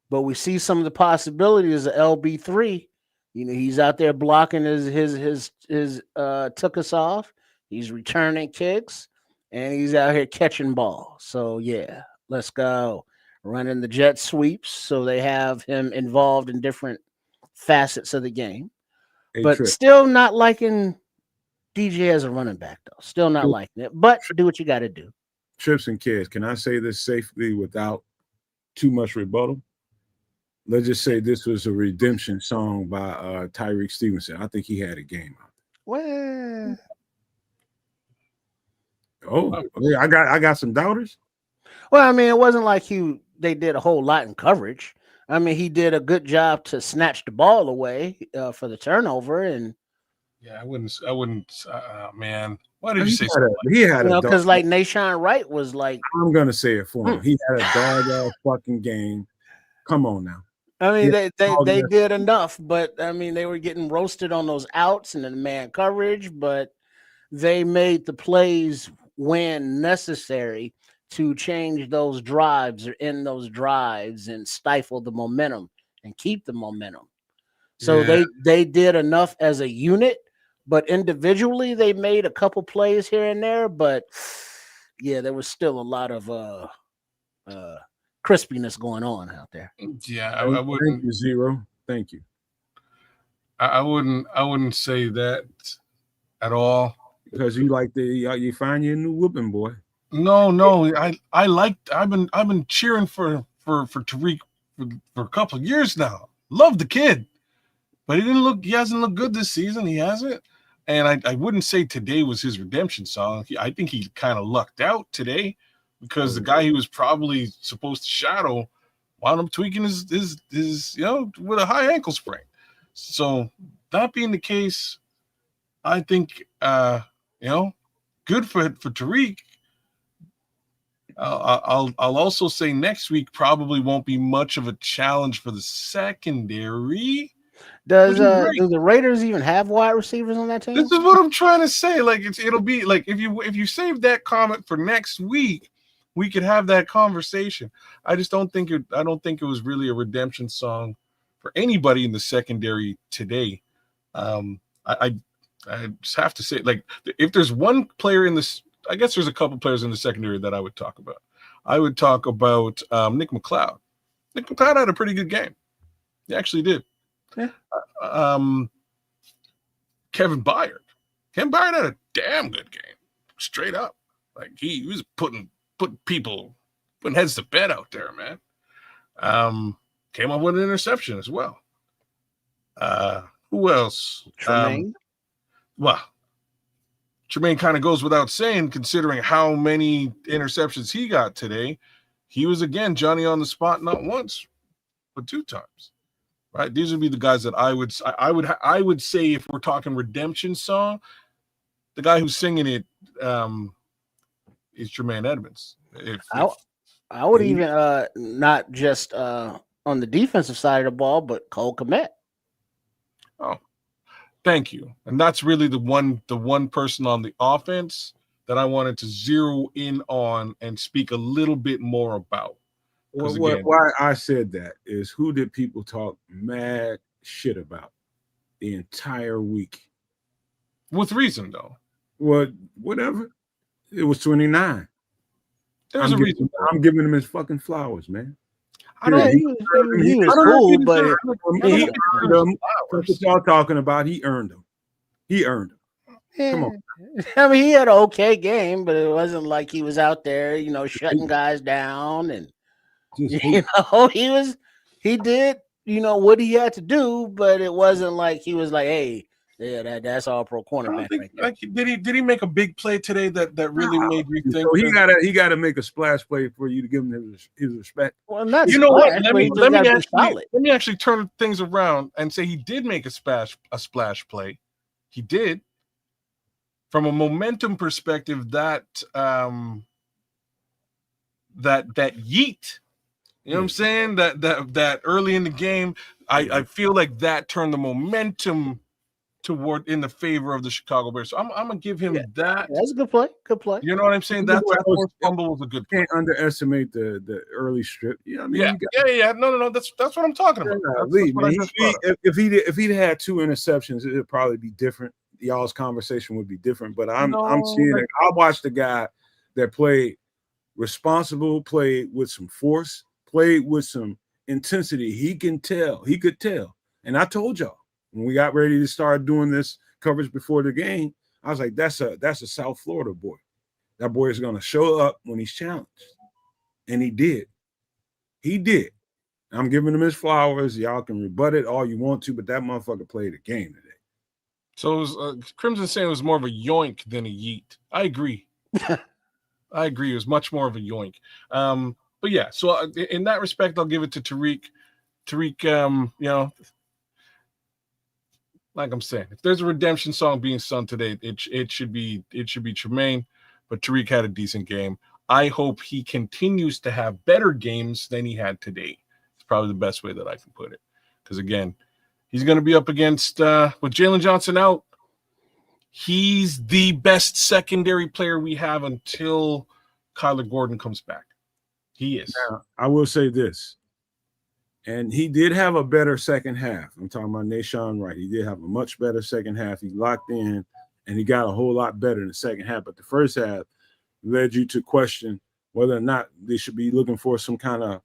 C: But we see some of the possibilities of LB3. He's out there blocking his took us off. He's returning kicks, and he's out here catching balls. So yeah, let's go. Running the jet sweeps, so they have him involved in different facets of the game. But still not liking DJ as a running back, though. Still not liking it. But do what you got to do.
B: Trips and kids, can I say this safely without too much rebuttal? Let's just say this was a redemption song by Tyreek Stevenson. I think he had a game out.
C: Well,
B: I got some doubters.
C: Well, I mean, it wasn't like they did a whole lot in coverage. I mean, he did a good job to snatch the ball away for the turnover, and
D: yeah, I wouldn't. Man, why did you say
B: so? He had
C: because like Nashawn Wright was like,
B: I'm gonna say it for him. He had a dog-ass fucking game. Come on now.
C: I mean, they did enough, but I mean, they were getting roasted on those outs and the man coverage, but they made the plays when necessary to change those drives or end those drives and stifle the momentum and keep the momentum. So they did enough as a unit, but individually they made a couple plays here and there. But yeah, there was still a lot of crispiness going on out there.
D: Yeah, I wouldn't.
B: Thank you, Zero. Thank you.
D: I wouldn't say that at all.
B: Because you find your new whooping boy.
D: No, I've been cheering for Tariq for a couple of years now. Love the kid, but he hasn't looked good this season. He hasn't, and I wouldn't say today was his redemption song. I think he kind of lucked out today because the guy he was probably supposed to shadow wound up tweaking his with a high ankle sprain. So that being the case, I think good for Tariq. I'll also say next week probably won't be much of a challenge for the secondary.
C: Does
D: which is great.
C: do the Raiders even have wide receivers on that team?
D: This is what I'm trying to say. Like it'll be like if you save that comment for next week, we could have that conversation. I just don't think it. I don't think it was really a redemption song for anybody in the secondary today. I just have to say, like, if there's one player in this, I guess there's a couple players in the secondary that I would talk about. I would talk about Nick McLeod. Nick McLeod had a pretty good game. He actually did.
C: Yeah.
D: Kevin Byard. Kevin Byard had a damn good game. Straight up. Like he was putting heads to bed out there, man. Came up with an interception as well. Who else?
C: Tremaine.
D: Tremaine kind of goes without saying, considering how many interceptions he got today. He was again Johnny on the spot, not once, but 2 times. Right? These would be the guys that I would say if we're talking redemption song, the guy who's singing it is Tremaine Edmonds.
C: I would even not just on the defensive side of the ball, but Cole Kmet.
D: Oh, thank you. And that's really the one person on the offense that I wanted to zero in on and speak a little bit more about.
B: Well, why I said that is, who did people talk mad shit about the entire week?
D: With reason, though.
B: Well, whatever. It was 29.
D: There's a reason.
B: I'm giving him his fucking flowers, man.
C: He was cool, but
B: he earned them. That's what y'all talking about. He earned them. Come on.
C: I mean, he had an okay game, but it wasn't like he was out there, shutting guys down, and he did, what he had to do, but it wasn't like he was like, hey, yeah, that's all pro cornerback.
D: Did he make a big play today that really made me think?
B: So he got to make a splash play for you to give him his respect.
C: Well, not
D: you know what? Let
C: me
D: actually turn things around and say he did make a splash play. He did. From a momentum perspective, that yeet. You know what I'm saying? That early in the game, I feel like that turned the momentum toward in the favor of the Chicago Bears. So I'm gonna give him that.
C: That's a good play. Good play.
D: You know what I'm saying? That fumble was a good play.
B: Can't underestimate the early strip. You know what I mean?
D: Yeah. No. That's what I'm talking about.
B: If he'd had 2 interceptions, it'd probably be different. Y'all's conversation would be different. But I'm seeing it. I watched the guy that played responsible, played with some force, played with some intensity. He could tell. And I told y'all when we got ready to start doing this coverage before the game, I was like, that's a South Florida boy. That boy is going to show up when he's challenged. And he did. I'm giving him his flowers. Y'all can rebut it all you want to, but that motherfucker played a game today.
D: So it was, Crimson saying it was more of a yoink than a yeet. I agree. I agree. It was much more of a yoink. But yeah, so in that respect, I'll give it to Tariq. Tariq, like I'm saying, if there's a redemption song being sung today, it should be Tremaine. But Tariq had a decent game. I hope he continues to have better games than he had today. It's probably the best way that I can put it. Because again, he's going to be up against with Jalen Johnson out. He's the best secondary player we have until Kyler Gordon comes back. He is.
B: Now, I will say this. And he did have a better second half. I'm talking about Nashawn Wright. He did have a much better second half. He locked in, and he got a whole lot better in the second half. But the first half led you to question whether or not they should be looking for some kind of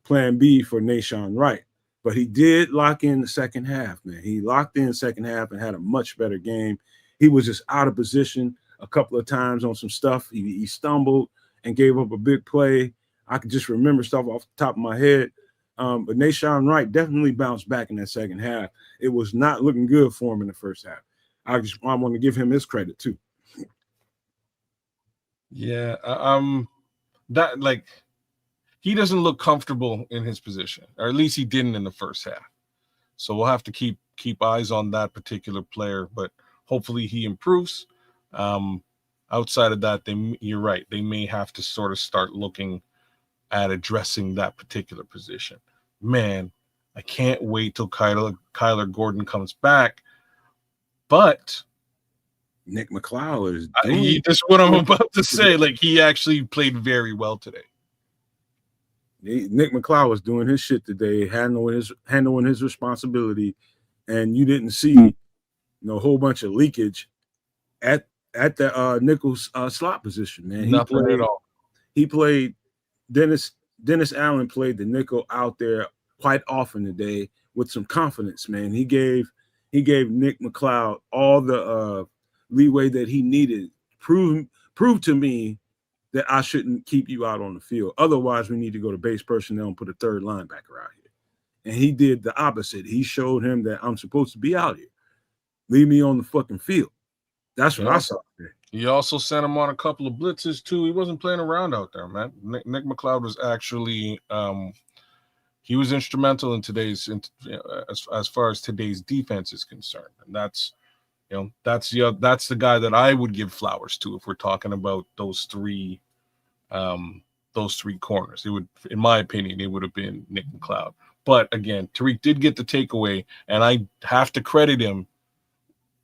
B: plan B for Nashawn Wright. But he did lock in the second half, man. He locked in the second half and had a much better game. He was just out of position a couple of times on some stuff. He stumbled and gave up a big play. I could just remember stuff off the top of my head. But Nashawn Wright definitely bounced back in that second half. It was not looking good for him in the first half. I want to give him his credit too.
D: Yeah, he doesn't look comfortable in his position, or at least he didn't in the first half. So we'll have to keep eyes on that particular player, but hopefully he improves. Outside of that, you're right. They may have to sort of start looking at addressing that particular position. Man, I can't wait till Kyler Gordon comes back. But
B: Nick McCloud is doing
D: that's what I'm about to say. Like, he actually played very well today.
B: Nick McCloud was doing his shit today, handling his responsibility, and you didn't see a whole bunch of leakage at the nickel slot position, man.
D: Nothing at all.
B: He played Dennis Allen played the nickel out there quite often today with some confidence, man. He gave Nick McCloud all the leeway that he needed. Prove to me that I shouldn't keep you out on the field. Otherwise, we need to go to base personnel and put a third linebacker out here. And he did the opposite. He showed him that I'm supposed to be out here. Leave me on the fucking field. That's what I saw today.
D: He also sent him on a couple of blitzes too. He wasn't playing around out there, man. Nick McCloud was actually he was instrumental in today's as far as today's defense is concerned. And that's the guy that I would give flowers to if we're talking about those three corners. It would, in my opinion, it would have been Nick McCloud. But again, Tariq did get the takeaway, and I have to credit him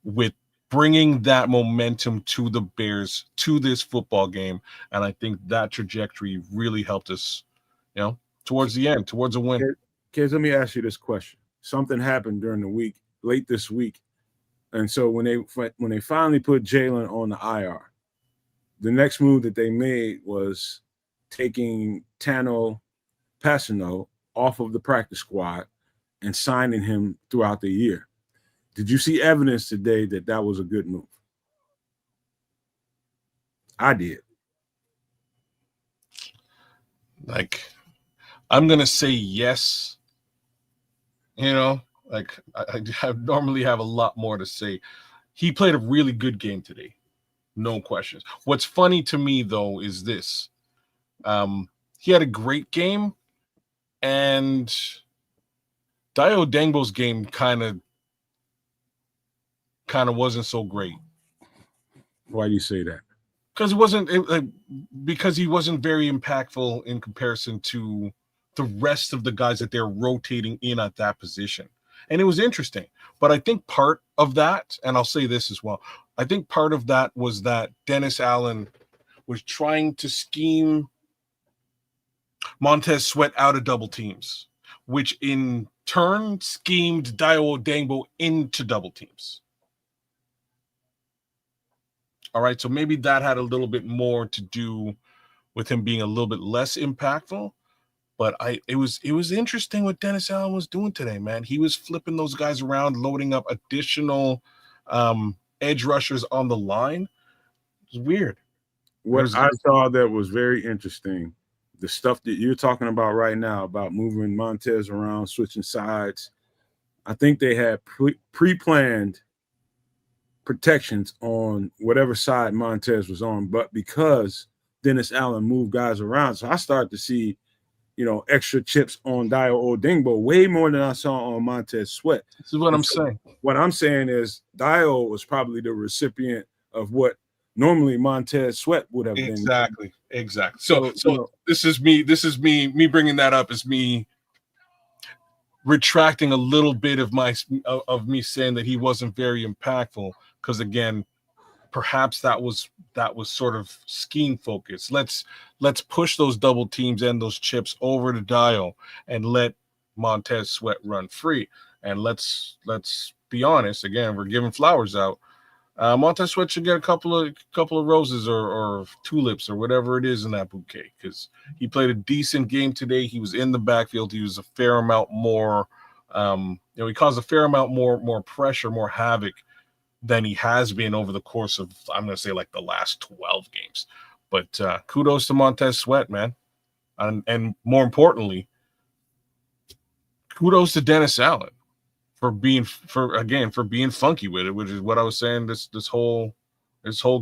D: with bringing that momentum to the Bears to this football game. And I think that trajectory really helped us, towards the end, towards a win.
B: Kids, let me ask you this question. Something happened during the week, late this week. And so when they finally put Jalen on the IR, the next move that they made was taking Tano Passano off of the practice squad and signing him throughout the year. Did you see evidence today that was a good move? I did.
D: Like, I'm going to say yes. Like I normally have a lot more to say. He played a really good game today. No questions. What's funny to me, though, is this. He had a great game, and Dio Dangbo's game kind of wasn't so great.
B: Why do you say that?
D: Because he wasn't very impactful in comparison to the rest of the guys that they're rotating in at that position. And it was interesting. But I think part of that, and I'll say this as well, I think part of that was that Dennis Allen was trying to scheme Montez Sweat out of double teams, which in turn schemed Dio Dangbo into double teams. All right, so maybe that had a little bit more to do with him being a little bit less impactful. But it was interesting what Dennis Allen was doing today, man. He was flipping those guys around, loading up additional edge rushers on the line. It was weird.
B: What I saw that was very interesting, the stuff that you're talking about right now about moving Montez around, switching sides. I think they had pre-planned protections on whatever side Montez was on, but because Dennis Allen moved guys around, so I started to see extra chips on Dio Odingbo, way more than I saw on Montez Sweat.
D: This is what I'm saying.
B: What I'm saying is Dio was probably the recipient of what normally Montez Sweat would have been.
D: Exactly. So this is me bringing that up is me retracting a little bit of me saying that he wasn't very impactful, because again, perhaps that was sort of scheme focused. Let's push those double teams and those chips over to Dio and let Montez Sweat run free. And let's be honest. Again, we're giving flowers out. Montez Sweat should get a couple of roses or tulips or whatever it is in that bouquet, because he played a decent game today. He was in the backfield. He was a fair amount more. He caused a fair amount more pressure, more havoc than he has been over the course of, I'm going to say, like the last 12 games. But kudos to Montez Sweat, man. And more importantly, kudos to Dennis Allen for being funky with it, which is what I was saying this whole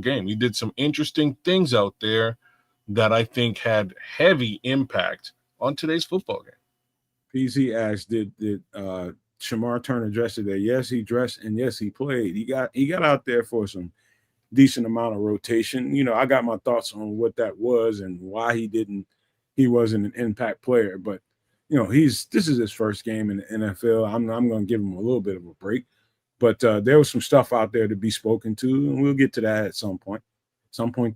D: game. He did some interesting things out there that I think had heavy impact on today's football game.
B: PZ asked, did Shemar Turner dress today? Yes, he dressed, and yes, he played. He got out there for some decent amount of rotation. I got my thoughts on what that was and why he wasn't an impact player. But this is his first game in the NFL. I'm going to give him a little bit of a break, but there was some stuff out there to be spoken to, and we'll get to that at some point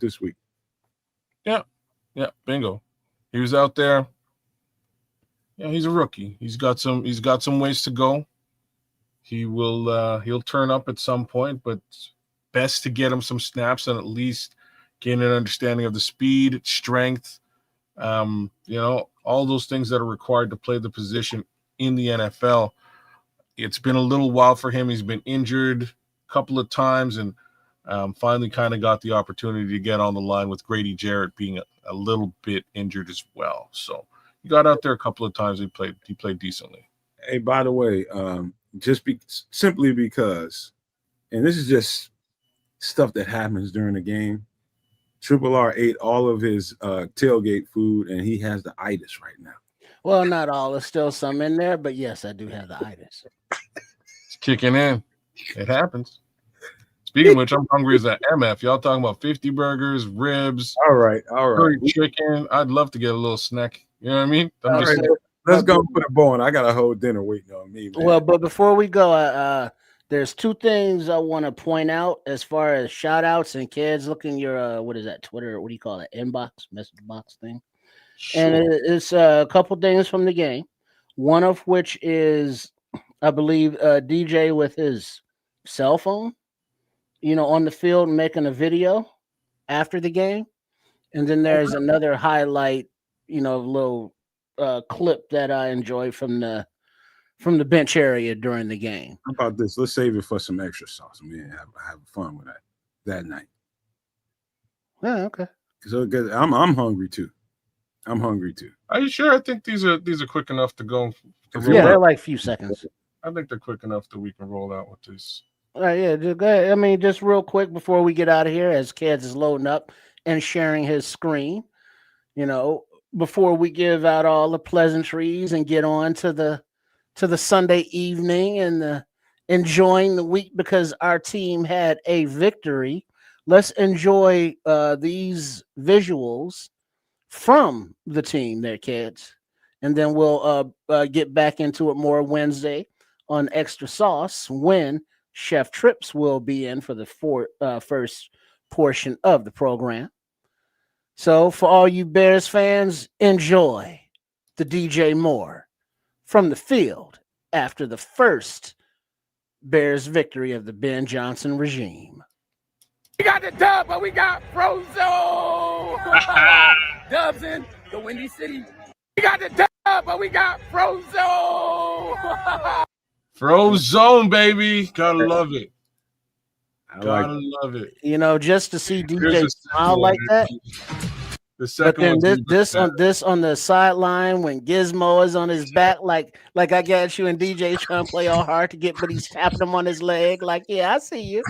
B: this week.
D: Yeah, bingo. He was out there. Yeah, he's a rookie. He's got some ways to go. He'll turn up at some point, but best to get him some snaps and at least gain an understanding of the speed, strength, all those things that are required to play the position in the NFL. It's been a little while for him. He's been injured a couple of times and finally kind of got the opportunity to get on the line with Grady Jarrett being a little bit injured as well. So he got out there a couple of times. He played decently.
B: Hey, by the way, simply because, and this is just stuff that happens during the game, Triple R ate all of his tailgate food, and he has the itis right now.
C: Well, not all. There's still some in there, but yes, I do have the itis.
D: It's kicking in. It happens. Speaking of which, I'm hungry as an MF. Y'all talking about 50 burgers, ribs.
B: All right.
D: Curry chicken. I'd love to get a little snack. You know what I mean?
B: All right, let's go put a bow on. I got a whole dinner waiting on me, man.
C: Well, but before we go, there's two things I want to point out as far as shout outs and kids. Look in your what is that, Twitter? What do you call it? Inbox, message box thing. Sure. And it's a couple things from the game. One of which is, I believe, DJ with his cell phone, on the field making a video after the game. And then there's another highlight, little clip that I enjoyed from the bench area during the game.
B: How about this? Let's save it for some extra sauce. Have fun with that night.
C: Yeah, okay.
B: So I'm hungry too.
D: Are you sure? I think these are quick enough to go.
C: They're like a few seconds.
D: I think they're quick enough that we can roll out with this.
C: All right, yeah. Just go ahead. I mean, just real quick before we get out of here, as Keds is loading up and sharing his screen, before we give out all the pleasantries and get on to the Sunday evening and enjoying the week because our team had a victory. Let's enjoy these visuals from the team there, kids. And then we'll get back into it more Wednesday on Extra Sauce when Chef Trips will be in for the first portion of the program. So for all you Bears fans, enjoy the DJ Moore from the field after the first Bears victory of the Ben Johnson regime.
E: We got the dub, but we got Frozo. Dubs in the Windy City. We got the dub, but we got Frozo.
D: Frozone, baby. Gotta love it. Gotta love it.
C: Just to see DJ smile like that. But then this on the sideline when Gizmo is on his back, like I got you and DJ trying to play all hard to get, but he's tapping him on his leg. Like, yeah, I see you.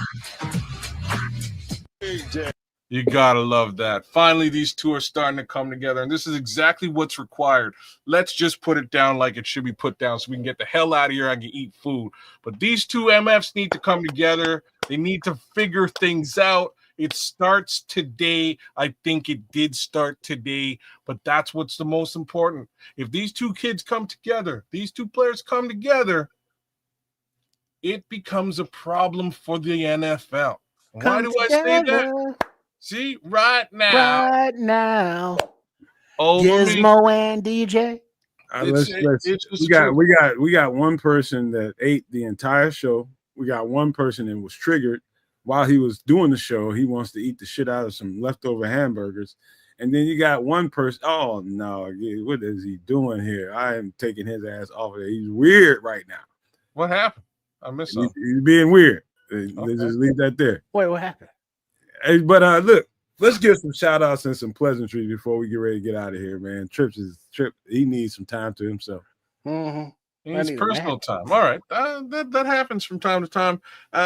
D: You gotta love that. Finally, these two are starting to come together, and this is exactly what's required. Let's just put it down like it should be put down so we can get the hell out of here. I can eat food. But these two MFs need to come together. They need to figure things out. It starts today. I think it did start today, but that's what's the most important. If these two kids come together, these two players come together, it becomes a problem for the NFL. Why do I say that? See, right now.
C: Gizmo and DJ.
B: We got one person that ate the entire show. We got one person that was triggered while he was doing the show. He wants to eat the shit out of some leftover hamburgers. And then you got one person. Oh no, what is he doing here? I am taking his ass off of there. He's weird right now.
D: What happened? I missed something.
B: He's being weird. Let's just leave that there.
C: Wait, what happened?
B: Hey, but look, let's give some shout outs and some pleasantries before we get ready to get out of here, man. Trip. He needs some time to himself.
C: Mm-hmm.
D: He needs personal time. All right, that happens from time to time.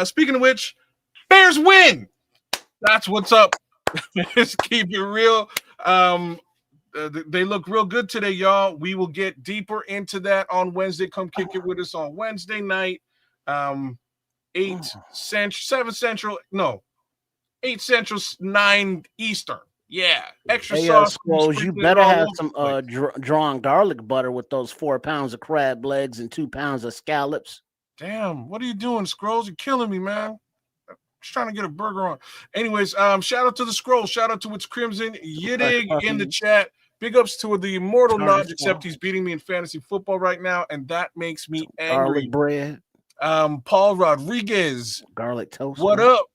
D: Speaking of which, Bears win. That's what's up. Let's keep it real. They look real good today, y'all. We will get deeper into that on Wednesday. Come kick it with us on Wednesday night. 8 Central, 9 Eastern. Yeah, extra
C: Hey,
D: sauce.
C: Scrolls, you
D: sprinkle it
C: better
D: all
C: have
D: over
C: some
D: the place.
C: drawn garlic butter with those 4 pounds of crab legs and 2 pounds of scallops.
D: Damn, what are you doing, Scrolls? You're killing me, man. Just trying to get a burger on. Anyways, shout out to the Scroll. Shout out to It's Crimson. Yidig in the chat. Big ups to the immortal Nudge, except he's beating me in fantasy football right now, and that makes me angry.
C: Garlic bread,
D: Paul Rodriguez.
C: garlic toast.
D: What up?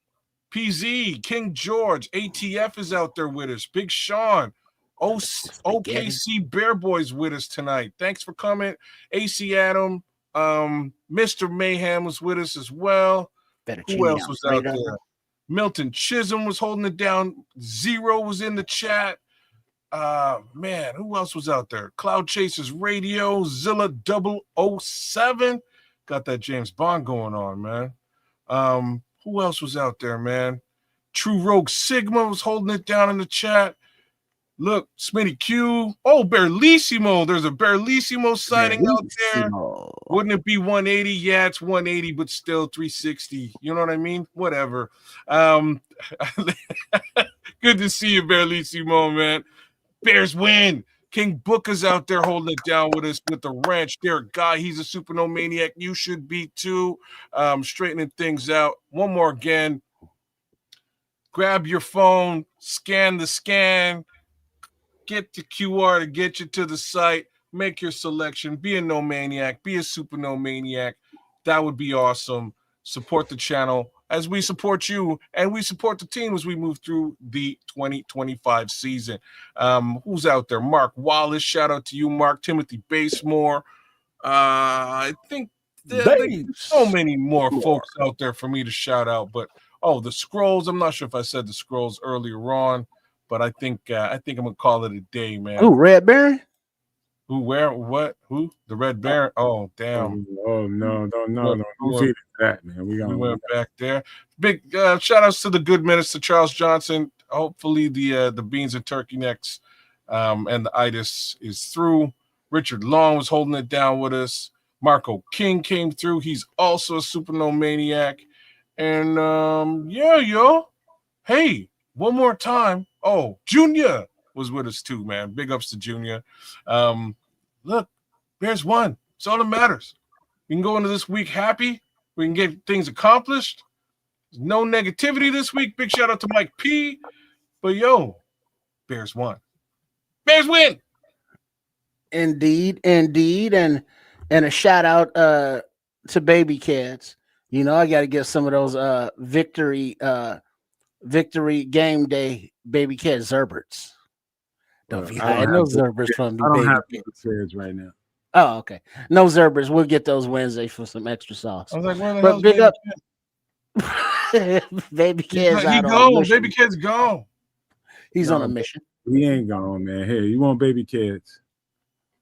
D: PZ, King George, ATF is out there with us. Big Sean, OKC Bear Boys with us tonight. Thanks for coming. AC Adam, Mr. Mayhem was with us as well. Who else was out there? Milton Chisholm was holding it down. Zero was in the chat. Man, who else was out there? Cloud Chasers Radio, Zilla 007. Got that James Bond going on, man. Who else was out there, man? True Rogue Sigma was holding it down in the chat. Look, Smitty Q. Oh, Berlissimo. There's a Berlissimo sighting out there. Wouldn't it be 180? Yeah, it's 180, but still 360. You know what I mean? Whatever. Good to see you, Berlissimo, man. Bears win. King Booker's out there holding it down with us with the ranch. Derek Guy, he's a Supernova maniac. You should be too. Straightening things out. One more again. Grab your phone, scan the scan, get the QR to get you to the site, make your selection, be a no maniac, be a Supernova maniac. That would be awesome. Support the channel as we support you, and we support the team as we move through the 2025 season. Who's out there? Mark Wallace, shout out to you, Mark. Timothy Basemore. I think there's so many more folks out there for me to shout out, but the Scrolls. I'm not sure if I said the Scrolls earlier on, but I think I'm gonna call it a day, man.
C: Who, Red Baron?
D: Who, where, what, who? The Red Baron. Oh, damn.
B: Oh, no. Who's eating that, man? We
D: went back there. Big shout outs to the good minister, Charles Johnson. Hopefully the beans and turkey necks and the itis is through. Richard Long was holding it down with us. Marco King came through. He's also a Supernova maniac. And hey, one more time. Oh, Junior was with us too, man. Big ups to Junior. Look, Bears won. It's all that matters. We can go into this week happy. We can get things accomplished. There's no negativity this week. Big shout out to Mike P. But Bears won. Bears win.
C: Indeed, and a shout out to baby kids. You know, I got to get some of those victory game day baby kid Zerberts. Don't be hiding no Zerberts from me.
B: I don't
C: baby
B: have
C: kids
B: right now.
C: Oh, okay. No Zerberts. We'll get those Wednesday for some extra sauce.
D: I was like, where the
C: but
D: hell's
C: big up,
D: kid?
C: baby kids.
D: He gone. Baby kids gone.
C: He's on a mission.
B: He ain't gone, man. Hey, you want baby kids?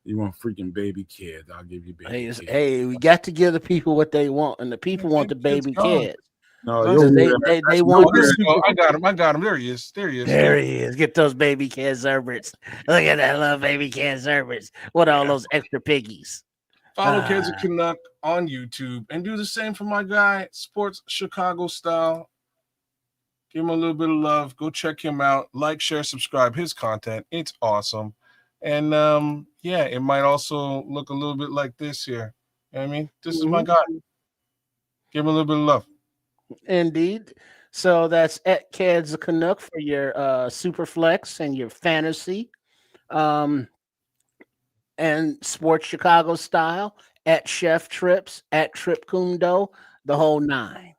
B: You want freaking baby kids? I'll give you baby kids.
C: Hey, we got to give the people what they want, and the people want the baby kids.
B: No,
C: they want.
D: I got him. There he is.
C: There he is. Get those baby kids Zerberts. Look at that little baby kids Zerberts. What all those extra piggies?
D: Follow Kids of Canuck on YouTube and do the same for my guy, Sports Chicago Style. Give him a little bit of love. Go check him out. Like, share, subscribe his content. It's awesome. And it might also look a little bit like this here. You know what I mean? This is my guy. Give him a little bit of love.
C: Indeed. So that's at Kids of Canuck for your super flex and your fantasy. And Sports Chicago Style at Chef Trips, at Trip Kundo, the whole 9.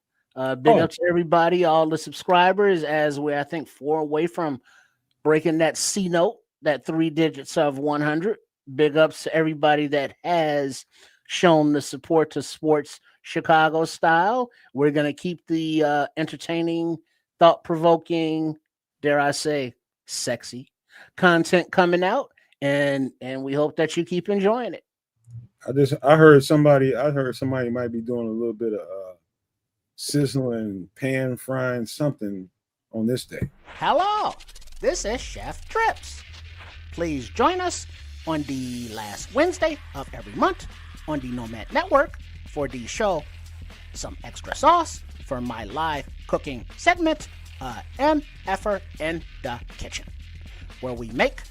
C: Big up to everybody, all the subscribers, as we're, I think, 4 away from breaking that C note, that 3 digits of 100. Big ups to everybody that has shown the support to Sports Chicago Style. We're going to keep the entertaining, thought-provoking, dare I say, sexy content coming out. And we hope that you keep enjoying it.
B: I heard somebody might be doing a little bit of sizzling, pan frying something on this day.
C: Hello, this is Chef Trips. Please join us on the last Wednesday of every month on the Nomad Network for the show Some Extra Sauce for my live cooking segment, MFR in the Kitchen. where we make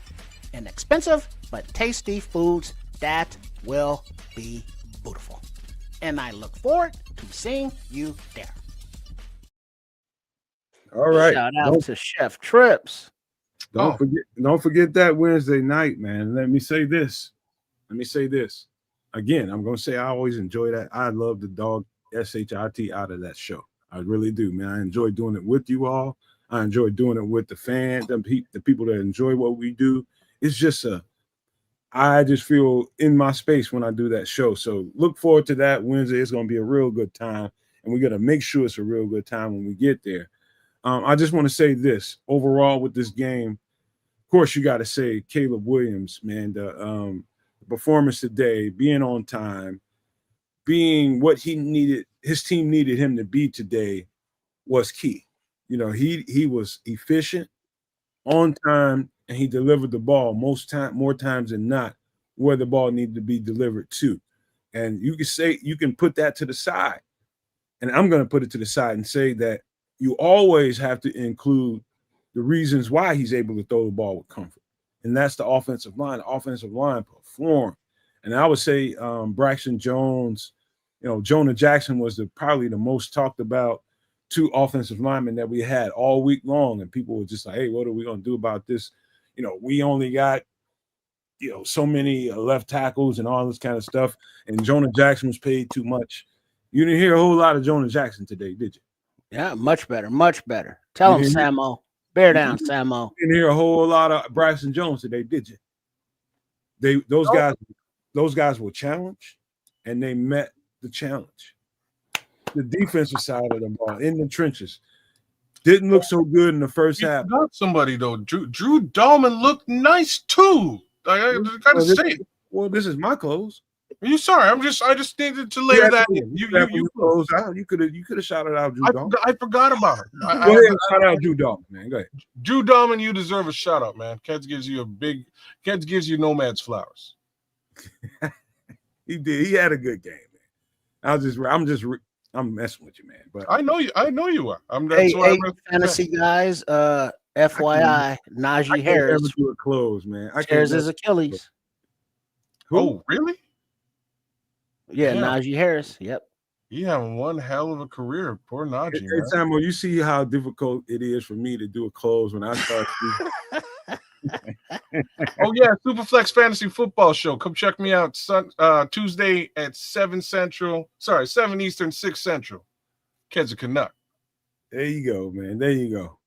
C: inexpensive but tasty foods that will be beautiful. And I look forward to seeing you there.
B: All right.
C: Shout out to Chef Trips.
B: Don't forget that Wednesday night, man. Let me say this. Again, I'm gonna say I always enjoy that. I love the dog SHIT out of that show. I really do, man. I enjoy doing it with you all. I enjoy doing it with the fans, the people that enjoy what we do. It's just I just feel in my space when I do that show. So look forward to that Wednesday. It's gonna be a real good time, and we're gonna make sure it's a real good time when we get there. I just want to say this overall with this game. Of course, you got to say Caleb Williams, man. The performance today, being on time, being what he needed, his team needed him to be today, was key. You know, he was efficient, on time, and he delivered the ball more times than not where the ball needed to be delivered to. And you can put that to the side, and I'm going to put it to the side and say that you always have to include the reasons why he's able to throw the ball with comfort. And that's the offensive line. The offensive line performed. And I would say Braxton Jones, Jonah Jackson was probably the most talked about two offensive linemen that we had all week long. And people were just like, hey, what are we going to do about this? We only got, so many left tackles and all this kind of stuff. And Jonah Jackson was paid too much. You didn't hear a whole lot of Jonah Jackson today, did you?
C: Yeah, much better, much better. Tell him, Samo. Bear down, Samo.
B: You didn't hear a whole lot of Braxton Jones today, did you? Those guys were challenged, and they met the challenge. The defensive side of the ball in the trenches didn't look so good in the first half.
D: Got somebody though. Drew Dahlman looked nice too. I gotta say.
B: Well, this is my clothes.
D: You sorry? I just needed to lay that in. You
B: close out. You could have shouted out Drew Dahlman.
D: I forgot about it.
B: Go ahead and shout out Drew Dahlman, man. Go ahead.
D: Drew Dahlman, you deserve a shout out, man. Keds gives you nomad's flowers.
B: He did. He had a good game, man. I'm messing with you, man. But
D: I know you are.
C: Hey, fantasy guys. FYI, Najee Harris
B: do a close, man.
C: tears his Achilles.
B: Who?
D: Oh, really?
C: Yeah, Najee Harris. Yep.
D: He having one hell of a career. Poor Najee.
B: Hey, Samo, you see how difficult it is for me to do a close when I start.
D: Oh yeah, Superflex Fantasy Football Show. Come check me out Tuesday at 7 Eastern, 6 Central. Kids are Canuck.
B: There you go, man. There you go.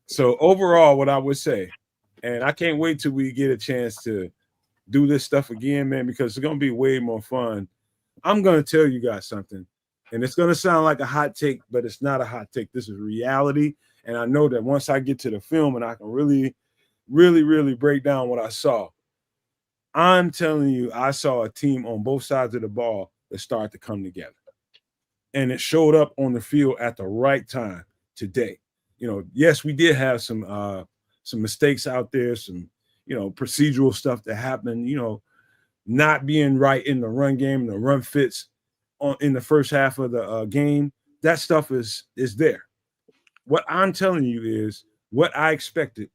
B: So overall, what I would say, and I can't wait till we get a chance to do this stuff again, man, because it's gonna be way more fun. I'm gonna tell you guys something, and it's gonna sound like a hot take, but it's not a hot take. This is reality, and I know that once I get to the film and I can really break down what I saw, I'm telling you, I saw a team on both sides of the ball that started to come together, and it showed up on the field at the right time today. Yes, we did have some mistakes out there, some procedural stuff that happened, not being right in the run game, the run fits in the first half of the game. That stuff is there. What I'm telling you is what I expected.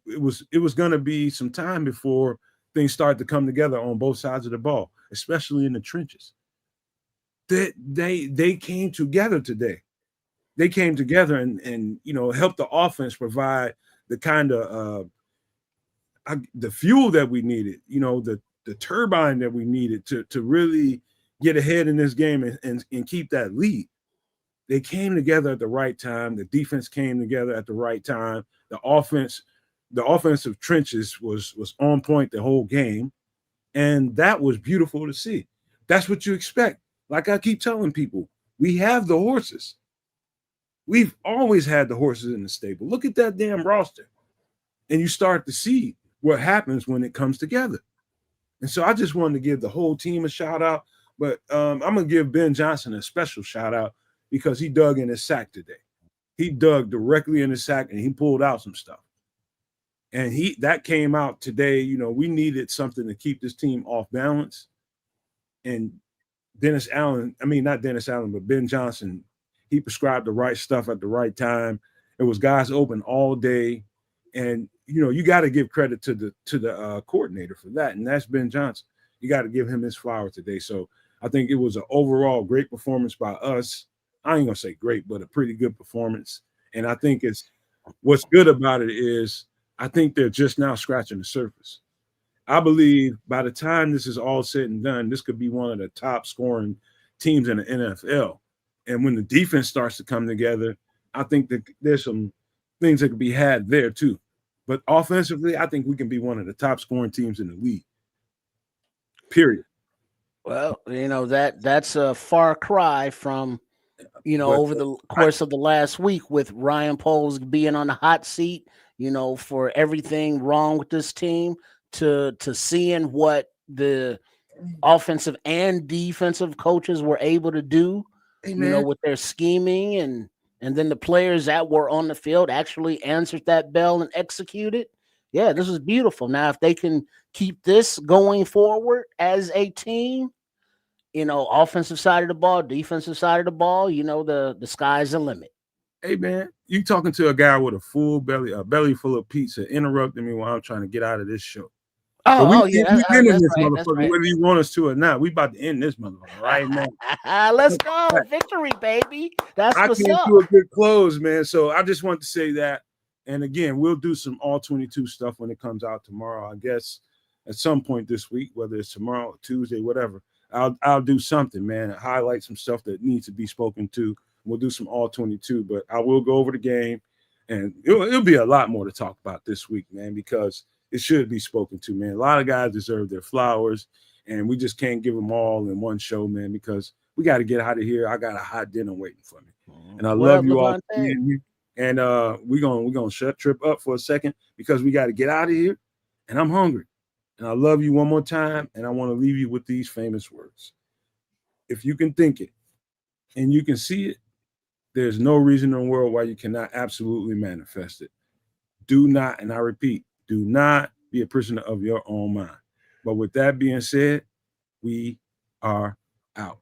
B: It was going to be some time before things started to come together on both sides of the ball, especially in the trenches. They came together today. They came together and helped the offense provide the kind of the fuel that we needed, the turbine that we needed to really get ahead in this game and keep that lead. They came together at the right time. The defense came together at the right time. The offensive trenches was on point the whole game, and that was beautiful to see. That's what you expect. Like I keep telling people, we have the horses. We've always had the horses in the stable. Look at that damn roster, and you start to see what happens when it comes together. And so I just wanted to give the whole team a shout out, but I'm going to give Ben Johnson a special shout out because he dug in his sack today. He dug directly in his sack and he pulled out some stuff. And that came out today. We needed something to keep this team off balance. And Ben Johnson, he prescribed the right stuff at the right time. It was guys open all day. And you got to give credit to the coordinator for that, and that's Ben Johnson. You got to give him his flowers today. So I think it was an overall great performance by us. I ain't gonna say great, but a pretty good performance. And I think what's good about it is I think they're just now scratching the surface. I believe by the time this is all said and done, this could be one of the top scoring teams in the NFL. And when the defense starts to come together, I think that there's some things that could be had there too. But offensively, I think we can be one of the top scoring teams in the league. Period.
C: Well, that's a far cry from, over the course of the last week with Ryan Poles being on the hot seat, for everything wrong with this team to seeing what the offensive and defensive coaches were able to do, with their scheming and then the players that were on the field actually answered that bell and executed. Yeah, this is beautiful. Now, if they can keep this going forward as a team, offensive side of the ball, defensive side of the ball, the sky's the limit.
B: Hey, man, you talking to a guy with a belly full of pizza interrupting me while I'm trying to get out of this show. We've been in this motherfucker, whether you want us to or not. We about to end this motherfucker right now.
C: Let's go. Victory, baby. That's what's up.
B: I came to a good close, man. So I just want to say that. And again, we'll do some all 22 stuff when it comes out tomorrow. I guess at some point this week, whether it's tomorrow or Tuesday, whatever, I'll do something, man. Highlight some stuff that needs to be spoken to. We'll do some all 22, but I will go over the game, and it'll be a lot more to talk about this week, man, because it should be spoken to, man. A lot of guys deserve their flowers, and we just can't give them all in one show, man, because we got to get out of here. I got a hot dinner waiting for me, and I love you all. And we're gonna shut Trip up for a second because we got to get out of here, and I'm hungry. And I love you one more time, and I want to leave you with these famous words. If you can think it and you can see it, there's no reason in the world why you cannot absolutely manifest it. Do not, and I repeat, do not be a prisoner of your own mind. But with that being said, we are out.